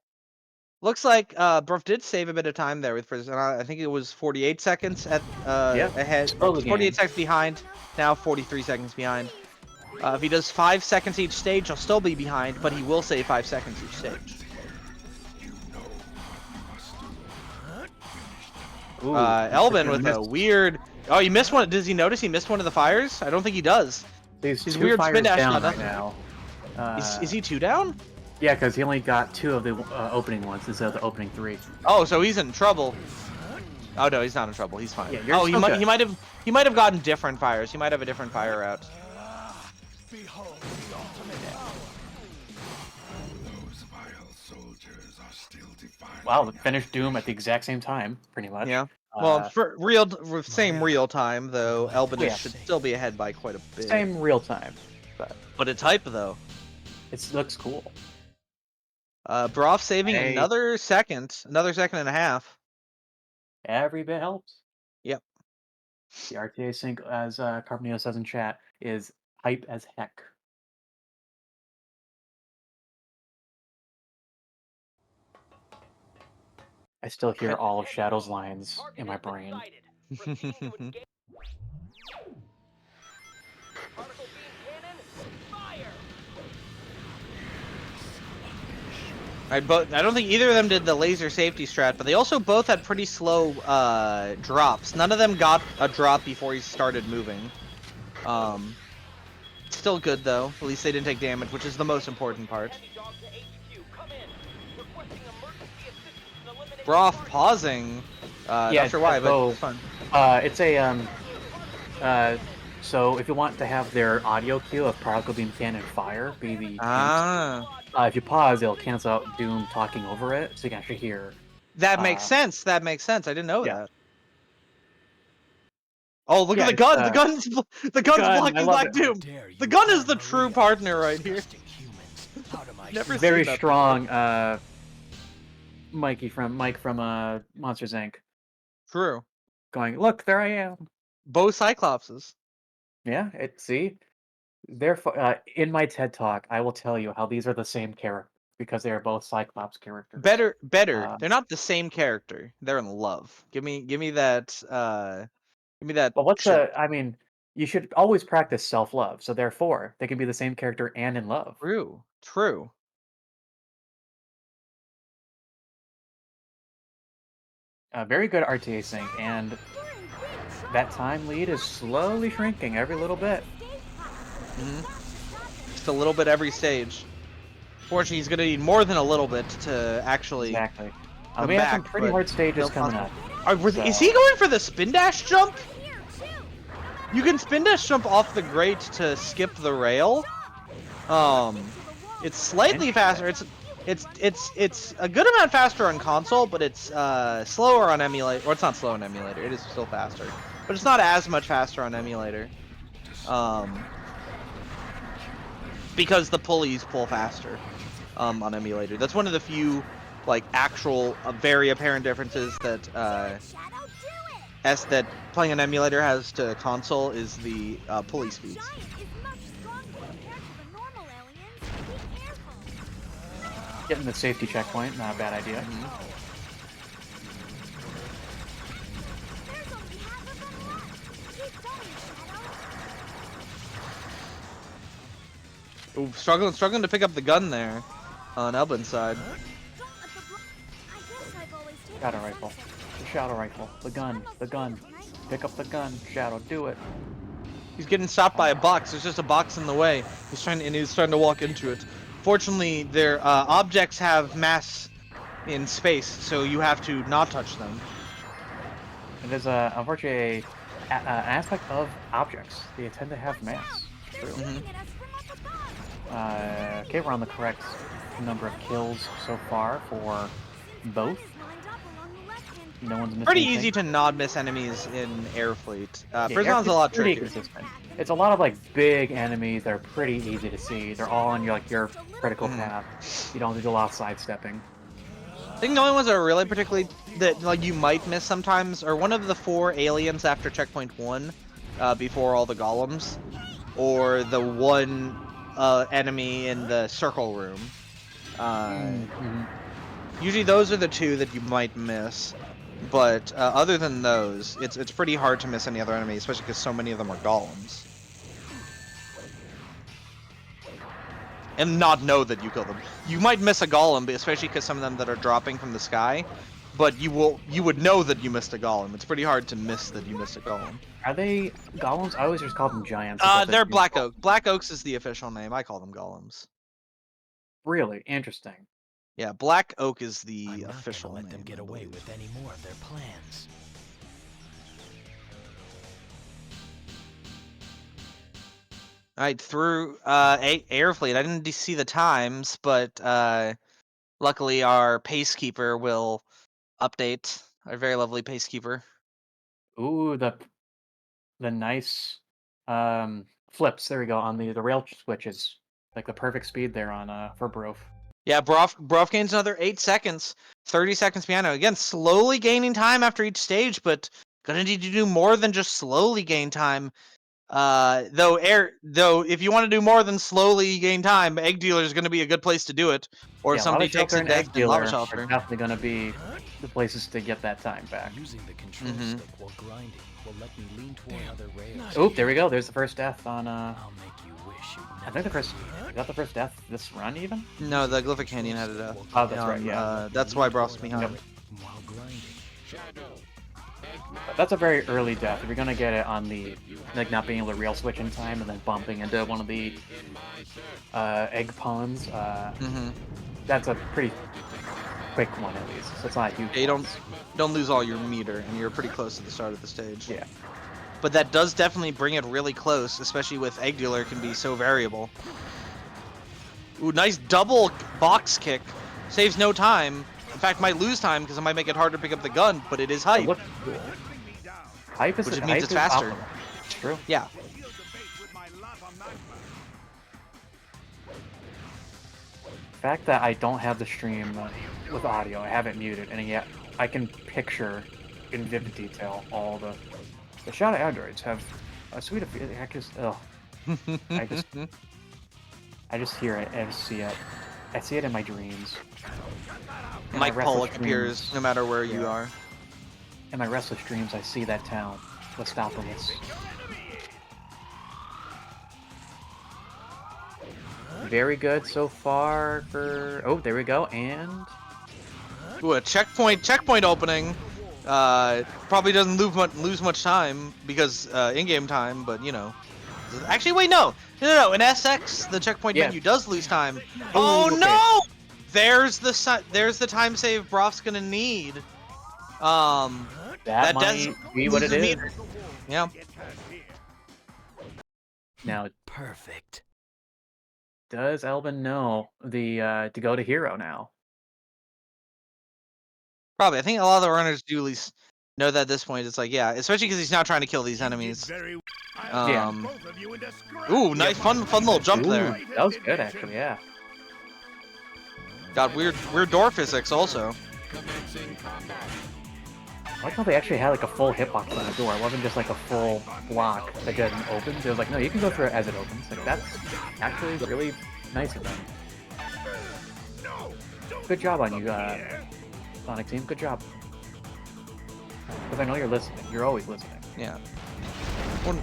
Looks like Bruff did save a bit of time there with Prison. I think it was 48 seconds at ahead. 48 seconds behind. Now 43 seconds behind. If he does 5 seconds each stage, he'll still be behind, but he will save 5 seconds each stage. Elvin with a weird. Oh, he missed one. Does he notice he missed one of the fires? I don't think he does. He's weird spin dash down right now. Is he 2 down? Yeah, because he only got 2 of the opening ones instead of the opening 3. Oh, so he's in trouble. Oh no, he's not in trouble. He's fine. Yeah, you're oh, still good. he might have gotten different fires. He might have a different fire route. Behold the ultimate power. Those vile soldiers are still defying. Wow, finished Doom at the exact same time, pretty much. Yeah. Well, for same real time though, Elvin should still be ahead by quite a bit. Same real time, but it's hype though. It looks cool. Broff saving another second and a half. Every bit helps. Yep. The RTA sync, as Carbonito says in chat, is hype as heck. I still hear all of Shadow's lines in my brain. I don't think either of them did the laser safety strat, but they also both had pretty slow drops. None of them got a drop before he started moving. Still good though. At least they didn't take damage, which is the most important part. Broff pausing. Not sure why, but it's fun. It's a so if you want to have their audio cue of Particle Beam Cannon Fire be the if you pause, it'll cancel out Doom talking over it, so you can actually hear. That makes sense. That makes sense. I didn't know that. Oh, look at the gun! The gun's blocking Black Doom. The gun is the true partner right here. Never very seen that strong. Mike from Monsters Inc. True. Going, look, there I am. Both Cyclopses. Yeah, see, therefore, in my TED Talk, I will tell you how these are the same character because they are both Cyclops characters. Better. They're not the same character. They're in love. Give me that. Give me that. But I mean, you should always practice self-love. So therefore, they can be the same character and in love. True. Very good RTA sync, and that time lead is slowly shrinking every little bit. Just a little bit every stage. Fortunately, he's going to need more than a little bit to actually. Exactly. Come we have back, some pretty hard stages coming up. Is he going for the spin dash jump? You can spin dash jump off the grate to skip the rail. It's slightly faster. It's a good amount faster on console, but it's slower on emulator. Or it's not slow on emulator. It is still faster, but it's not as much faster on emulator. Because the pulleys pull faster on emulator. That's one of the few like actual very apparent differences that that playing an emulator has to console is the pulley speeds. Getting the safety checkpoint, not a bad idea. There's only half of them left. Keep going, Shadow. Ooh, struggling to pick up the gun there on Elbin's side. Don't let the I guess I've always taken Shadow the rifle. sunset. The shadow rifle. The gun. The gun. Pick up the gun. Shadow, do it. He's getting stopped by a box. There's just a box in the way. He's trying to walk into it. Fortunately, their objects have mass in space, so you have to not touch them. It is unfortunately an aspect of objects. They tend to have mass. True. Shooting at us from up above. Okay, we're on the correct number of kills so far for both. Lined up along the left-hand No one's missing Pretty anything. easy to not miss enemies in Air Fleet. Yeah, Prison's a lot it's pretty trickier. consistent. It's a lot of like big enemies that are pretty easy to see. They're all on your critical path. You don't have to do a lot of sidestepping. I think the only ones that are really particularly that like you might miss sometimes are one of the 4 aliens after checkpoint 1, before all the golems, or the one enemy in the circle room. Usually those are the 2 that you might miss, but other than those, it's pretty hard to miss any other enemy, especially because so many of them are golems. And not know that you killed them. You might miss a golem, especially because some of them that are dropping from the sky, but you would know that you missed a golem. It's pretty hard to miss that you missed a golem. Are they golems? I always just call them giants. They're Black Oak. Black Oaks is the official name. I call them golems. Really interesting. Yeah, Black Oak is the I'm not official gonna let name. them get away with any more of their plans. Alright, through Air Fleet. I didn't see the times, but luckily our Pacekeeper will update. Our very lovely Pacekeeper. Ooh, the nice flips. There we go on the rail switches. Like the perfect speed there on for Brof. Yeah, Brof gains another 8 seconds. 30 seconds piano. Again, slowly gaining time after each stage, but gonna need to do more than just slowly gain time. Though if you want to do more than slowly gain time, Egg Dealer is going to be a good place to do it. Or if somebody takes a and death Egg in Lava Dealer Shelter. are definitely going to be the places to get that time back. Using the control stick while grinding will let me lean toward other rails. Oop, there we go. There's the first death on I'll make you wish you'd I think the first is that the first death this run even? No, the Glyphic Canyon had a death. Oh, that's right, yeah. That's why Brof's behind. Yep. while grinding. But that's a very early death. If you're gonna get it on the not being able to rail switch in time and then bumping into one of the egg ponds, that's a pretty quick one at least. So it's not a huge. Yeah, you don't lose all your meter, and you're pretty close to the start of the stage. Yeah. But that does definitely bring it really close, especially with Egg Dealer can be so variable. Ooh, nice double box kick. Saves no time. In fact, might lose time because it might make it harder to pick up the gun, but it is hype. Hype is Which hype means is it's faster. optimal. It's true. Yeah. The fact that I don't have the stream with audio, I have it muted, and yet I can picture in vivid detail all the shadow androids have a suite of I just hear it, I just see it. I see it in my dreams. In my Mike restless Pollock appears dreams- no matter where yeah. you are. In my restless dreams, I see that town, Westopolis. Very good so far for. Oh, there we go, and Ooh, a checkpoint opening. Probably doesn't lose much time because in-game time, but you know. Actually, wait, no. In SX, the checkpoint Yeah. menu does lose time. Ooh, Oh okay. no! There's the time save Brof's gonna need. that does might be what it lose a is. meter. Yeah. Now, Perfect. does Elvin know the to go to hero now? Probably. I think a lot of the runners do at least know that at this point. It's like, yeah, especially because he's now trying to kill these enemies. Yeah. Ooh, nice, fun little jump Ooh, there. that was good actually. Yeah. Got weird door physics also. I like how they actually had like a full hitbox on the door. It wasn't just like a full block that didn't open. It was like, no, you can go through it as it opens. Like that's actually really nice of them. Good job on you, Sonic Team. Good job. Because I know you're listening. You're always listening. Yeah. Well,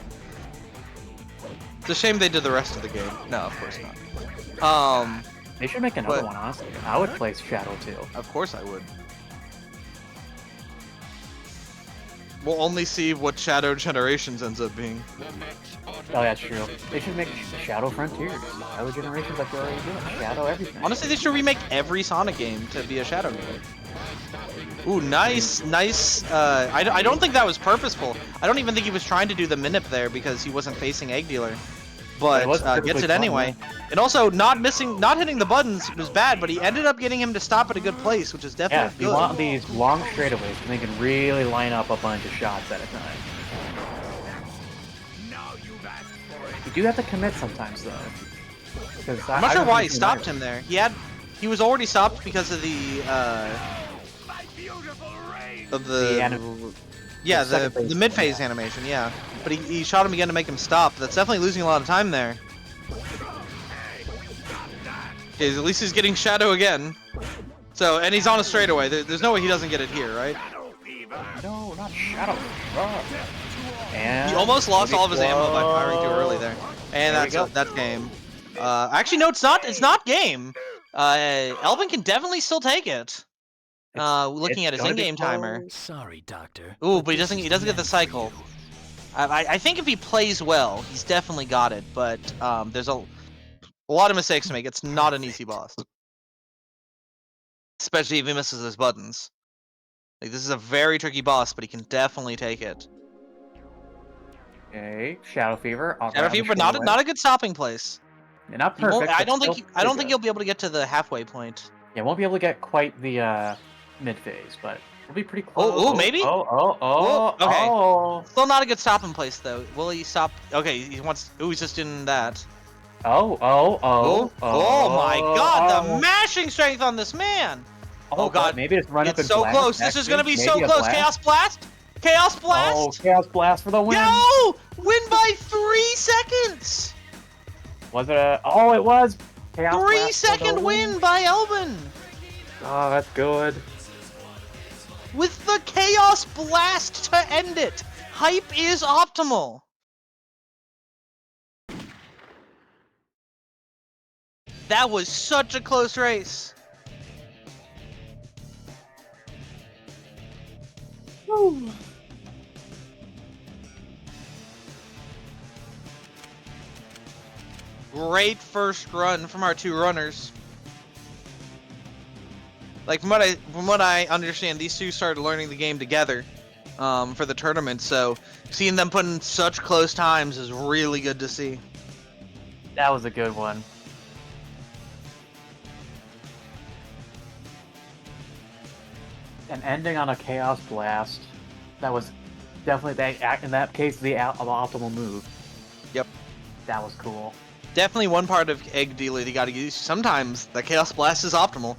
it's a shame they did the rest of the game. No, of course not. They should make another one, honestly. I would play Shadow 2. Of course I would. We'll only see what Shadow Generations ends up being. Oh, that's true. They should make Shadow Frontiers. Shadow Generations like they're already doing. Shadow everything. Honestly, they should remake every Sonic game to be a Shadow game. Ooh, nice. I don't think that was purposeful. I don't even think he was trying to do the minip there because he wasn't facing Egg Dealer. But gets it anyway. And also, not hitting the buttons was bad, but he ended up getting him to stop at a good place, which is definitely good. You want these long straightaways so they can really line up a bunch of shots at a time. You do have to commit sometimes, though. I'm not sure why he stopped him there. He was already stopped because of the the mid-phase animation, yeah. But he shot him again to make him stop. That's definitely losing a lot of time there. Okay, at least he's getting Shadow again. So, and he's on a straightaway. There's no way he doesn't get it here, right? No, not Shadow. And he almost lost all of his ammo by firing too early there. And that's game. Actually, no, it's not. It's not game. Elvin can definitely still take it. Looking at his in-game timer. Sorry, Doctor. Ooh, but he doesn't get the cycle. I think if he plays well, he's definitely got it. But there's a lot of mistakes to make. It's not an easy boss, especially if he misses his buttons. Like, this is a very tricky boss, but he can definitely take it. Okay, Shadow Fever. Shadow Fever, not a good stopping place. Yeah, not perfect. I don't think he'll be able to get to the halfway point. Yeah, won't be able to get quite the mid phase, but it'll be pretty close. Oh, maybe. Okay. Still not a good stopping place though. Will he stop? Okay, he wants. Ooh, he's just in that. Oh my God! The mashing strength on this man. Oh God! Maybe it's run up and so blast. close. This is gonna be so close. Chaos Blast. Chaos Blast. Oh, Chaos Blast for the win. Yo! Win by 3 seconds. Was it a? Oh, it was. Chaos 3-second win by Elvin. Oh, that's good. With the Chaos Blast to end it. Hype is optimal. That was such a close race. Woo. Great first run from our two runners. Like, from what I understand, these two started learning the game together for the tournament, so seeing them put in such close times is really good to see. That was a good one. And ending on a Chaos Blast, that was definitely, in that case, the optimal move. Yep. That was cool. Definitely one part of Egg Dealer you gotta use. Sometimes the Chaos Blast is optimal.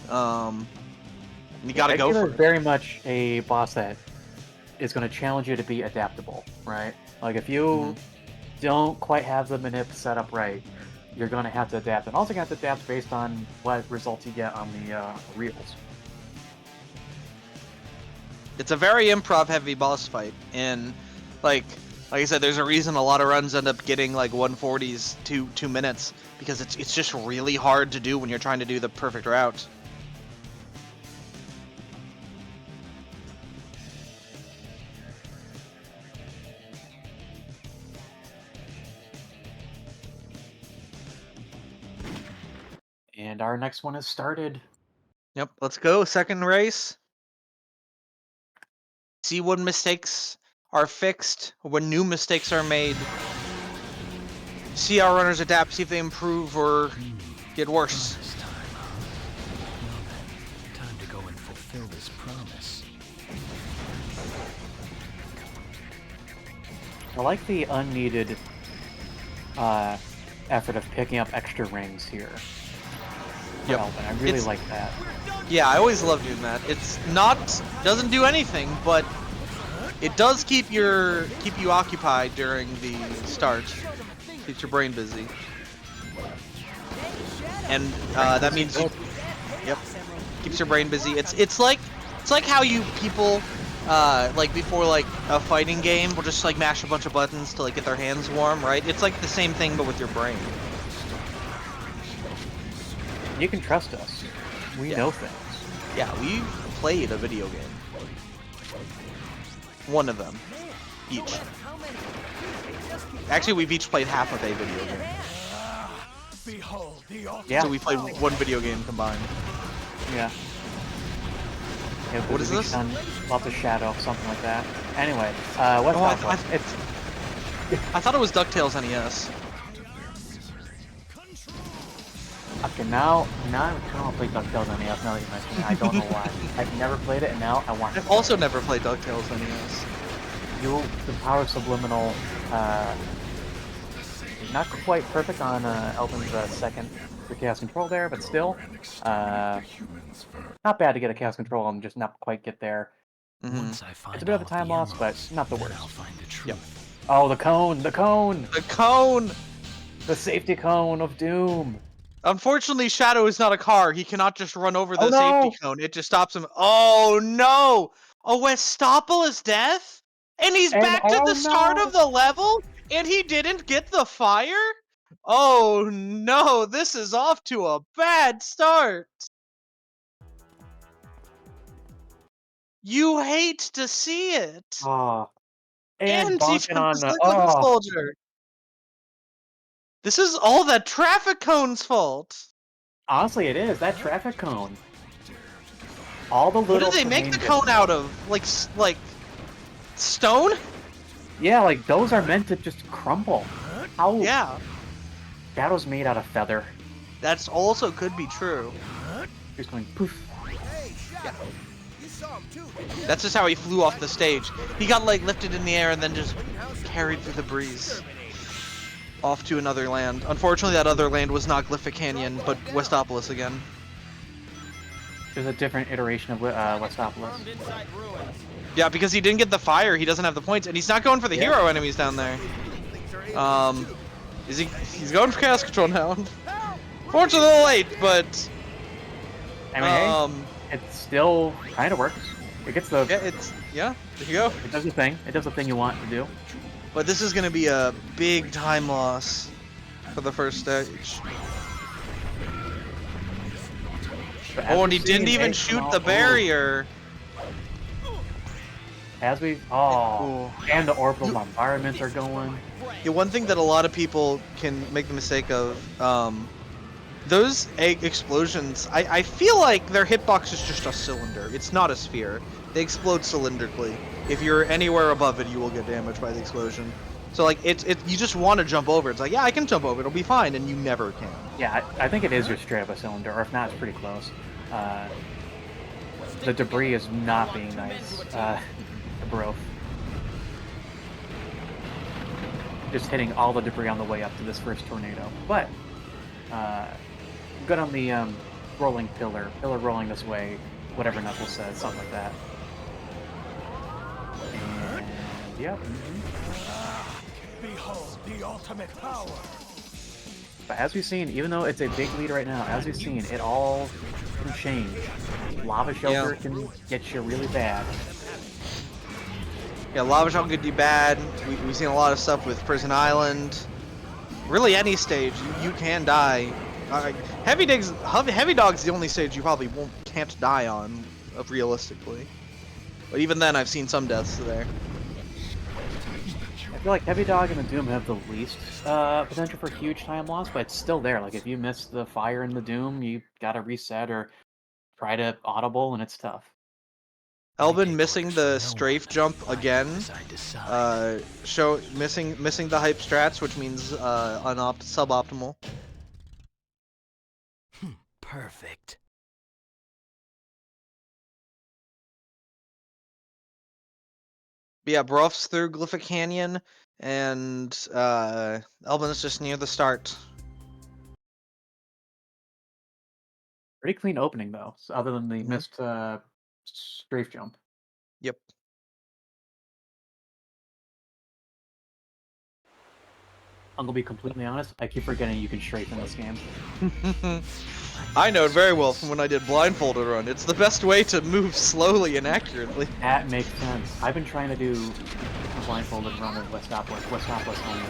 You gotta go for it. Very much a boss that is going to challenge you to be adaptable, right? Like, if you don't quite have the manip set up right, you're going to have to adapt. And also you have to adapt based on what results you get on the reels. It's a very improv-heavy boss fight, and like I said, there's a reason a lot of runs end up getting like 140s, 2 minutes, because it's just really hard to do when you're trying to do the perfect route. And our next one has started. Yep, let's go. Second race. See when mistakes are fixed, when new mistakes are made. See how runners adapt, see if they improve or get worse. Time to go and fulfill this promise. I like the unneeded effort of picking up extra rings here. Yep. I really like that. Yeah, I always love doing that. It's doesn't do anything, but it does keep you occupied during the start. Keeps your brain busy. And that means keeps your brain busy. It's like how you people like before like a fighting game will just like mash a bunch of buttons to like get their hands warm, right? It's like the same thing but with your brain. You can trust us. We know things. Yeah, we played a video game. One of them. Each. Actually, we've each played half of a video game. Behold the Yeah. So we played one video game combined. Yeah. What is this? Lots of shadow, something like that. Anyway, what's I thought it was DuckTales NES. Okay, now I kind of play DuckTales NES now that you mention it. I don't know why. I've never played it, and now I want to. I've also never played DuckTales NES. The power of subliminal, not quite perfect on Elvin's second for chaos control there, but still, not bad to get a chaos control and just not quite get there. Once I find It's a bit of a all time the loss, but emeralds, not the then worst. I'll find the truth. Yep. Oh, the cone! The cone! The cone! The safety cone of doom! Unfortunately, Shadow is not a car. He cannot just run over the Oh, no! safety cone. It just stops him. Oh no! A Westopoulos death? And he's back to the start of the level? And he didn't get the fire? Oh no, this is off to a bad start. You hate to see it. Oh. And he bonking took on the the... cyclical Oh! soldier. This is all that traffic cone's fault. Honestly, it is. That traffic cone. All the little... What do they make the terrain cone out of? Like stone? Yeah, like, those are meant to just crumble. How... Yeah. Shadow's made out of feather. That's also could be true. Just going poof. Yeah. That's just how he flew off the stage. He got like lifted in the air and then just carried through the breeze. Off to another land. Unfortunately, that other land was not Glyphic Canyon, but Westopoulos again. There's a different iteration of Westopoulos. Yeah, because he didn't get the fire, he doesn't have the points, and he's not going for the hero enemies down there. He's going for Chaos Control now. Fortunately, a little late, but I mean, hey, it still kind of works. It gets the... Yeah, there you go. It does the thing. It does the thing you want to do. But this is going to be a big time loss for the first stage. Oh, and he didn't even shoot the barrier. As we... Oh, and the orbital bombardments are going. Yeah, one thing that a lot of people can make the mistake of, those egg explosions, I feel like their hitbox is just a cylinder. It's not a sphere. They explode cylindrically. If you're anywhere above it, you will get damaged by the explosion. So like, you just want to jump over. It's like, yeah, I can jump over. It'll be fine, and you never can. Yeah, I think it is just straight up a cylinder, or if not, it's pretty close. The debris is not being nice. Broth. Just hitting all the debris on the way up to this first tornado. But, good on the rolling pillar. Pillar rolling this way, whatever Knuckles says, something like that. And, yeah. Behold the ultimate power. But as we've seen, even though it's a big lead right now, as we've seen, it all can change. Lava Shelter can get you really bad. Yeah, Lava Shelter could be bad. We've seen a lot of stuff with Prison Island. Really, any stage, you can die. Heavy Dog's the only stage you probably can't die on, realistically. But even then, I've seen some deaths there. I feel like Heavy Dog and the Doom have the least potential for huge time loss, but it's still there. Like, if you miss the fire in the Doom, you gotta reset or try to audible, and it's tough. Elvin missing the strafe jump again. Missing the hype strats, which means suboptimal. Perfect. But yeah, Broth's through Glyphic Canyon, and Elvin is just near the start. Pretty clean opening, though, other than the missed strafe jump. Yep. I'm gonna be completely honest, I keep forgetting you can strafe in this game. I know it very well from when I did blindfolded run. It's the best way to move slowly and accurately. That makes sense. I've been trying to do a blindfolded run of Westopolis only.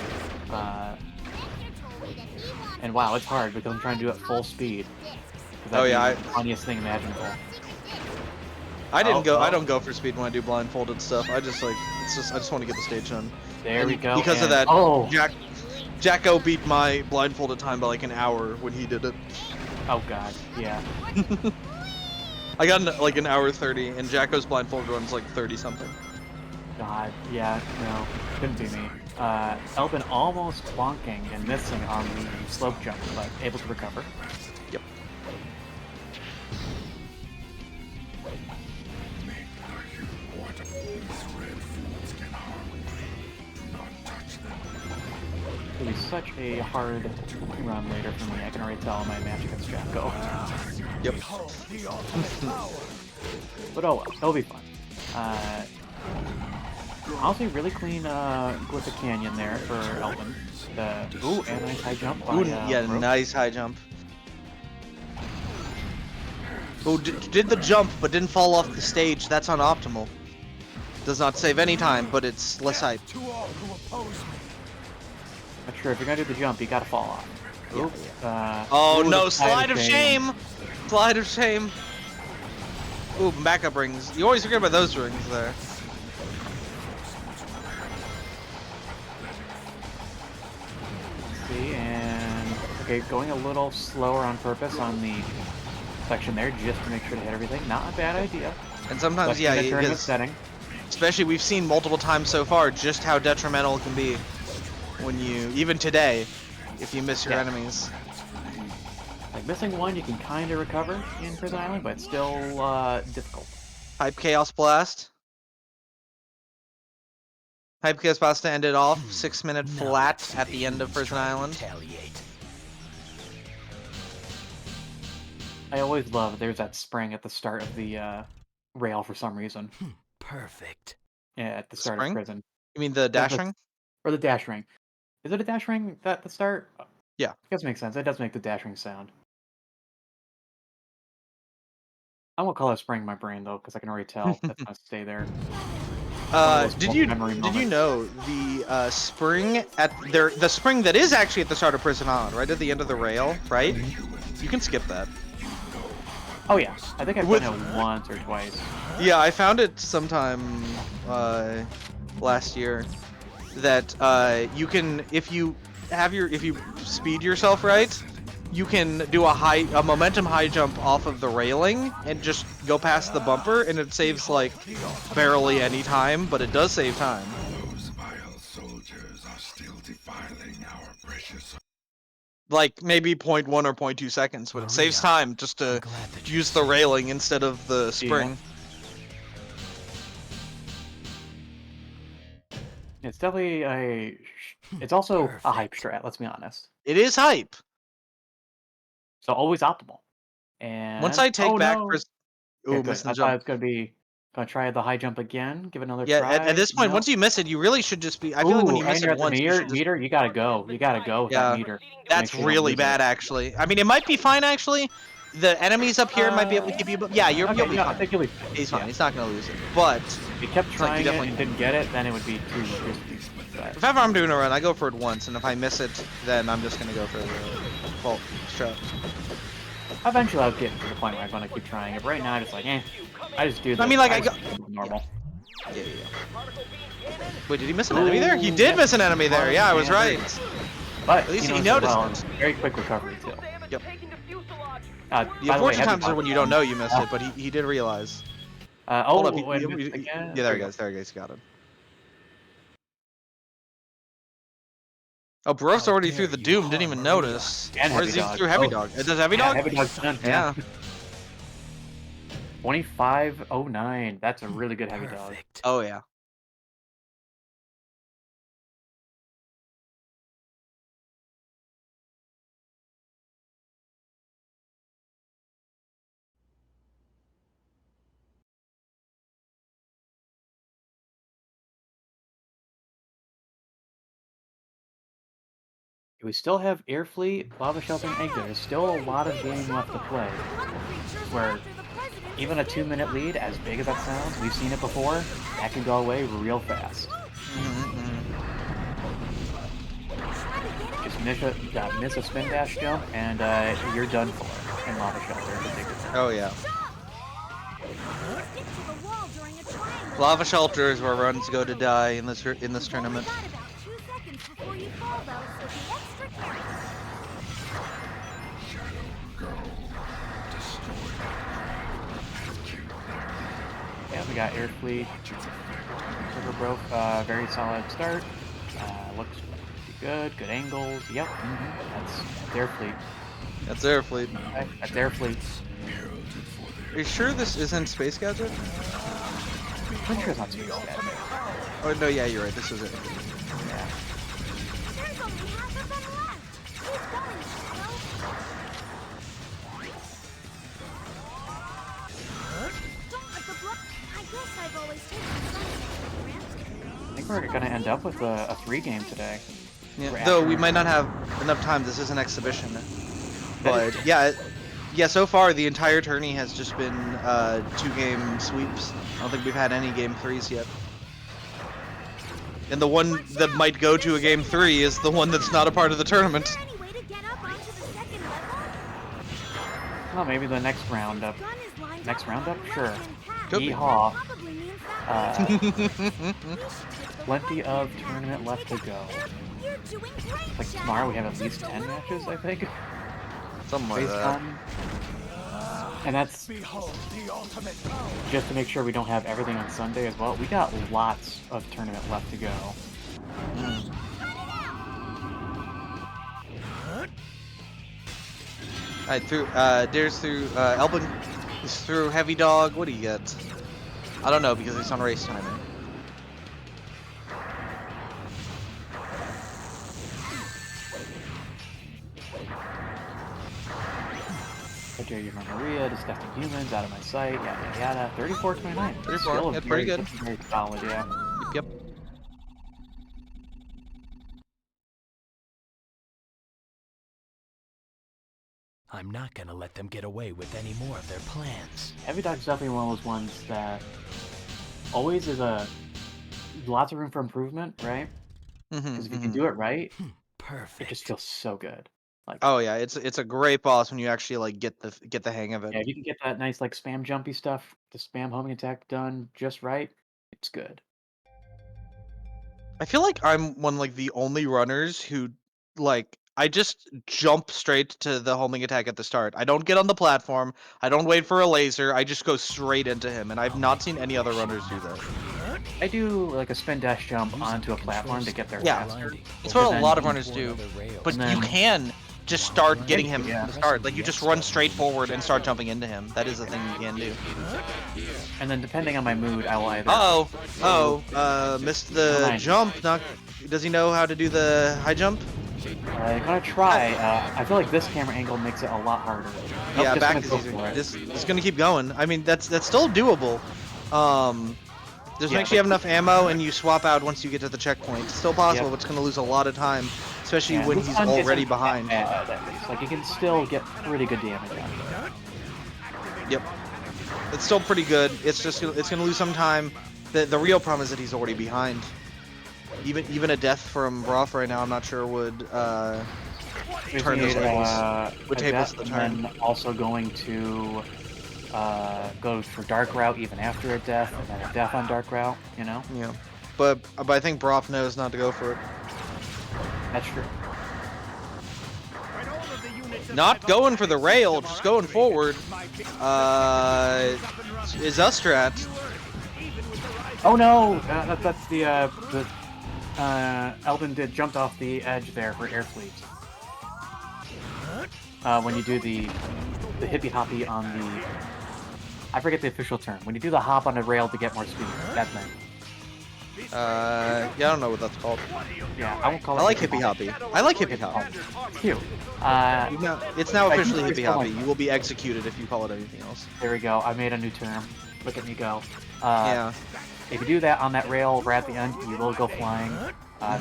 And wow, it's hard because I'm trying to do it full speed. Oh yeah, the funniest thing imaginable. I don't go for speed when I do blindfolded stuff. I just like I just want to get the stage done. There we go. Because of and- that, Jacko beat my blindfolded time by like an hour when he did it. Oh god, yeah. I got like an hour 30, and Jacko's blindfolded run's like 30 something. God, yeah, no, couldn't be me. Elvin almost bonking and missing on the slope jump, but able to recover. Yep. It'll be such a hard run later for me. I can already tell my match against Jacko. Yep. But oh well, it'll be fun. Honestly, really clean Glyphic Canyon there for Elvin. Ooh, and a nice high jump. By, Yeah, Rope. nice high jump. Oh, did the jump but didn't fall off the stage. That's unoptimal. Does not save any time, but it's less hype. Not sure if you're gonna do the jump, you gotta fall off. Yeah. Oops. Oh Ooh, no! the Slide of shame! Slide of shame! Ooh, backup rings. You always forget about those rings there. See, and okay, going a little slower on purpose on the section there, just to make sure to hit everything. Not a bad idea. And sometimes, Especially yeah, in the tournament because setting. especially we've seen multiple times so far just how detrimental it can be when you, even today, if you miss your enemies. Like missing one, you can kind of recover in Prison Island, but it's still difficult. Hype Chaos Blast. Hype Chaos Blast to end it off. 6-minute flat at the end of Prison Island. I always love there's that spring at the start of the rail for some reason. Perfect. Yeah, at the start Spring? of prison. You mean the dash ring? Or the dash ring. Is it a dash ring at the start? Yeah. It does make sense. It does make the dash ring sound. I won't call it spring in my brain though, because I can already tell that's gonna stay there. Did you know the spring at the spring that is actually at the start of Prison Island, right at the end of the rail, right? You can skip that. Oh yeah, I think I've done it once or twice. Yeah, I found it sometime last year that you can if you speed yourself right, you can do a momentum high jump off of the railing and just go past the bumper, and it saves like barely any time, but it does save time. Those vile soldiers are still defiling our precious. Like maybe 0.1 or 0.2 seconds, but it saves time just to use the railing instead of the spring. It's definitely it's also a hype strat, let's be honest. It is hype. So always optimal. And Once I take back no. Ooh, Okay, good. missing I the thought jump. it's gonna try the high jump again, give it another Yeah, try. at this point, No. once you miss it, you really should just be. I feel like when you and miss you're it at the once, you should just. meter, you gotta go. You gotta go with that meter. That's Make sure you don't really lose bad, it. actually. I mean, it might be fine, actually. The enemies up here might be able to keep you. But yeah, you'll be I fine. think you'll be fine. He's fine. He's not gonna lose it. But if you kept like, trying you it and didn't get it, then it would be too risky. But if ever I'm doing a run, I go for it once, and if I miss it, then I'm just gonna go for the vault strat. eventually I'll get to the point where I'm gonna keep trying it. But right now, I'm just like, I just do. I mean, like I just go. do normal. Yeah. Wait, did he miss an enemy there? He did miss an enemy there. Yeah, I was right. But at least he he noticed noticed it. Very quick recovery too. Yep. The unfortunate times are when you don't know you missed it, but he did realize. Hold up. Wait, Yeah, there he goes. There he goes. Got it. Oh, Baroque's already through the Doom. Didn't even notice. And or is he through Heavy Dog? Does Heavy Dog? Heavy Dog's done. Yeah. 2509. That's a really good Heavy Dog. Oh yeah. We still have Air Fleet, Lava Shelter, and Egg. There's still a lot of game left to play. Where even a 2-minute lead, as big as that sounds, we've seen it before, that can go away real fast. Just miss a spin dash jump, and you're done for in Lava Shelter in particular. Oh yeah. Lava Shelter is where runs go to die in this tournament. Yeah, we got Air Fleet, River Broke, very solid start. Looks pretty good angles. Yep, that's Air Fleet. That's Air Fleet. Okay, that's Air Fleet. Are you sure this isn't Space Gadget? I'm sure it's not Space Gadget. Oh no, yeah, you're right. This is it. Yeah. There's only half of them left. Keep going, Shadow. Don't let the blood. I guess I've always taken some for granted. I think we're gonna end up with a 3-game today. Yeah, though we might not have enough time. This is an exhibition. But yeah, so far the entire tourney has just been 2-game sweeps. I don't think we've had any game 3s yet. And the one that might go to a game 3 is the one that's not a part of the tournament. Well, maybe the next roundup. Next roundup? Sure. Could be. Yeehaw. Plenty of tournament left to go. Like tomorrow we have at least 10 matches, I think. Something like that. And that's just to make sure we don't have everything on Sunday as well. We got lots of tournament left to go. Alright, through Dare's through Elbin is through Heavy Dog. What do you get? I don't know because it's on race timing. Okay, you remember Maria, disgusting humans, out of my sight, yada yada. 34-29. 34, that's pretty good. Very solid, yeah. Yep. I'm not gonna let them get away with any more of their plans. Heavy Dog's definitely one of those ones that always is lots of room for improvement, right? Because if you can do it right, Perfect. it just feels so good. Like, oh yeah, it's a great boss when you actually like get the hang of it. yeah, if you can get that nice like spam jumpy stuff, the spam homing attack done just right, it's good. I feel like I'm one like the only runners who like I just jump straight to the homing attack at the start. I don't get on the platform. I don't wait for a laser. I just go straight into him, and I've not seen any other runners do that. I do like a spin dash jump onto a platform to get there faster. That's what a lot of runners do. But you can just start getting him to start. Like you just run straight forward and start jumping into him. That is a thing you can do. And then depending on my mood, I will either. Missed the jump. Does he know how to do the high jump? I'm gonna try. I feel like this camera angle makes it a lot harder. Yeah, back is easier. This is gonna keep going. I mean, that's still doable. Just make sure you have enough ammo and you swap out once you get to the checkpoint. It's still possible, but it's gonna lose a lot of time, especially when he's already behind. Like you can still get pretty good damage out of it. Yep, it's still pretty good. It's just it's gonna lose some time. The real problem is that he's already behind. Even a death from Broth right now, I'm not sure would turn this would take us the turn. And also going to go for Dark Route even after a death, and then a death on Dark Route, you know? Yeah. But I think Broth knows not to go for it. That's true. Not going for the rail, just going forward. Is Ustrat. Oh no! That's the Eldon jumped off the edge there for Air Fleet. When you do the hippie hoppy on the, I forget the official term. When you do the hop on a rail to get more speed, that thing. Yeah, I don't know what that's called. Yeah, I won't call it. I like hippie hoppy. I like hippie hoppy. It's cute. It's now officially hippie hoppy. You will be executed if you call it anything else. There we go. I made a new term. Look at me go. Yeah. If you do that on that rail right at the end, you will go flying.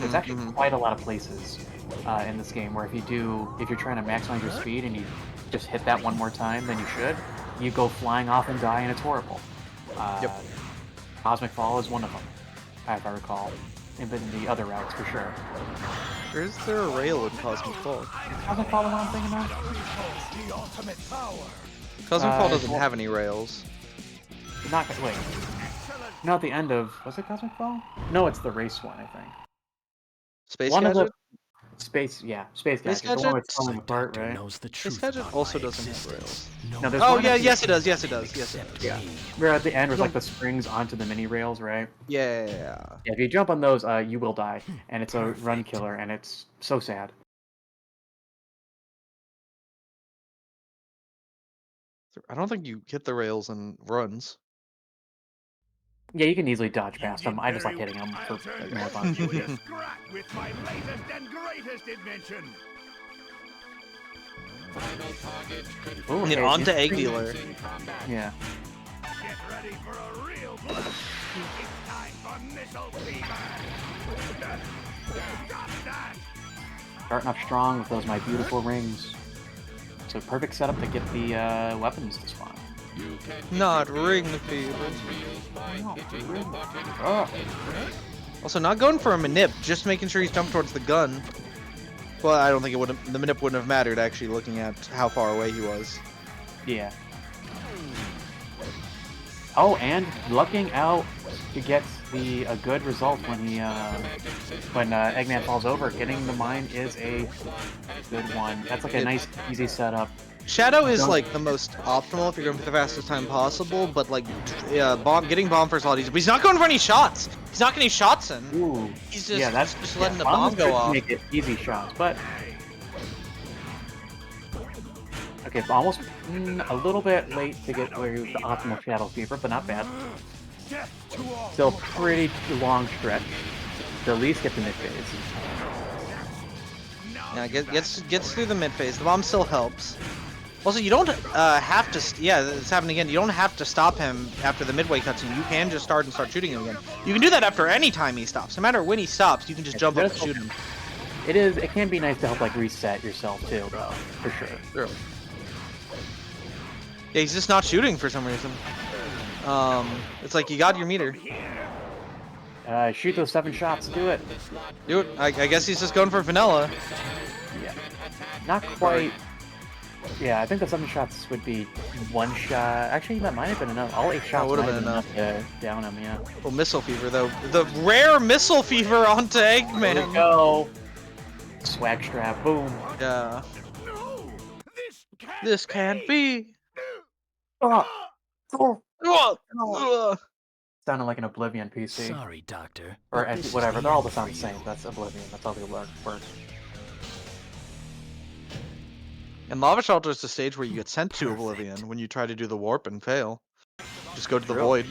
There's actually quite a lot of places in this game where if you're trying to maximize your speed and you just hit that one more time than you should, you go flying off and die, and it's horrible. Cosmic Fall is one of them, if I recall. And then the other routes for sure. Is there a rail in Cosmic Fall? Is Cosmic Fall the one I'm thinking of? Cosmic Fall doesn't have any rails. Wait. Not the end of... Was it Cosmic Fall? No, it's the race one, I think. Space one Gadget? Of the... Space Gadget. The one with falling apart, right? Space Gadget also doesn't have rails. No, there's oh, one yeah, at the- yes it does, yes it does, yes it does. Yeah. Where at the end there's like the springs onto the mini rails, right? Yeah. Yeah, if you jump on those, you will die. And it's a run killer, and it's so sad. I don't think you hit the rails and runs. Yeah, you can easily dodge past them. I just like hitting them for more fun. You in a scrap with my latest and greatest invention. Ooh, And okay, onto you- Egg Dealer. Yeah. Get ready for a real blow. It's time for missile fever. Got that. Starting off strong with those my beautiful rings. So perfect setup to get the weapons to spawn. Not ring fever. Oh. Also, not going for a manip, just making sure he's jumped towards the gun. Well, I don't think the manip wouldn't have mattered, actually, looking at how far away he was. Yeah. Oh, and lucking out to get a good result when Eggman falls over. Getting the mine is a good one. That's like a nice, easy setup. Shadow is like the most optimal if you're going for the fastest time possible, but like getting bomb first all easy. But he's not going for any shots. He's not getting shots in. Ooh. He's just, that's just letting the bomb go off. Make it easy shots, but okay, almost a little bit late to get where the optimal Shadow Fever, but not bad. Still pretty long stretch to at least get the mid phase. Yeah, gets through the mid phase. The bomb still helps. Also, you don't have to. Yeah, it's happening again. You don't have to stop him after the midway cutscene. You can just start shooting him again. You can do that after any time he stops. No matter when he stops, you can just jump up and shoot him. It can be nice to help like reset yourself too, though, for sure. True. Yeah, he's just not shooting for some reason. It's like you got your meter. Shoot those 7 shots. Do it. Do it. I guess he's just going for vanilla. Yeah. Not quite. Yeah, I think the 7 shots would be 1 shot. Actually, that might have been enough. All 8 shots would might have been enough to down him. Yeah. Well, Missile Fever though. The rare Missile Fever onto Eggman. There we go. Swag strap. Boom. Yeah. This can't be. Sounded like an Oblivion PC. Sorry, Doctor. Or whatever. They're all the sound the same. That's Oblivion. That's how they work. And Lava Shelter is the stage where you get sent to Oblivion when you try to do the warp and fail. Just go to the void.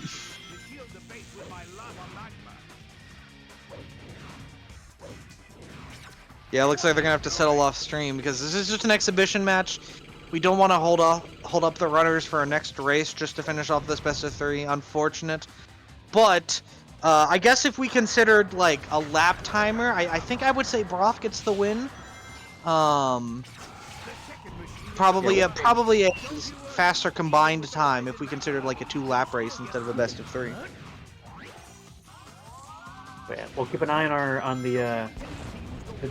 Yeah, it looks like they're gonna have to settle off stream because this is just an exhibition match. We don't want to hold up the runners for our next race just to finish off this best of 3. Unfortunate, but I guess if we considered like a lap timer, I think I would say Broth gets the win. Probably a faster combined time if we considered like a 2-lap race instead of a best of 3. But yeah, we'll keep an eye on the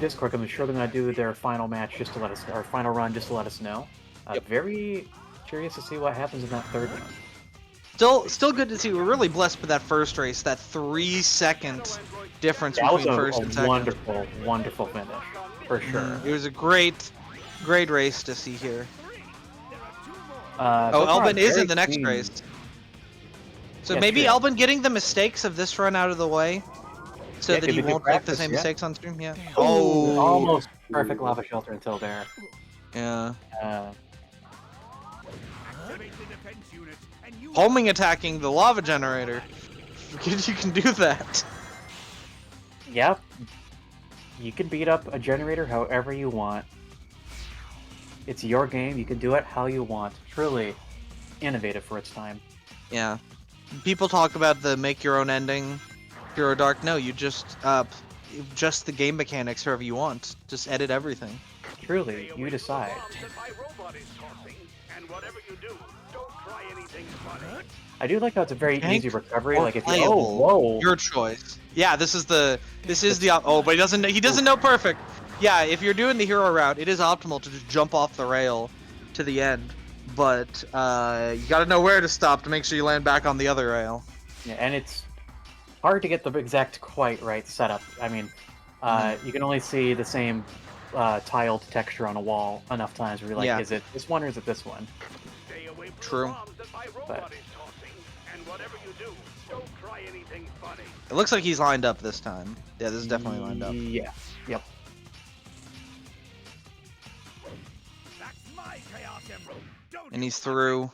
Discord. I'm sure they're gonna do their final match just to let us, or final run just to let us know. Very curious to see what happens in that 3rd one. Still good to see. We're really blessed with that first race. That 3-second difference between first and second. Wonderful finish for sure. It was a great race to see here. So Elvin is in the next race. So maybe Elvin getting the mistakes of this run out of the way, so that he won't make the same mistakes on stream. Yeah. Oh, almost perfect Lava Shelter until there. Yeah. Homing attacking the lava generator. Forget you can do that. Yep. You can beat up a generator however you want. It's your game. You can do it how you want. Truly innovative for its time. Yeah. People talk about the make your own ending, Pure Dark. No, you just just the game mechanics however you want. Just edit everything. Truly, you decide. I do like how it's a very easy recovery. Or Like if you playable. Your choice. Yeah, this is the oh, but he doesn't know perfect. Yeah, if you're doing the hero route, it is optimal to just jump off the rail to the end. But you gotta know where to stop to make sure you land back on the other rail. Yeah, and it's hard to get the exact quite right setup. I mean, you can only see the same tiled texture on a wall enough times where you're like, is it this one or is it this one? True. But it looks like he's lined up this time. Yeah, this is definitely lined up. Yeah. Yep. And he's through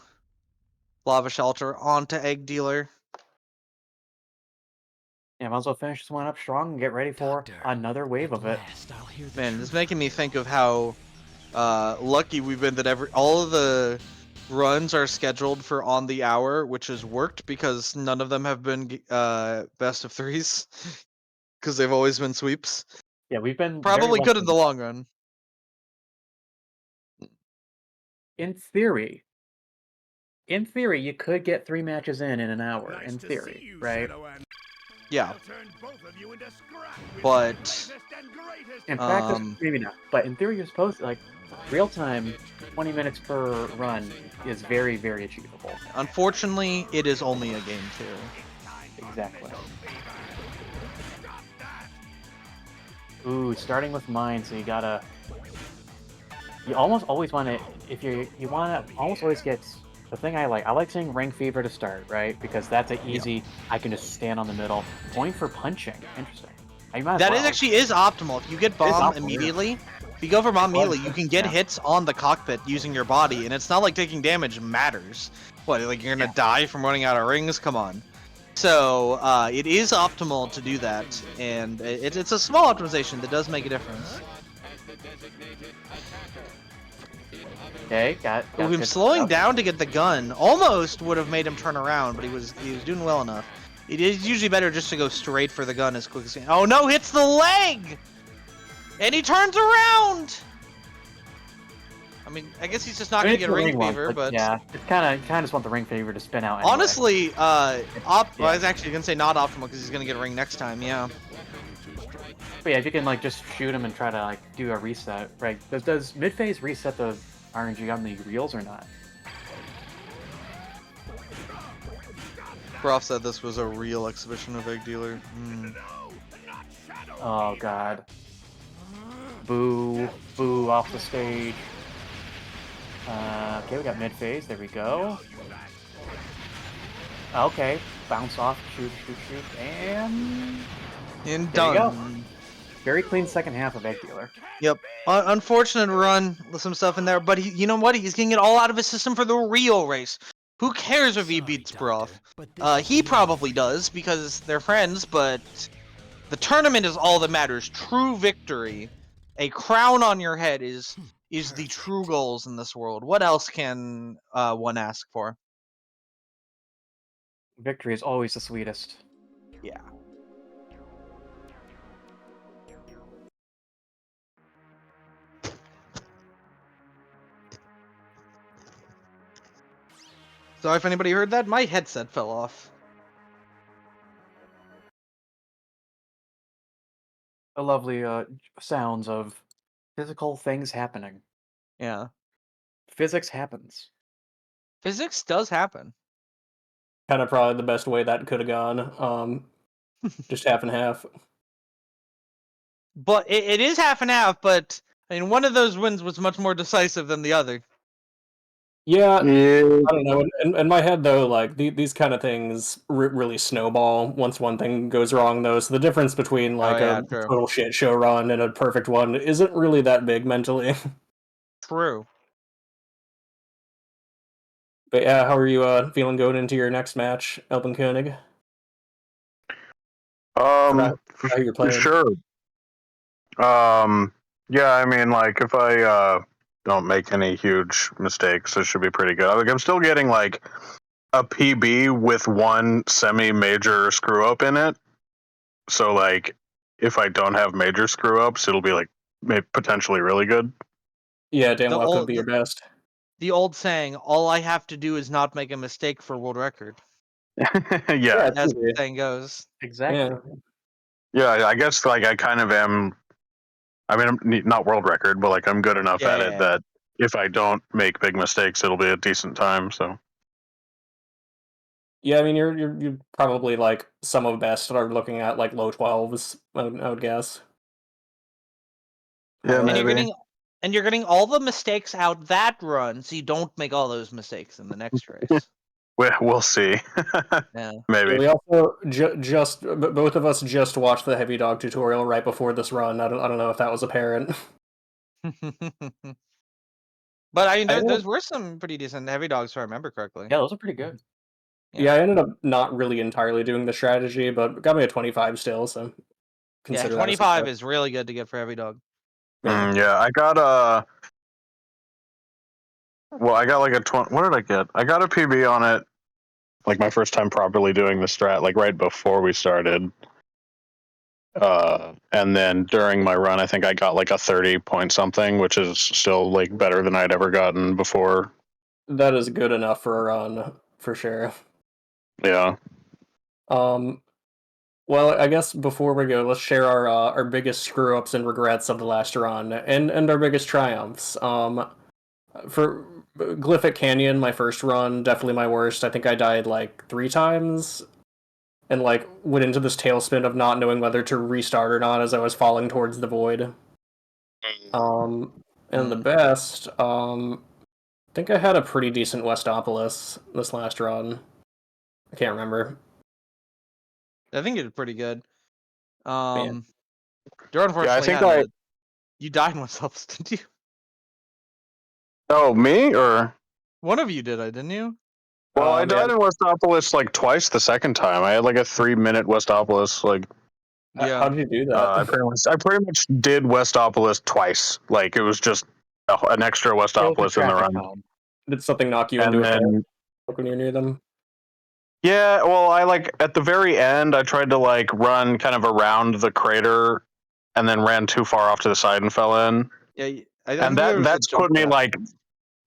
Lava Shelter onto Egg Dealer. Yeah, might as well finish this one up strong and get ready for another wave of it. Man, this is making me think of how lucky we've been that all of the runs are scheduled for on the hour, which has worked because none of them have been best of threes because they've always been sweeps. Yeah, we've been probably good in the long run. In theory, you could get 3 matches in an hour. In theory, right? Yeah. But in practice, maybe not. But in theory, you're supposed to, like, real time, 20 minutes per run is very, very achievable. Unfortunately, it is only a game too. Exactly. Ooh, starting with mine, so you gotta. You almost always want to, if you want to almost always get. The thing I like seeing Ring Fever to start, right? Because that's an easy, I can just stand on the middle. Going for punching, interesting. That actually is optimal. If you get bomb immediately, if you go for bomb immediately, you can get hits on the cockpit using your body, and it's not like taking damage matters. What, like you're gonna die from running out of rings? Come on. So it is optimal to do that, and it's a small optimization that does make a difference. Okay, got him slowing down to get the gun almost would have made him turn around, but he was doing well enough. It is usually better just to go straight for the gun as quick as he can. Oh no, hits the leg! And he turns around! I mean, I guess he's just not gonna get ring fever, but yeah, it's kind of just want the ring fever to spin out. Anyway. Honestly, well, I was actually gonna say not optimal because he's gonna get a ring next time. Yeah. But yeah, if you can like just shoot him and try to like do a reset, right? Does mid phase reset the RNG on the reels or not? Prof said this was a real exhibition of Egg Dealer. Oh god. Boo. Boo off the stage. Okay, we got mid phase. There we go. Okay. Bounce off. Shoot. And done. There you go. Very clean second half of Egg Dealer. Yep. Unfortunate run with some stuff in there, but you know what? He's getting it all out of his system for the real race. Who cares if he beats Broth? He probably does because they're friends, but the tournament is all that matters. True victory, a crown on your head is the true goals in this world. What else can one ask for? Victory is always the sweetest. Yeah. Sorry if anybody heard that. My headset fell off. The lovely sounds of physical things happening. Yeah. Physics happens. Physics does happen. Kind of probably the best way that could have gone. Just half and half. But it is half and half, but I mean, one of those wins was much more decisive than the other. Yeah, I don't know. In my head, though, like these kind of things really snowball once one thing goes wrong. Though, so the difference between like a total shit show run and a perfect one isn't really that big mentally. True. But yeah, how are you feeling going into your next match, Elben Koenig? For sure. Yeah, I mean, like if I don't make any huge mistakes, it should be pretty good. Like I'm still getting like a PB with one semi-major screw up in it. So like if I don't have major screw ups, it'll be like potentially really good. Yeah, damn well could be your best. The old saying, all I have to do is not make a mistake for world record. Yeah. As the saying goes. Exactly. Yeah, I guess like I kind of am. I mean, I'm not world record, but like I'm good enough at it that if I don't make big mistakes, it'll be a decent time. So Yeah, I mean you're probably like some of best are looking at like low 12s, I would guess. yeah, and you're getting all the mistakes out that run, so you don't make all those mistakes in the next race. We'll see. Yeah. Maybe. Yeah, we also just both of us just watched the heavy dog tutorial right before this run. I don't know if that was apparent. But I mean, those were some pretty decent heavy dogs, if I remember correctly. Yeah, those are pretty good. Yeah, I ended up not really entirely doing the strategy, but got me a 25 still, so Yeah, consider 25 is really good to get for heavy dog. Yeah, I got well, I got like a 20. What did I get? I got a PB on it, like my first time properly doing the strat, like right before we started. And then during my run, I think I got like a 30 point something, which is still like better than I'd ever gotten before. That is good enough for a run, for sure. Yeah. Well, I guess before we go, let's share our biggest screw ups and regrets of the last run, and our biggest triumphs. For Glyphic Canyon, my first run, definitely my worst. I think I died like 3 times, and like went into this tailspin of not knowing whether to restart or not as I was falling towards the void. And the best, I think I had a pretty decent Westopolis this last run. I can't remember. I think it was pretty good. Man. You're unfortunately you died in Westopolis, didn't you? Oh, me or one of you did, didn't you? Well, I died in Westopolis like twice the second time. I had like a 3-minute Westopolis. Like, yeah. How did you do that? I pretty much did Westopolis twice. Like it was just an extra Westopolis in the run. Did something knock you into a pit when you're near them? Yeah, well, I like at the very end, I tried to like run kind of around the crater, and then ran too far off to the side and fell in. Yeah, and that's put me like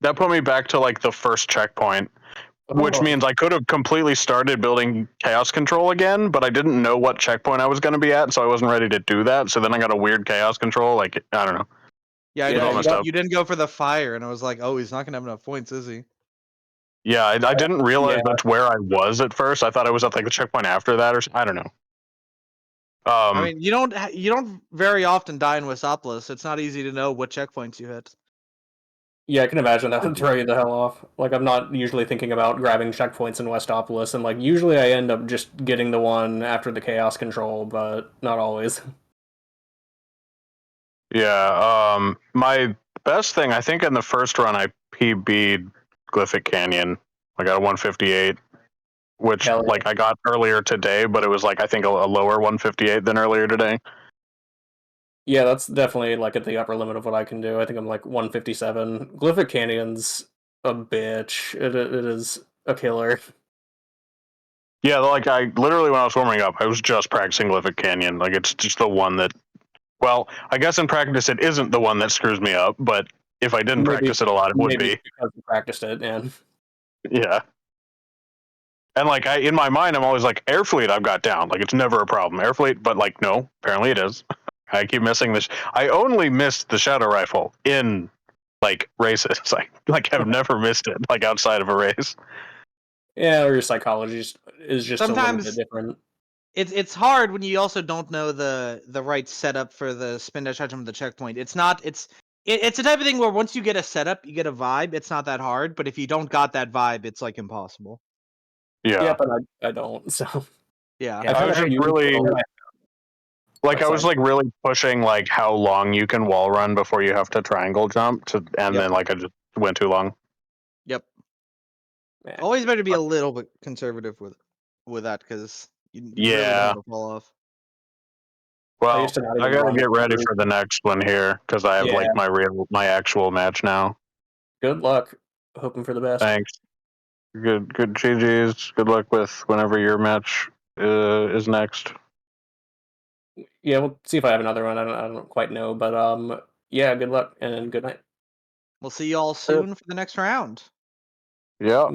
that put me back to like the first checkpoint, which means I could have completely started building chaos control again, but I didn't know what checkpoint I was going to be at, so I wasn't ready to do that. So then I got a weird chaos control. Like I don't know. Yeah, you didn't go for the fire, and I was like, oh, he's not gonna have enough points, is he? Yeah, I didn't realize that's where I was at first. I thought I was at like the checkpoint after that, or I don't know. I mean, you don't very often die in Westopolis. It's not easy to know what checkpoints you hit. Yeah, I can imagine that would throw you the hell off. Like, I'm not usually thinking about grabbing checkpoints in Westopolis, and like usually I end up just getting the one after the chaos control, but not always. Yeah, my best thing, I think in the first run, I PB'd Glyphic Canyon. I got a 158, which like I got earlier today, but it was like I think a lower 158 than earlier today. Yeah, that's definitely like at the upper limit of what I can do. I think I'm like 157. Glyphic Canyon's a bitch. It is a killer. Yeah, like I literally when I was warming up, I was just practicing Glyphic Canyon. Like it's just the one that, well, I guess in practice it isn't the one that screws me up, but if I didn't practice it a lot, it would be. Because you practiced it, man. Yeah. And like in my mind, I'm always like air fleet. I've got down. Like it's never a problem. Air fleet, but like no, apparently it is. I keep missing this. I only missed the shadow rifle in like races. Like I've never missed it like outside of a race. Yeah, or your psychology is just Sometimes a little bit different. It's hard when you also don't know the right setup for the spin dash item of the checkpoint. It's the type of thing where once you get a setup, you get a vibe. It's not that hard, but if you don't got that vibe, it's like impossible. Yeah. Yeah, but I don't. So yeah, I was just really like I was like really pushing like how long you can wall run before you have to triangle jump to, and then like I just went too long. Yep. Always better to be a little bit conservative with that because you really don't want to fall off. Well, I gotta get ready for the next one here because I have like my actual match now. Good luck. Hoping for the best. Thanks. Good GG's. Good luck with whenever your match is next. yeah, we'll see if I have another one. I don't quite know, but yeah, good luck and good night. We'll see you all soon for the next round. Yeah.